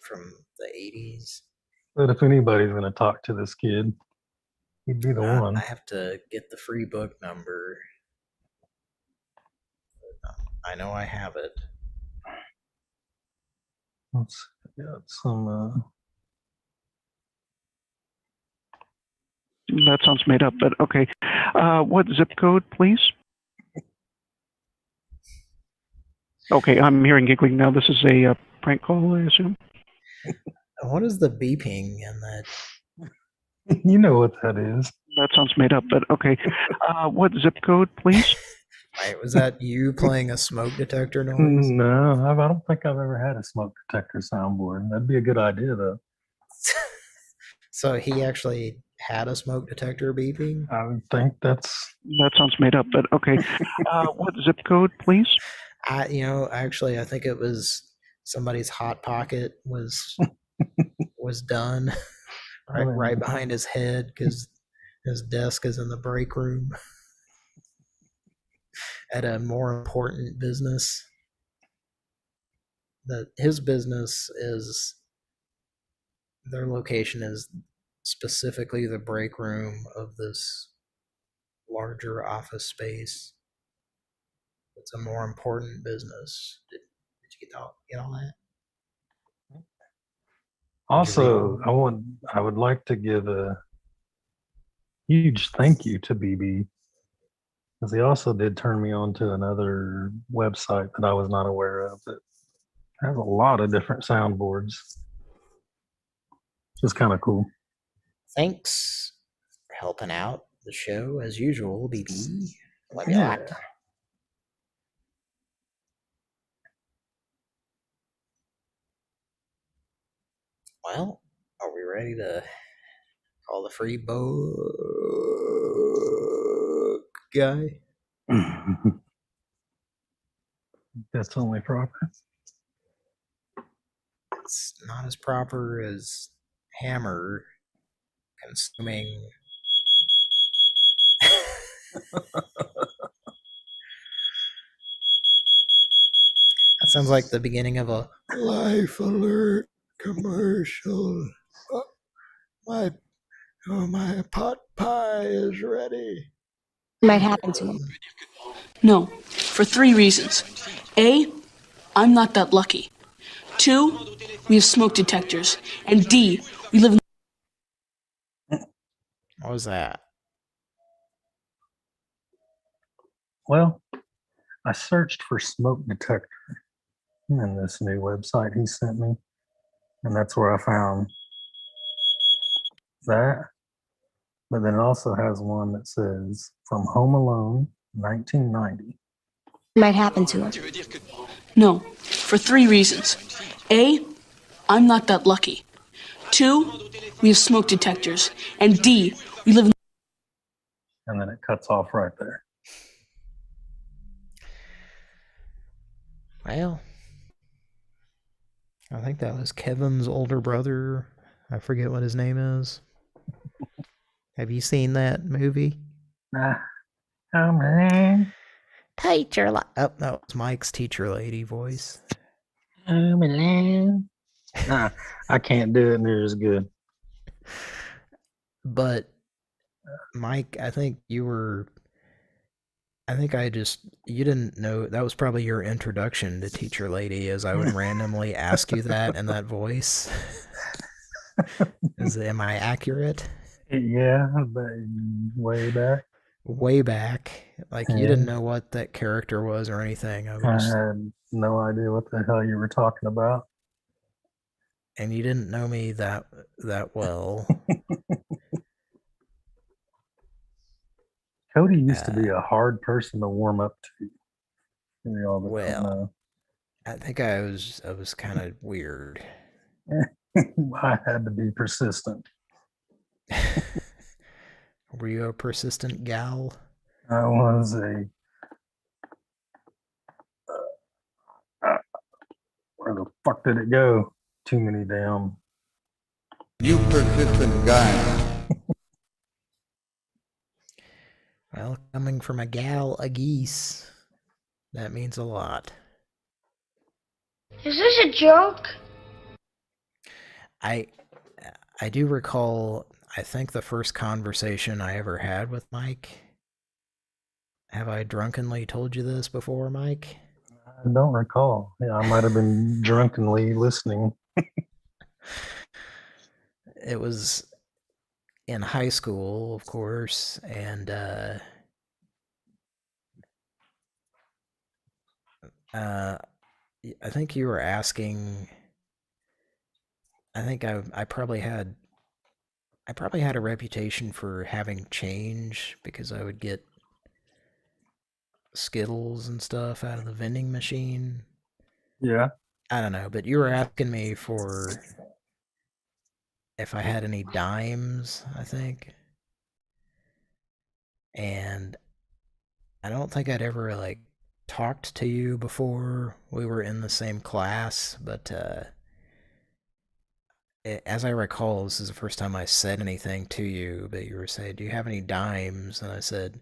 from the 80s. But if anybody's going to talk to this kid, he'd be the one. I have to get the free book number. I know I have it. Let's get some. That sounds made up, but okay. What zip code, please? Okay, I'm hearing giggling now. This is a prank call, I assume. What is the beeping in that? You know what that is. That sounds made up, but okay. What zip code, please? Wait, was that you playing a smoke detector noise? No, I don't think I've ever had a smoke detector soundboard. That'd be a good idea, though. So he actually had a smoke detector beeping? I would think That sounds made up, but okay. What zip code, please? Actually, I think it was somebody's hot pocket was done right behind his head because his desk is in the break room at a more important business. His business is, their location is specifically the break room of this larger office space. It's a more important business. Did you get all that? Also, I would like to give a huge thank you to BB, because he also did turn me on to another website that I was not aware of that has a lot of different soundboards. Just kind of cool. Thanks for helping out the show as usual, BB. Love you Yeah. a lot. Well, are we ready to call the free book guy? That's only proper. It's not as proper as Hammer consuming. That sounds like the beginning of a Life alert commercial. My pot pie is ready. Might happen to him. No, for 3 reasons. A, I'm not that lucky. 2, we have smoke detectors. And D, we live in... What was that? Well, I searched for smoke detector in this new website he sent me, and that's where I found that. But then it also has one that says From Home Alone, 1990. Might happen to him. No, for 3 reasons. A, I'm not that lucky. 2, we have smoke detectors. And D, we live in... And then it cuts off right there. Well, I think that was Kevin's older brother. I forget what his name is. Have you seen that movie? Nah. Oh, man. Teacher oh, that was Mike's teacher lady voice. Oh, man. Nah, I can't do it near as good. But, Mike, I think you didn't know, that was probably your introduction to teacher lady, as I would randomly ask you that in that voice. Am I accurate? Yeah, but way back. Way back. Like, you didn't know what that character was or anything. I had no idea what the hell you were talking about. And you didn't know me that well. Cody used to be a hard person to warm up to. Well, I think I was kind of weird. I had to be persistent. Were you a persistent gal? I was a... where the fuck did it go? Too many damn... You persistent guy. Well, coming from a gal, a geese, that means a lot. Is this a joke? I do recall, I think the first conversation I ever had with Mike. Have I drunkenly told you this before, Mike? I don't recall. Yeah, I might have been drunkenly listening. It was in high school, of course, and I think you were asking. I think I probably had a reputation for having change because I would get Skittles and stuff out of the vending machine. Yeah. I don't know, but you were asking me for if I had any dimes, I think. And I don't think I'd ever, like, talked to you before we were in the same class, but as I recall, this is the first time I said anything to you, but you were saying, do you have any dimes? And I said,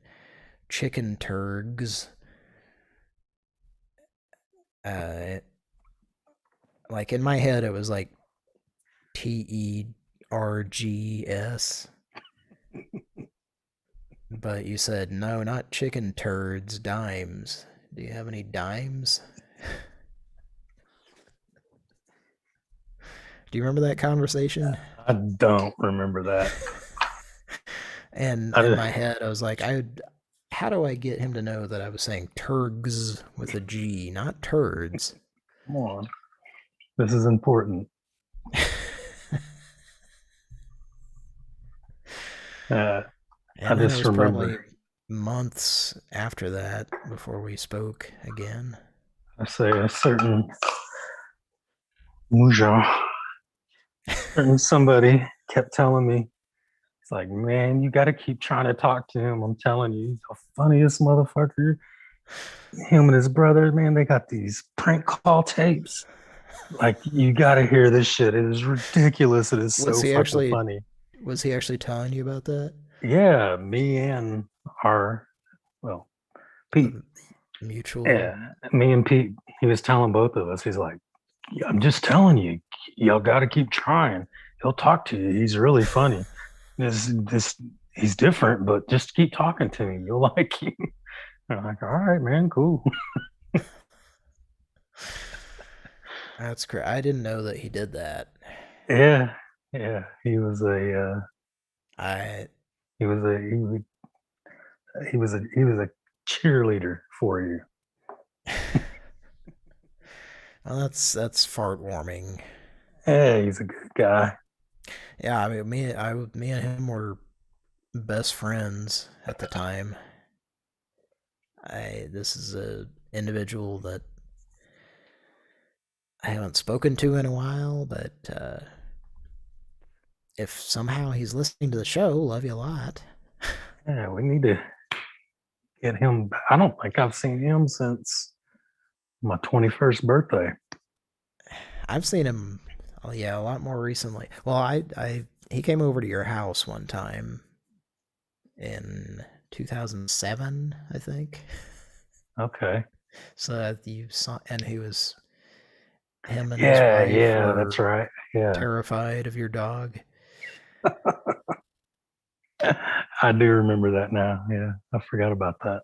chicken turgs. Like, in my head, it was like TERGS. But you said, no, not chicken turds, dimes. Do you have any dimes? Do you remember that conversation? I don't remember that. And in my head, I was like, how do I get him to know that I was saying turgs with a G, not turds? Come on. This is important. And I then just it was remember. Probably months after that before we spoke again. I say a certain Muja, certain somebody kept telling me, it's like, man, you got to keep trying to talk to him. I'm telling you, he's the funniest motherfucker. Him and his brother, man, they got these prank call tapes. Like, you got to hear this shit. It is ridiculous. It is so fucking funny. Was he actually telling you about that? Yeah, me and Pete. Mutual. Yeah, me and Pete, he was telling both of us, he's like, I'm just telling you, y'all got to keep trying. He'll talk to you. He's really funny. He's different, but just keep talking to him. You'll like him. I'm like, all right, man, cool. That's great. I didn't know that he did that. Yeah. He was a cheerleader for you. Well, that's heartwarming. Yeah, he's a good guy. Yeah, I mean, me and him were best friends at the time. This is a individual that I haven't spoken to in a while, but if somehow he's listening to the show, love you a lot. Yeah, we need to get him. I don't think I've seen him since my 21st birthday. I've seen him, a lot more recently. Well, he came over to your house one time in 2007, I think. Okay. So you saw, and him and his wife yeah, were that's right. Yeah, terrified of your dog. I do remember that now. Yeah, I forgot about that.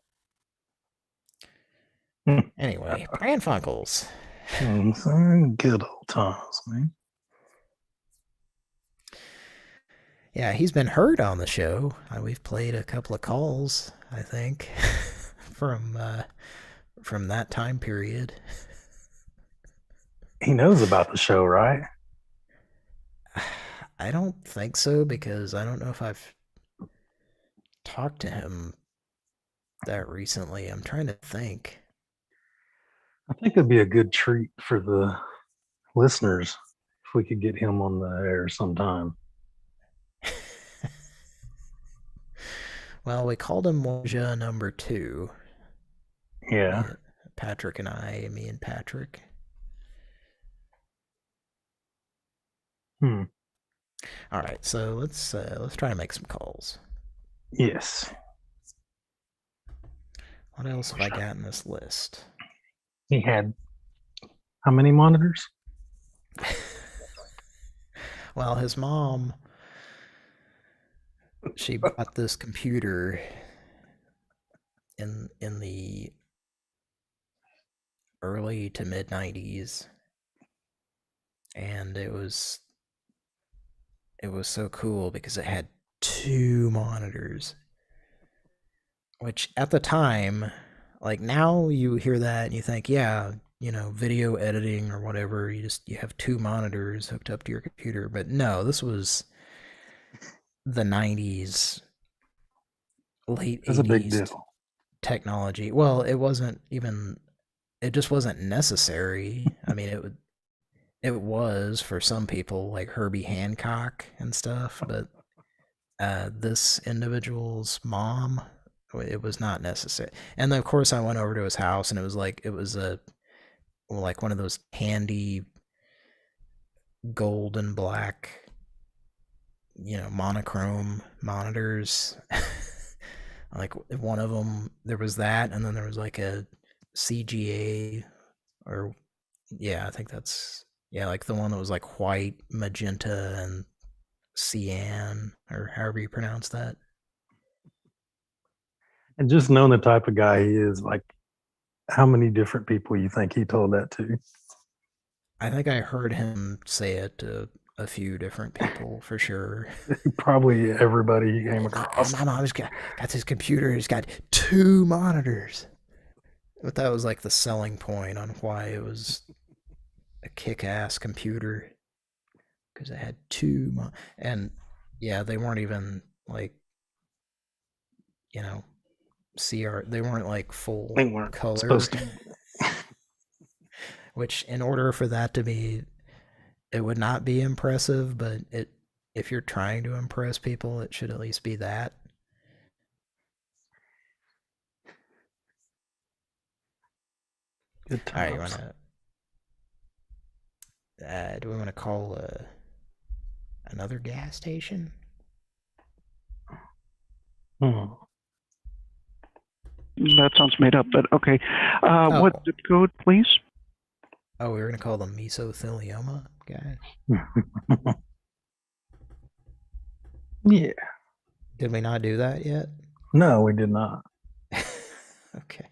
Anyway, Pran Funkels. Good old times, man. Yeah, he's been heard on the show. We've played a couple of calls, I think, from that time period. He knows about the show, right? I don't think so, because I don't know if I've talked to him that recently. I'm trying to think. I think it'd be a good treat for the listeners if we could get him on the air sometime. Well, we called him Moja number 2. Yeah. Patrick and me and Patrick. All right, so let's try to make some calls. Yes. What else have I got in this list? He had how many monitors? Well, his mom, she bought this computer in the early to mid 90s, and it was so cool because it had 2 monitors, which at the time, like, now you hear that and you think, yeah, video editing or whatever, you have 2 monitors hooked up to your computer. But no, this was the 90s, late 80s. That's a big deal. Technology. Well, it just wasn't necessary. I mean, It was for some people, like Herbie Hancock and stuff, but this individual's mom, it was not necessary. And then, of course, I went over to his house, and it was like one of those handy gold and black, monochrome monitors. Like one of them, there was that, and then there was like a CGA, or yeah, I think that's like the one that was like white, magenta, and cyan, or however you pronounce that. And just knowing the type of guy he is, like, how many different people you think he told that to? I think I heard him say it to a few different people for sure. Probably everybody he came across. My mom's got this computer. It's got 2 monitors. But that was like the selling point on why it was a kick-ass computer, because it had 2 and yeah, they weren't even like, they weren't like full They weren't color. supposed to. Which, in order for that to be, it would not be impressive, but if you're trying to impress people, it should at least be that. Good times. All right, you wanna? Do we want to call another gas station? That sounds made up, but okay. What zip code, please? Oh, we were gonna call the mesothelioma guy. Yeah. Did we not do that yet? No, we did not. Okay.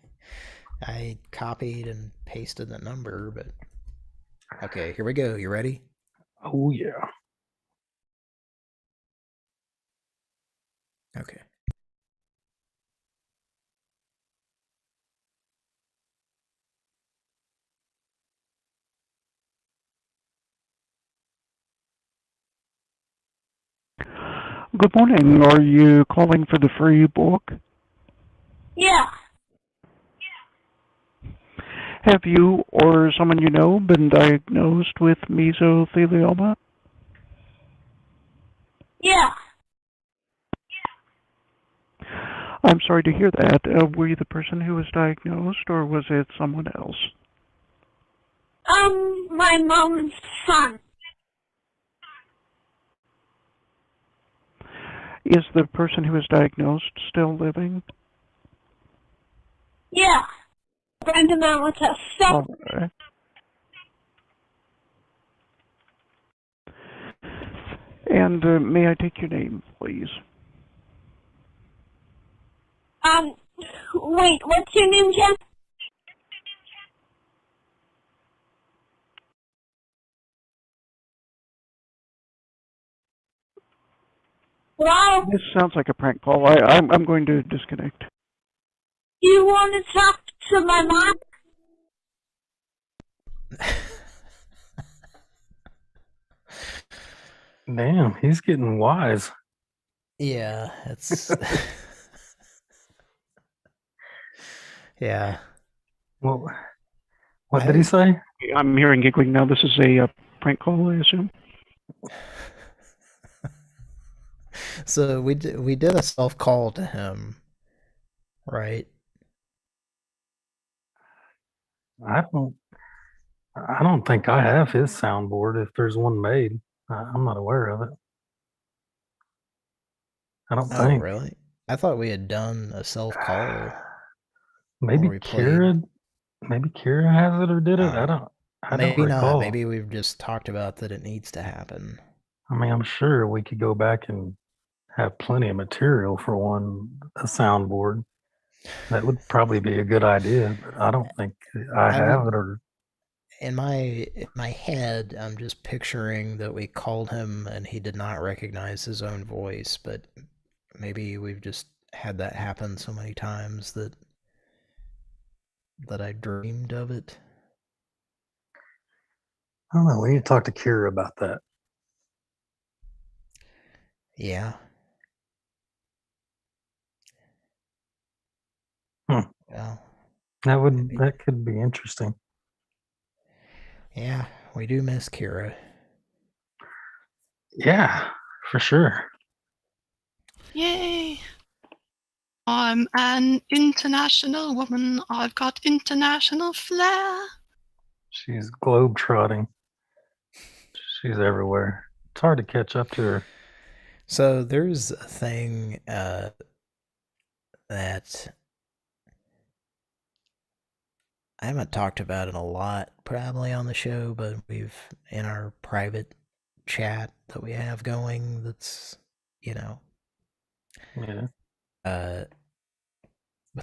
I copied and pasted the number, but okay, here we go. You ready? Oh yeah. Okay. Good morning. Are you calling for the free book? Yeah. Have you or someone you know been diagnosed with mesothelioma? Yeah. I'm sorry to hear that. Were you the person who was diagnosed, or was it someone else? My mom's son. Is the person who was diagnosed still living? Yeah. Brenda Malata. All right. And may I take your name, please? Wait, what's your name, Jen? Hello? This sounds like a prank call. I'm going to disconnect. Do you want to talk to my mom? Damn, he's getting wise. Yeah, it's yeah. Well, what did he say? I'm hearing giggling now. This is a prank call, I assume. So we did a self-call to him, right? I don't think I have his soundboard. If there's one made, I'm not aware of it. I don't think. Oh, really? I thought we had done a self-call. Maybe Kira has it or did it. I don't Maybe recall. not. Maybe we've just talked about that it needs to happen. I mean, I'm sure we could go back and have plenty of material for a soundboard. That would probably be a good idea, but I don't think I have it. Or in my head, I'm just picturing that we called him and he did not recognize his own voice, but maybe we've just had that happen so many times that I dreamed of it. I don't know. We need to talk to Kira about that. Yeah. Well, that could be interesting. Yeah. We do miss Kira. Yeah, for sure. Yay! I'm an international woman. I've got international flair. She's globe-trotting. She's everywhere. It's hard to catch up to her. So there's a thing that I haven't talked about it a lot probably on the show, but we've in our private chat that we have going that's, Yeah. But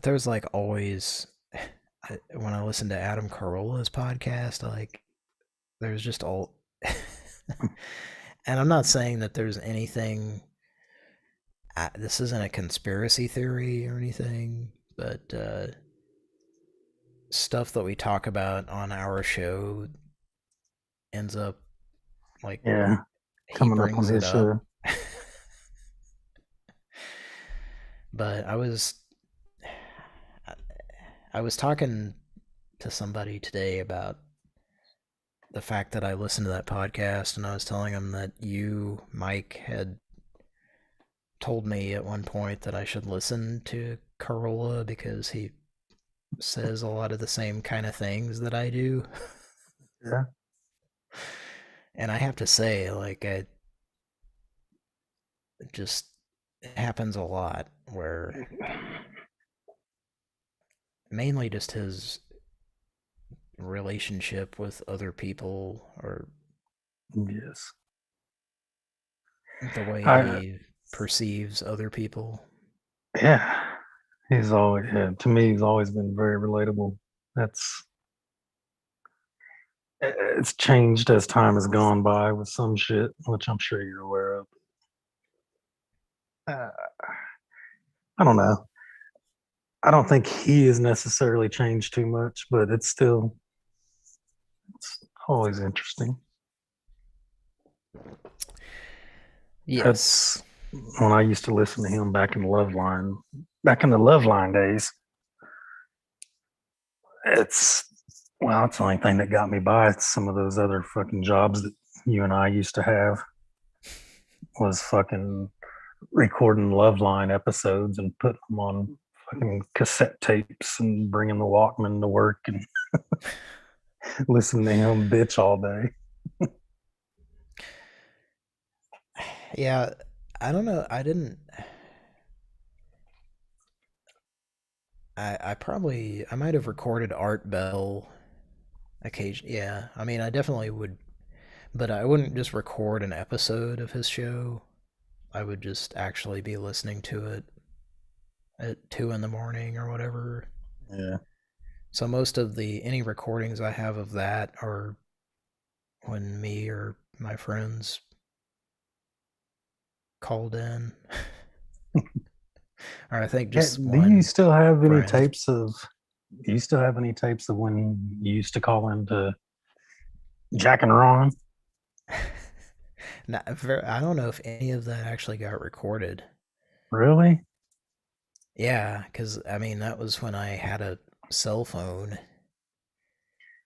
there's like always when I listen to Adam Carolla's podcast, like there's just all and I'm not saying that there's anything this isn't a conspiracy theory or anything, but stuff that we talk about on our show ends up like coming up on his show. But I was talking to somebody today about the fact that I listened to that podcast, and I was telling him that you, Mike, had told me at one point that I should listen to Carolla because he says a lot of the same kind of things that I do. Yeah. And I have to say, like, it just happens a lot where mainly just his relationship with other people or yes, the way he perceives other people. Yeah, he's always to me he's always been very relatable. It's changed as time has gone by with some shit, which I'm sure you're aware of. I don't know. I don't think he has necessarily changed too much, but it's always interesting. Yes. That's when I used to listen to him back in the Loveline days. It's the only thing that got me by. Some of those other fucking jobs that you and I used to have was fucking recording Loveline episodes and putting them on fucking cassette tapes and bringing the Walkman to work and listening to him bitch all day. Yeah, I don't know. I might have recorded Art Bell occasionally. Yeah, I mean, I definitely would, but I wouldn't just record an episode of his show. I would just actually be listening to it at 2 in the morning or whatever. Yeah. So most of any recordings I have of that are when me or my friends called in. Or I think just do you still have any friend. tapes of? Do you still have any tapes of when you used to call into Jack and Ron? I don't know if any of that actually got recorded. Really? Yeah, because I mean that was when I had a cell phone,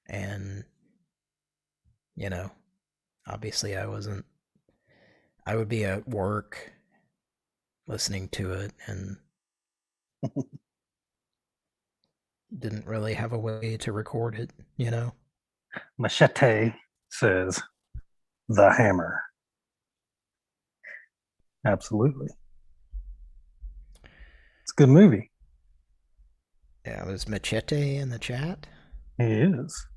and obviously I would be at work listening to it and didn't really have a way to record it, Machete says The Hammer. Absolutely. It's a good movie. Yeah, was Machete in the chat? He is.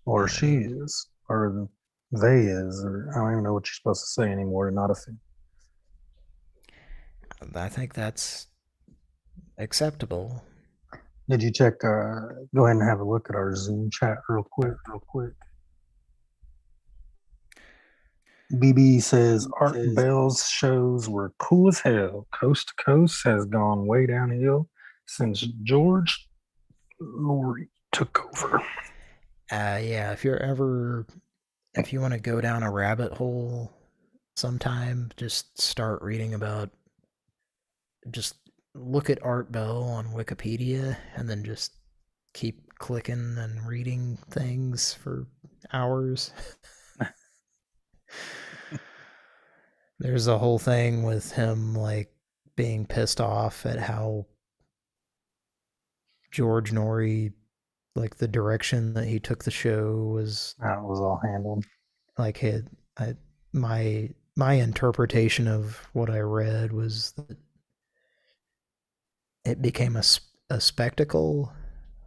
Or she is. Or they is. Or I don't even know what you're supposed to say anymore. Not a fan. I think that's acceptable. Did you check? Go ahead and have a look at our Zoom chat real quick. BB says Art Bell's shows were cool as hell. Coast to Coast has gone way downhill since George Laurie took over. Yeah, if you want to go down a rabbit hole sometime, just look at Art Bell on Wikipedia and then just keep clicking and reading things for hours. There's a whole thing with him, like, being pissed off at how George Norrie, like, the direction that he took the show was... That was all handled. Like, my interpretation of what I read was that it became a spectacle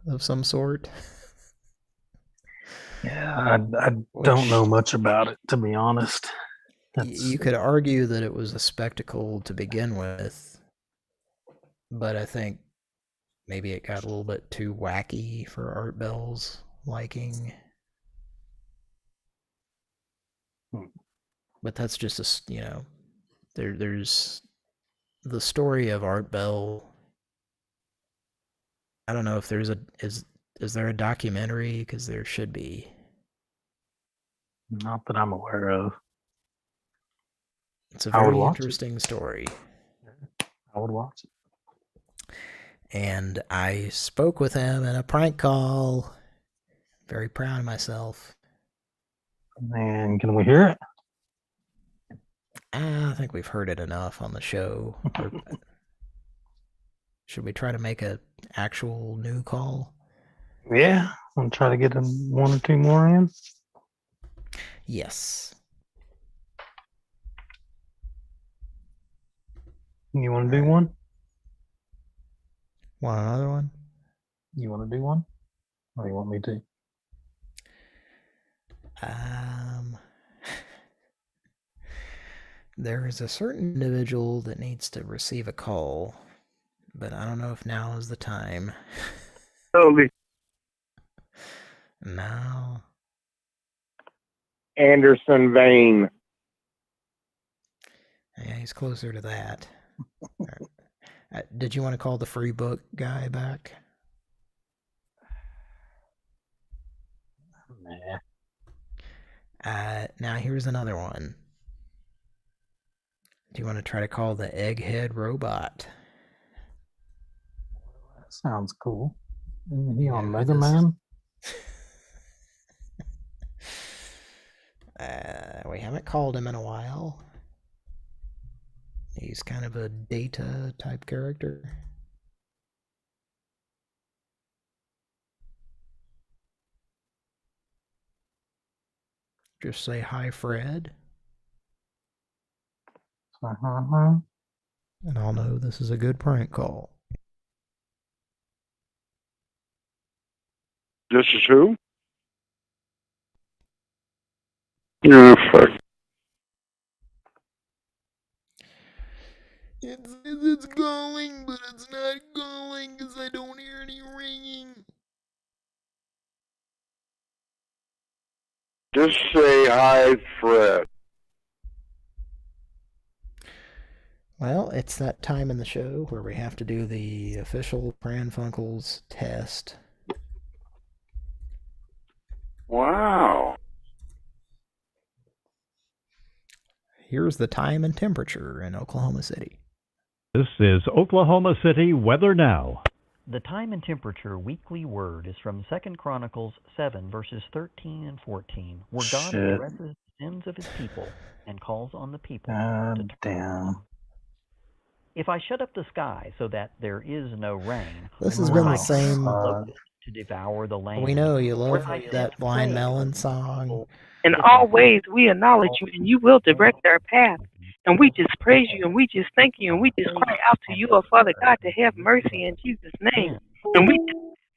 of some sort. Yeah, I don't know much about it, to be honest. You could argue that it was a spectacle to begin with, but I think maybe it got a little bit too wacky for Art Bell's liking. But that's just there's the story of Art Bell. I don't know if there's is there a documentary? Because there should be. Not that I'm aware of. It's a very interesting story. I would watch it. And I spoke with him in a prank call. Very proud of myself. And can we hear it? I think we've heard it enough on the show. Should we try to make an actual new call? Yeah, I'll try to get one or two more in. Yes. You want to do one? Want another one? You want to do one? Or you want me to? There is a certain individual that needs to receive a call, but I don't know if now is the time. Toby. No. Anderson Vane. Yeah, he's closer to that. Did you want to call the free book guy back? Nah. Now here's another one. Do you want to try to call the Egghead Robot? That sounds cool. Isn't he on Mega Man? We haven't called him in a while. He's kind of a Data type character. Just say hi, Fred. And I'll know this is a good prank call. This is who? You fuck. It's going, but it's not going because I don't hear any ringing. Just say hi, Fred. Well, it's that time in the show where we have to do the official Pran Funkels test. Wow. Here's the time and temperature in Oklahoma City. This is Oklahoma City weather now. The time and temperature weekly word is from 2 Chronicles 7, verses 13 and 14, where God addresses the sins of his people and calls on the people to turn. If I shut up the sky so that there is no rain, this has been the same to devour the land. We know you love that Blind Melon song. In all ways, we acknowledge you, and you will direct our path. And we just praise you, and we just thank you, and we just cry out to you, oh Father God, to have mercy in Jesus' name. And we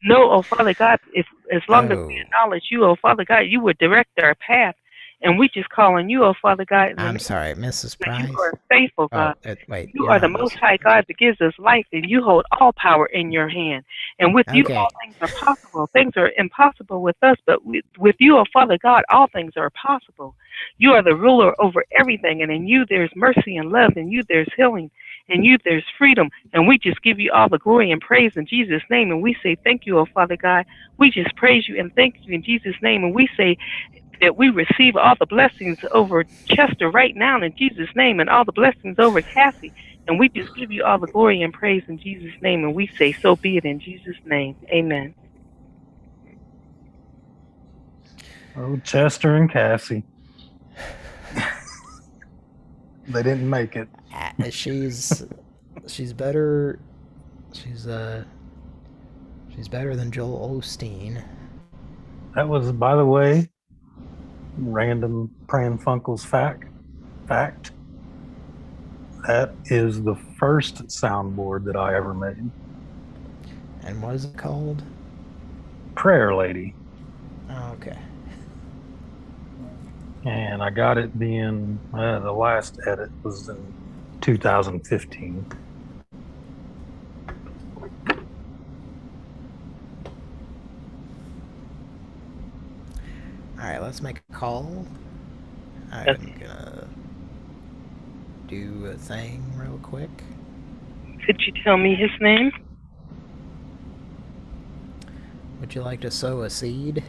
know, oh Father God, if as long as we acknowledge you, oh Father God, you would direct our path. And we just call on you, oh Father God. I'm sorry, Mrs. Price. You are faithful, God. Wait, you are the Most High God that gives us life, and you hold all power in your hand. And with you, all things are possible. Things are impossible with us, but with you, oh Father God, all things are possible. You are the ruler over everything, and in you there's mercy and love, and in you there's healing, and in you there's freedom. And we just give you all the glory and praise in Jesus' name, and we say thank you, oh Father God. We just praise you and thank you in Jesus' name, and we say that we receive all the blessings over Chester right now in Jesus' name, and all the blessings over Cassie. And we just give you all the glory and praise in Jesus' name, and we say so be it in Jesus' name. Amen. Oh, Chester and Cassie. They didn't make it. She's better. She's better than Joel Osteen. That was, by the way, random Pran Funkels fact. That is the first soundboard that I ever made. And what is it called? Prayer Lady. Oh, okay. And I got it being, the last edit was in 2015. Alright, let's make a call. I'm gonna do a thing real quick. Could you tell me his name? Would you like to sow a seed?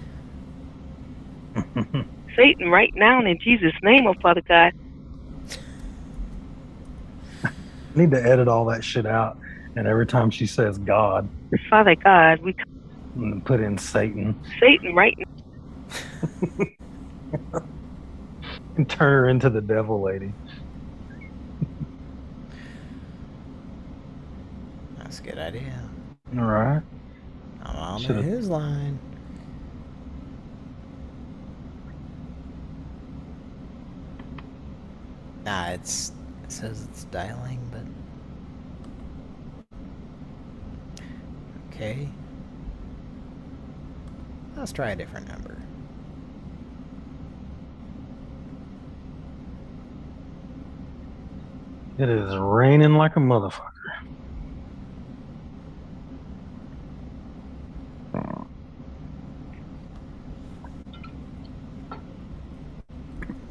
Satan, right now in Jesus' name, oh Father God. I need to edit all that shit out. And every time she says God, Father God, we put in Satan. Satan, right now. And turn her into the devil lady. That's a good idea. All right. I'm on his line. Nah, it says it's dialing, but okay. Let's try a different number. It is raining like a motherfucker.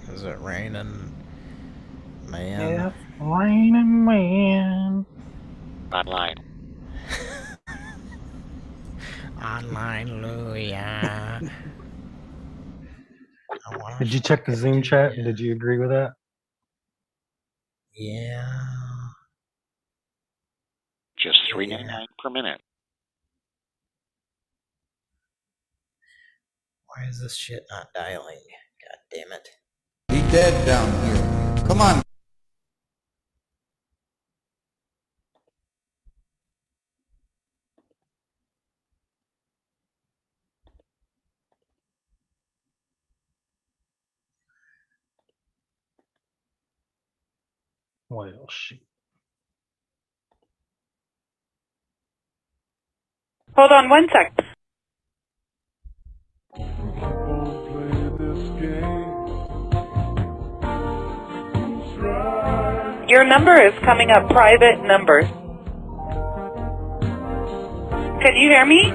Is it raining, man? Yeah, raining, man. Online. Online, Louia. Did you check the Zoom chat and did you agree with that? Yeah. Just $3.99 per minute. Why is this shit not dialing? God damn it. He dead down here. Come on. Well, shit. Hold on 1 sec. Your number is coming up private number. Can you hear me?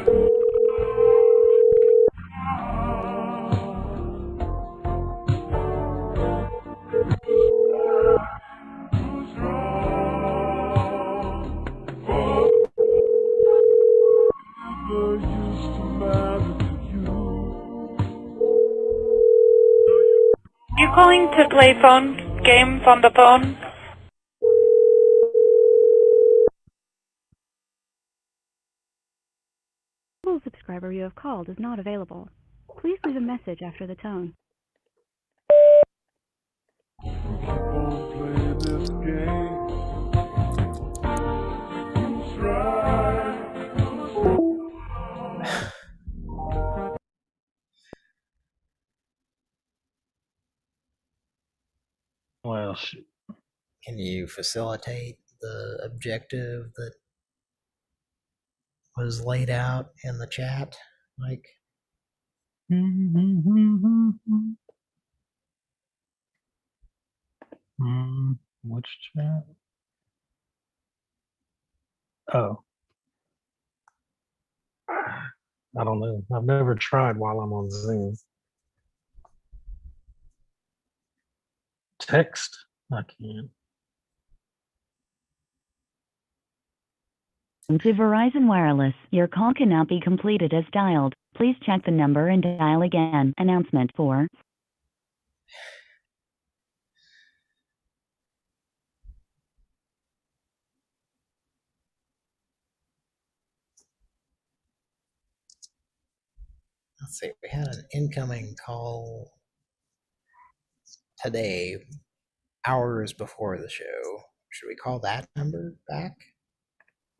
You calling to play phone games on the phone? The subscriber you have called is not available. Please leave a message after the tone. Well, shit. Can you facilitate the objective that was laid out in the chat, Mike? Which chat? Oh. I don't know. I've never tried while I'm on Zoom. Text? I can't. To Verizon Wireless, your call cannot be completed as dialed. Please check the number and dial again. Announcement 4. Let's see. We had an incoming call today, hours before the show. Should we call that number back?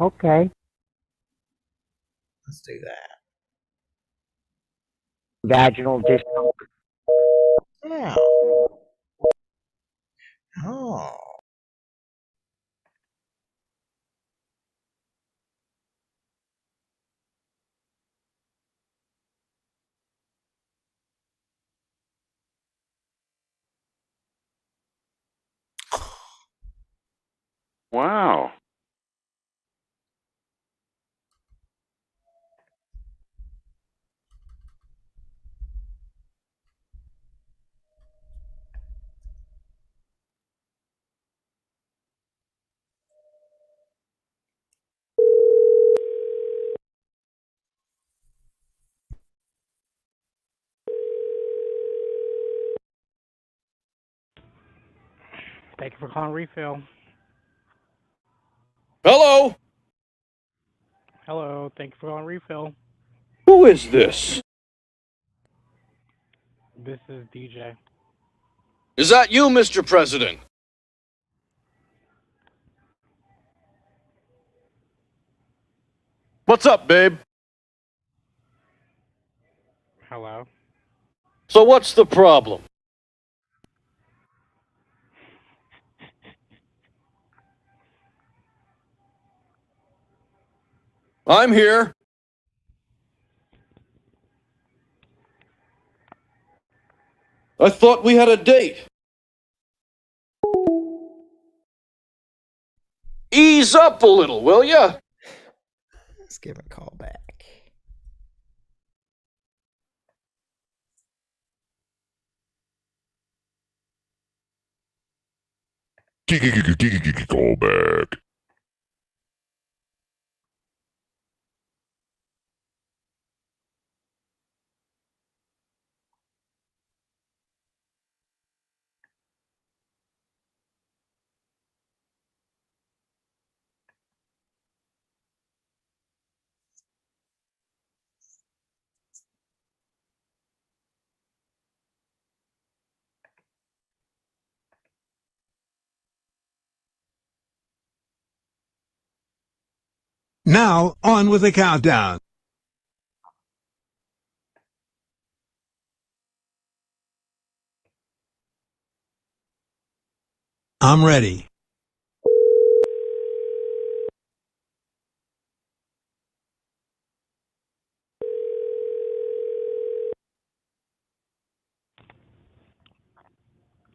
Okay. Let's do that. Vaginal discomfort. Yeah. Oh. Wow. Thank you for calling Refill. Hello? Hello, thank you for calling Refill. Who is this? This is DJ. Is that you, Mr. President? What's up, babe? Hello. So what's the problem? I'm here. I thought we had a date. Ease up a little, will ya? Let's give a call back. Call back. Now, on with the countdown. I'm ready.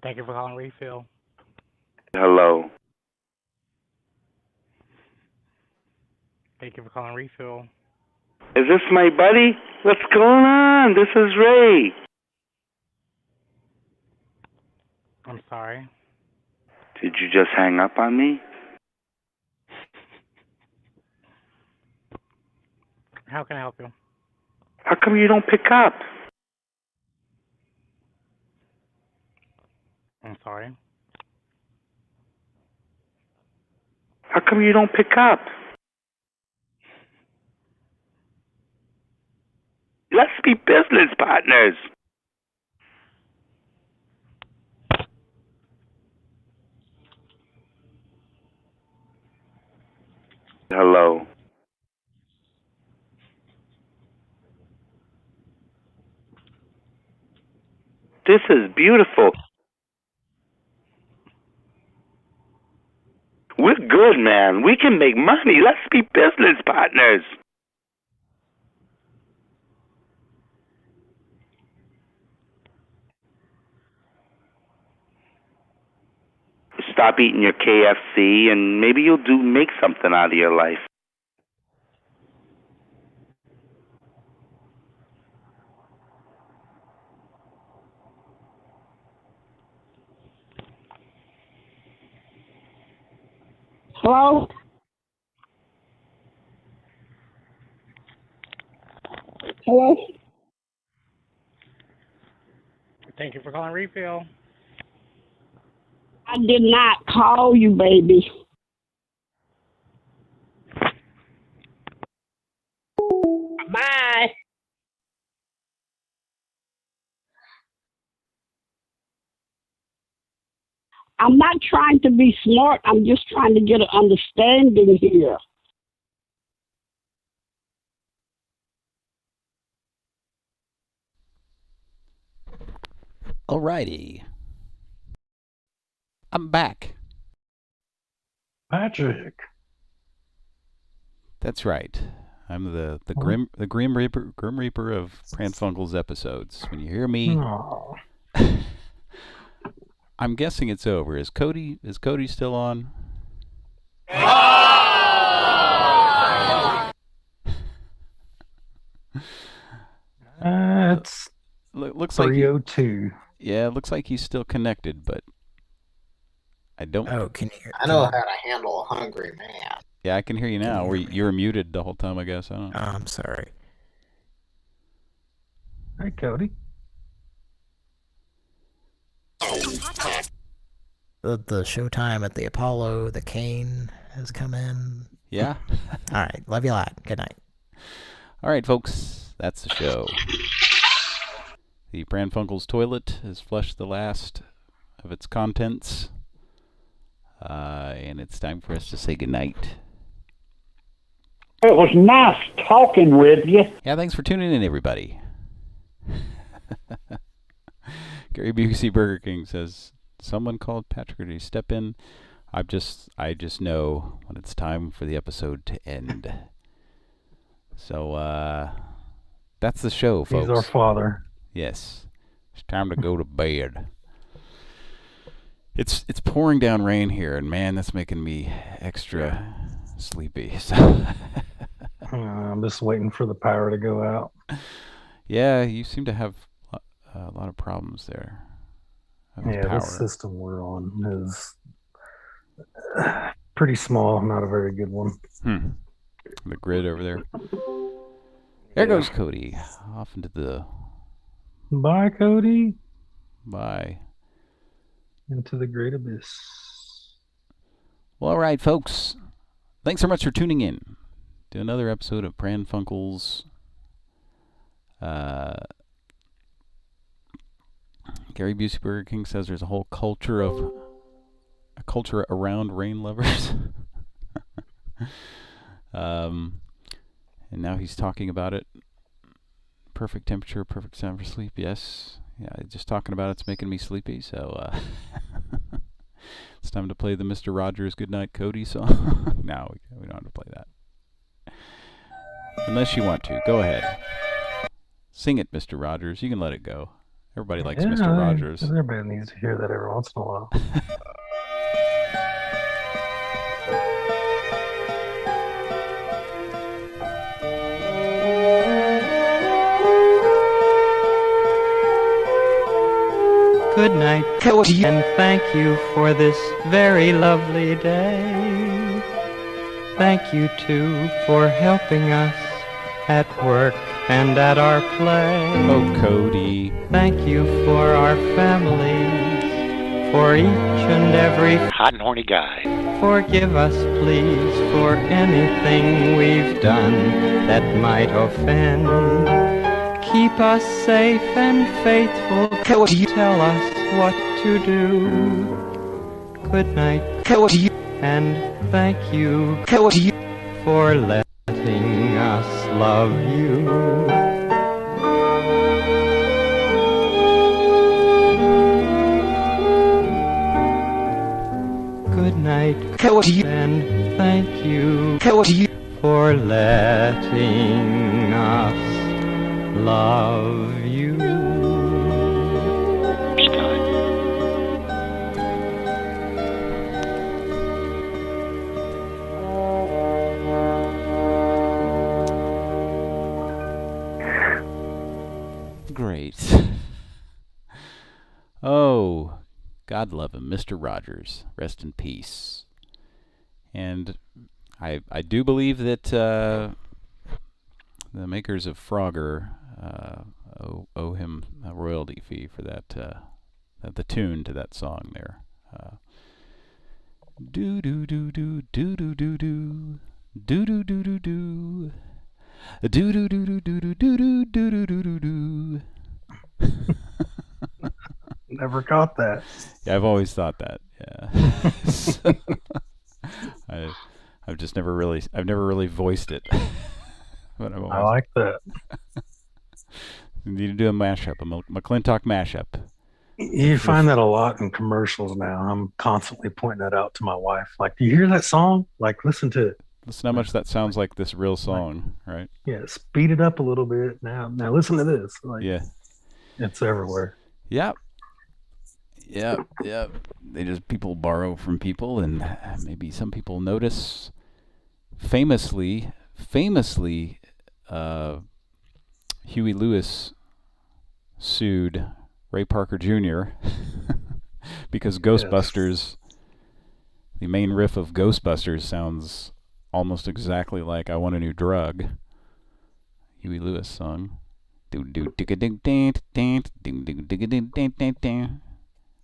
Thank you for calling Refill. Hello. Thank you for calling Refill. Is this my buddy? What's going on? This is Ray. I'm sorry. Did you just hang up on me? How can I help you? How come you don't pick up? I'm sorry. How come you don't pick up? Let's be business partners. Hello. This is beautiful. We're good, man. We can make money. Let's be business partners. Stop eating your KFC and maybe you'll make something out of your life. Hello? Hello? Thank you for calling Refill. I did not call you, baby. Bye. I'm not trying to be smart. I'm just trying to get an understanding here. Alrighty. I'm back. Patrick. That's right. I'm the Grim Reaper of Pran Funkels episodes. When you hear me, I'm guessing it's over. Is Cody still on? It's looks 302. Yeah, it looks like he's still connected, but I don't. Oh, can you? I know how to handle a hungry man. Yeah, I can hear you now. You were muted the whole time, I guess. I don't know. I'm sorry. Hey, Cody. The showtime at the Apollo, the Cane has come in. Yeah. All right. Love you a lot. Good night. All right, folks. That's the show. The Pran Funkels toilet has flushed the last of its contents. And it's time for us to say goodnight. It was nice talking with you. Yeah, thanks for tuning in, everybody. Gary Busey Burger King says, someone called Patrick, did he step in? I just know when it's time for the episode to end. So, that's the show, folks. He's our father. Yes. It's time to go to bed. It's pouring down rain here, and man, that's making me extra sleepy. So I'm just waiting for the power to go out. Yeah, you seem to have a lot of problems there. Yeah, the system we're on is pretty small, not a very good one. The grid over there. There goes Cody, off into the... Bye, Cody. Bye. Into the great abyss. Well, all right, folks. Thanks so much for tuning in to another episode of Pran Funkels. Gary Busey Burger King says there's a whole culture around rain lovers. And now he's talking about it. Perfect temperature, perfect time for sleep. Yes. Yeah, just talking about it's making me sleepy, so it's time to play the Mr. Rogers Goodnight Cody song. No, we don't have to play that. Unless you want to. Go ahead. Sing it, Mr. Rogers. You can let it go. Everybody likes Mr. Rogers. Everybody needs to hear that every once in a while. Good night, and thank you for this very lovely day. Thank you, too, for helping us at work and at our play. Oh, Cody. Thank you for our families, for each and every hot and horny guy. Forgive us, please, for anything we've done that might offend. Keep us safe and faithful. Tell us what to do. Good night. And thank you for letting us love you. Good night. And thank you for letting us love you. Great. Oh, God love him, Mr. Rogers. Rest in peace. And I do believe that the makers of Frogger owe him a royalty fee for that, the tune to that song there. Do do do do do do do do do do do do do. Do do do do do do do do do do do do. Never caught that. Yeah, I've always thought that. Yeah. So, I've just never really voiced it. But I like that. You need to do a mashup, a McClintock mashup. You find that a lot in commercials now. I'm constantly pointing that out to my wife. Like, do you hear that song? Like, listen to it. Listen how much that sounds like this real song, right? Yeah, speed it up a little bit. Now listen to this. Like, yeah, it's everywhere. Yep. People borrow from people, and maybe some people notice. Famously, Huey Lewis sued Ray Parker Jr. because Ghostbusters, the main riff of Ghostbusters sounds almost exactly like "I Want a New Drug," Huey Lewis song. I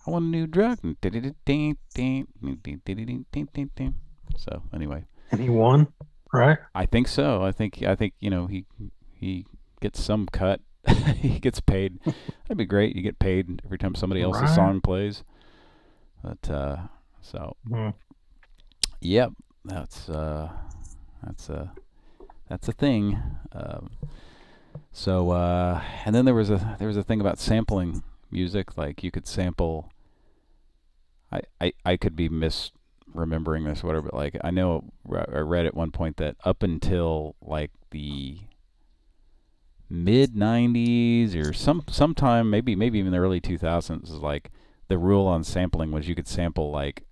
want a new drug. So anyway. And he won, right? I think so. I think he gets some cut. He gets paid. That'd be great. You get paid every time somebody else's song plays. But yep, that's a thing. And then there was a thing about sampling music. Like you could sample. I could be misremembering this or whatever, but like I know I read at one point that up until like the mid 90s or sometime maybe even the early 2000s is like the rule on sampling was you could sample like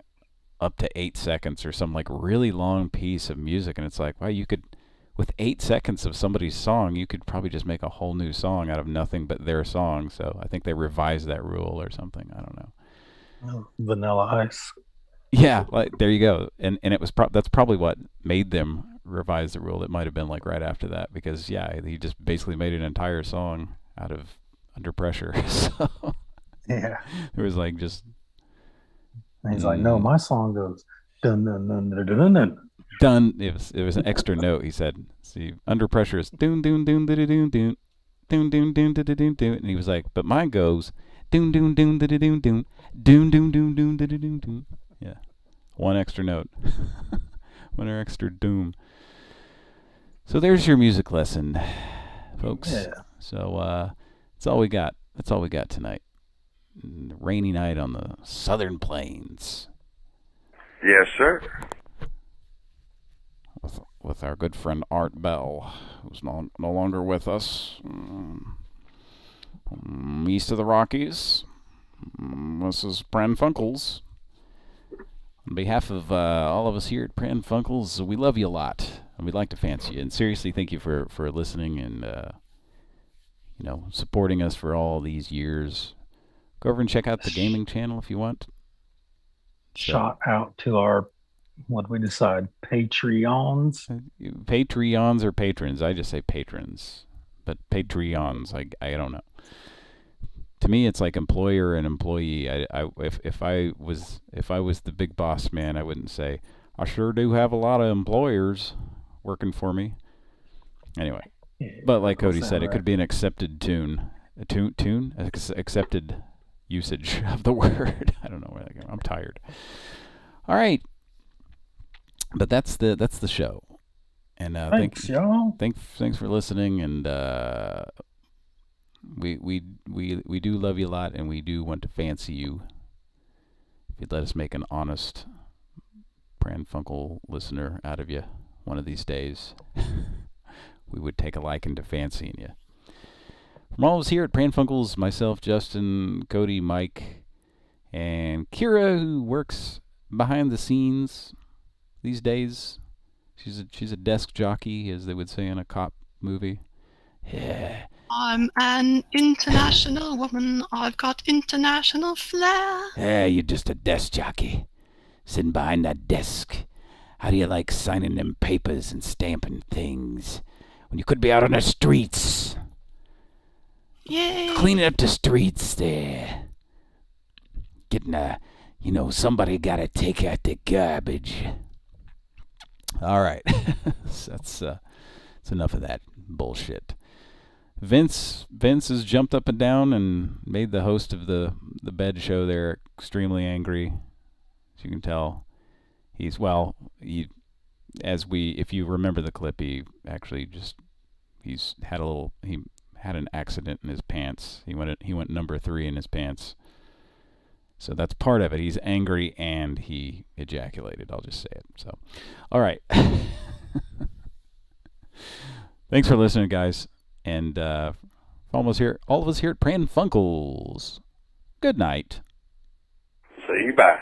up to 8 seconds or some like really long piece of music, and it's like, wow, you could with 8 seconds of somebody's song you could probably just make a whole new song out of nothing but their song. So I think they revised that rule or something. I don't know. Vanilla Ice. Yeah, like there you go. And it was that's probably what made them revise the rule. It might have been like right after that, because yeah, he just basically made an entire song out of Under Pressure. So yeah, it was like just. And he's like, no, my song goes dun dun dun dun dun dun. Dun. It was an extra note. He said, "See, Under Pressure is doon doon doon doon doon doon doon doon doon doon doon doon," and he was like, "But mine goes doon doon doon doon doon doon doon doon doon doon doon doon doon." Yeah, one extra note, one extra doom. So there's your music lesson, folks. Yeah. So that's all we got. That's all we got tonight. Rainy night on the Southern Plains. Yes, sir. With our good friend Art Bell, who's no longer with us. East of the Rockies. This is Pran Funkels. On behalf of all of us here at Pran Funkels, we love you a lot, and we'd like to fancy you. And seriously, thank you for listening and supporting us for all these years. Go over and check out the gaming channel if you want. Shout out to our, what do we decide, Patreons? Patreons or patrons? I just say patrons, but Patreons, I don't know. To me, it's like employer and employee. If I was the big boss man, I wouldn't say, I sure do have a lot of employers working for me. Anyway, but like Cody said, it could be an accepted accepted usage of the word. I don't know where that came from. I'm tired. All right, but that's the show. And thanks, y'all. Thanks for listening, and we do love you a lot, and we do want to fancy you. If you'd let us make an honest Pran Funkel listener out of you one of these days, we would take a liking to fancying you. From all of us here at Pran Funkels, myself, Justin, Cody, Mike, and Kira, who works behind the scenes these days. She's a desk jockey, as they would say in a cop movie. Yeah. I'm an international woman. I've got international flair. Yeah, you're just a desk jockey, sitting behind that desk. How do you like signing them papers and stamping things when you could be out on the streets? Yay! Cleaning up the streets there. Getting somebody gotta take out the garbage. All right. That's enough of that bullshit. Vince has jumped up and down and made the host of the bed show there extremely angry. So you can tell he's, well, if you remember the clip, he actually he had an accident in his pants. He went number 3 in his pants. So that's part of it. He's angry and he ejaculated. I'll just say it. So, all right. Thanks for listening, guys. And all of us here at Pran Funkels. Good night. See you bye.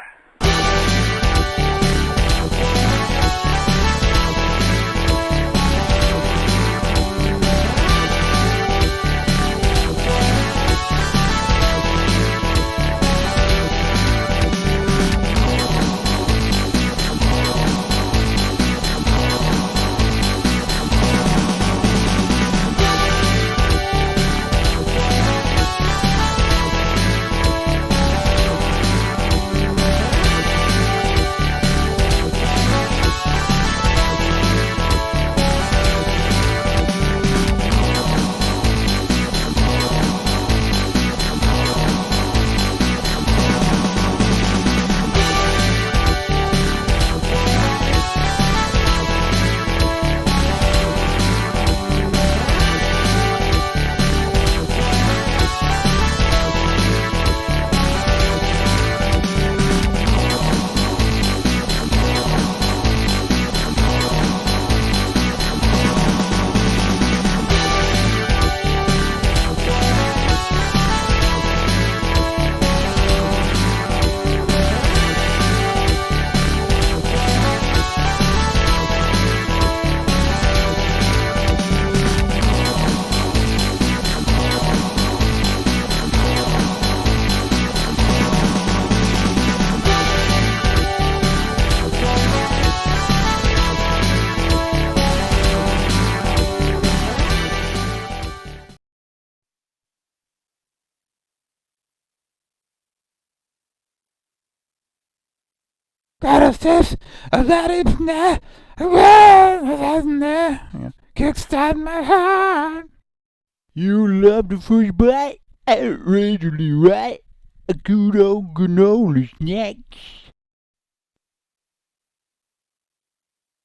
Got a fifth of that kickstart my heart. You love the first bite, outrageously right. A good old granola snacks.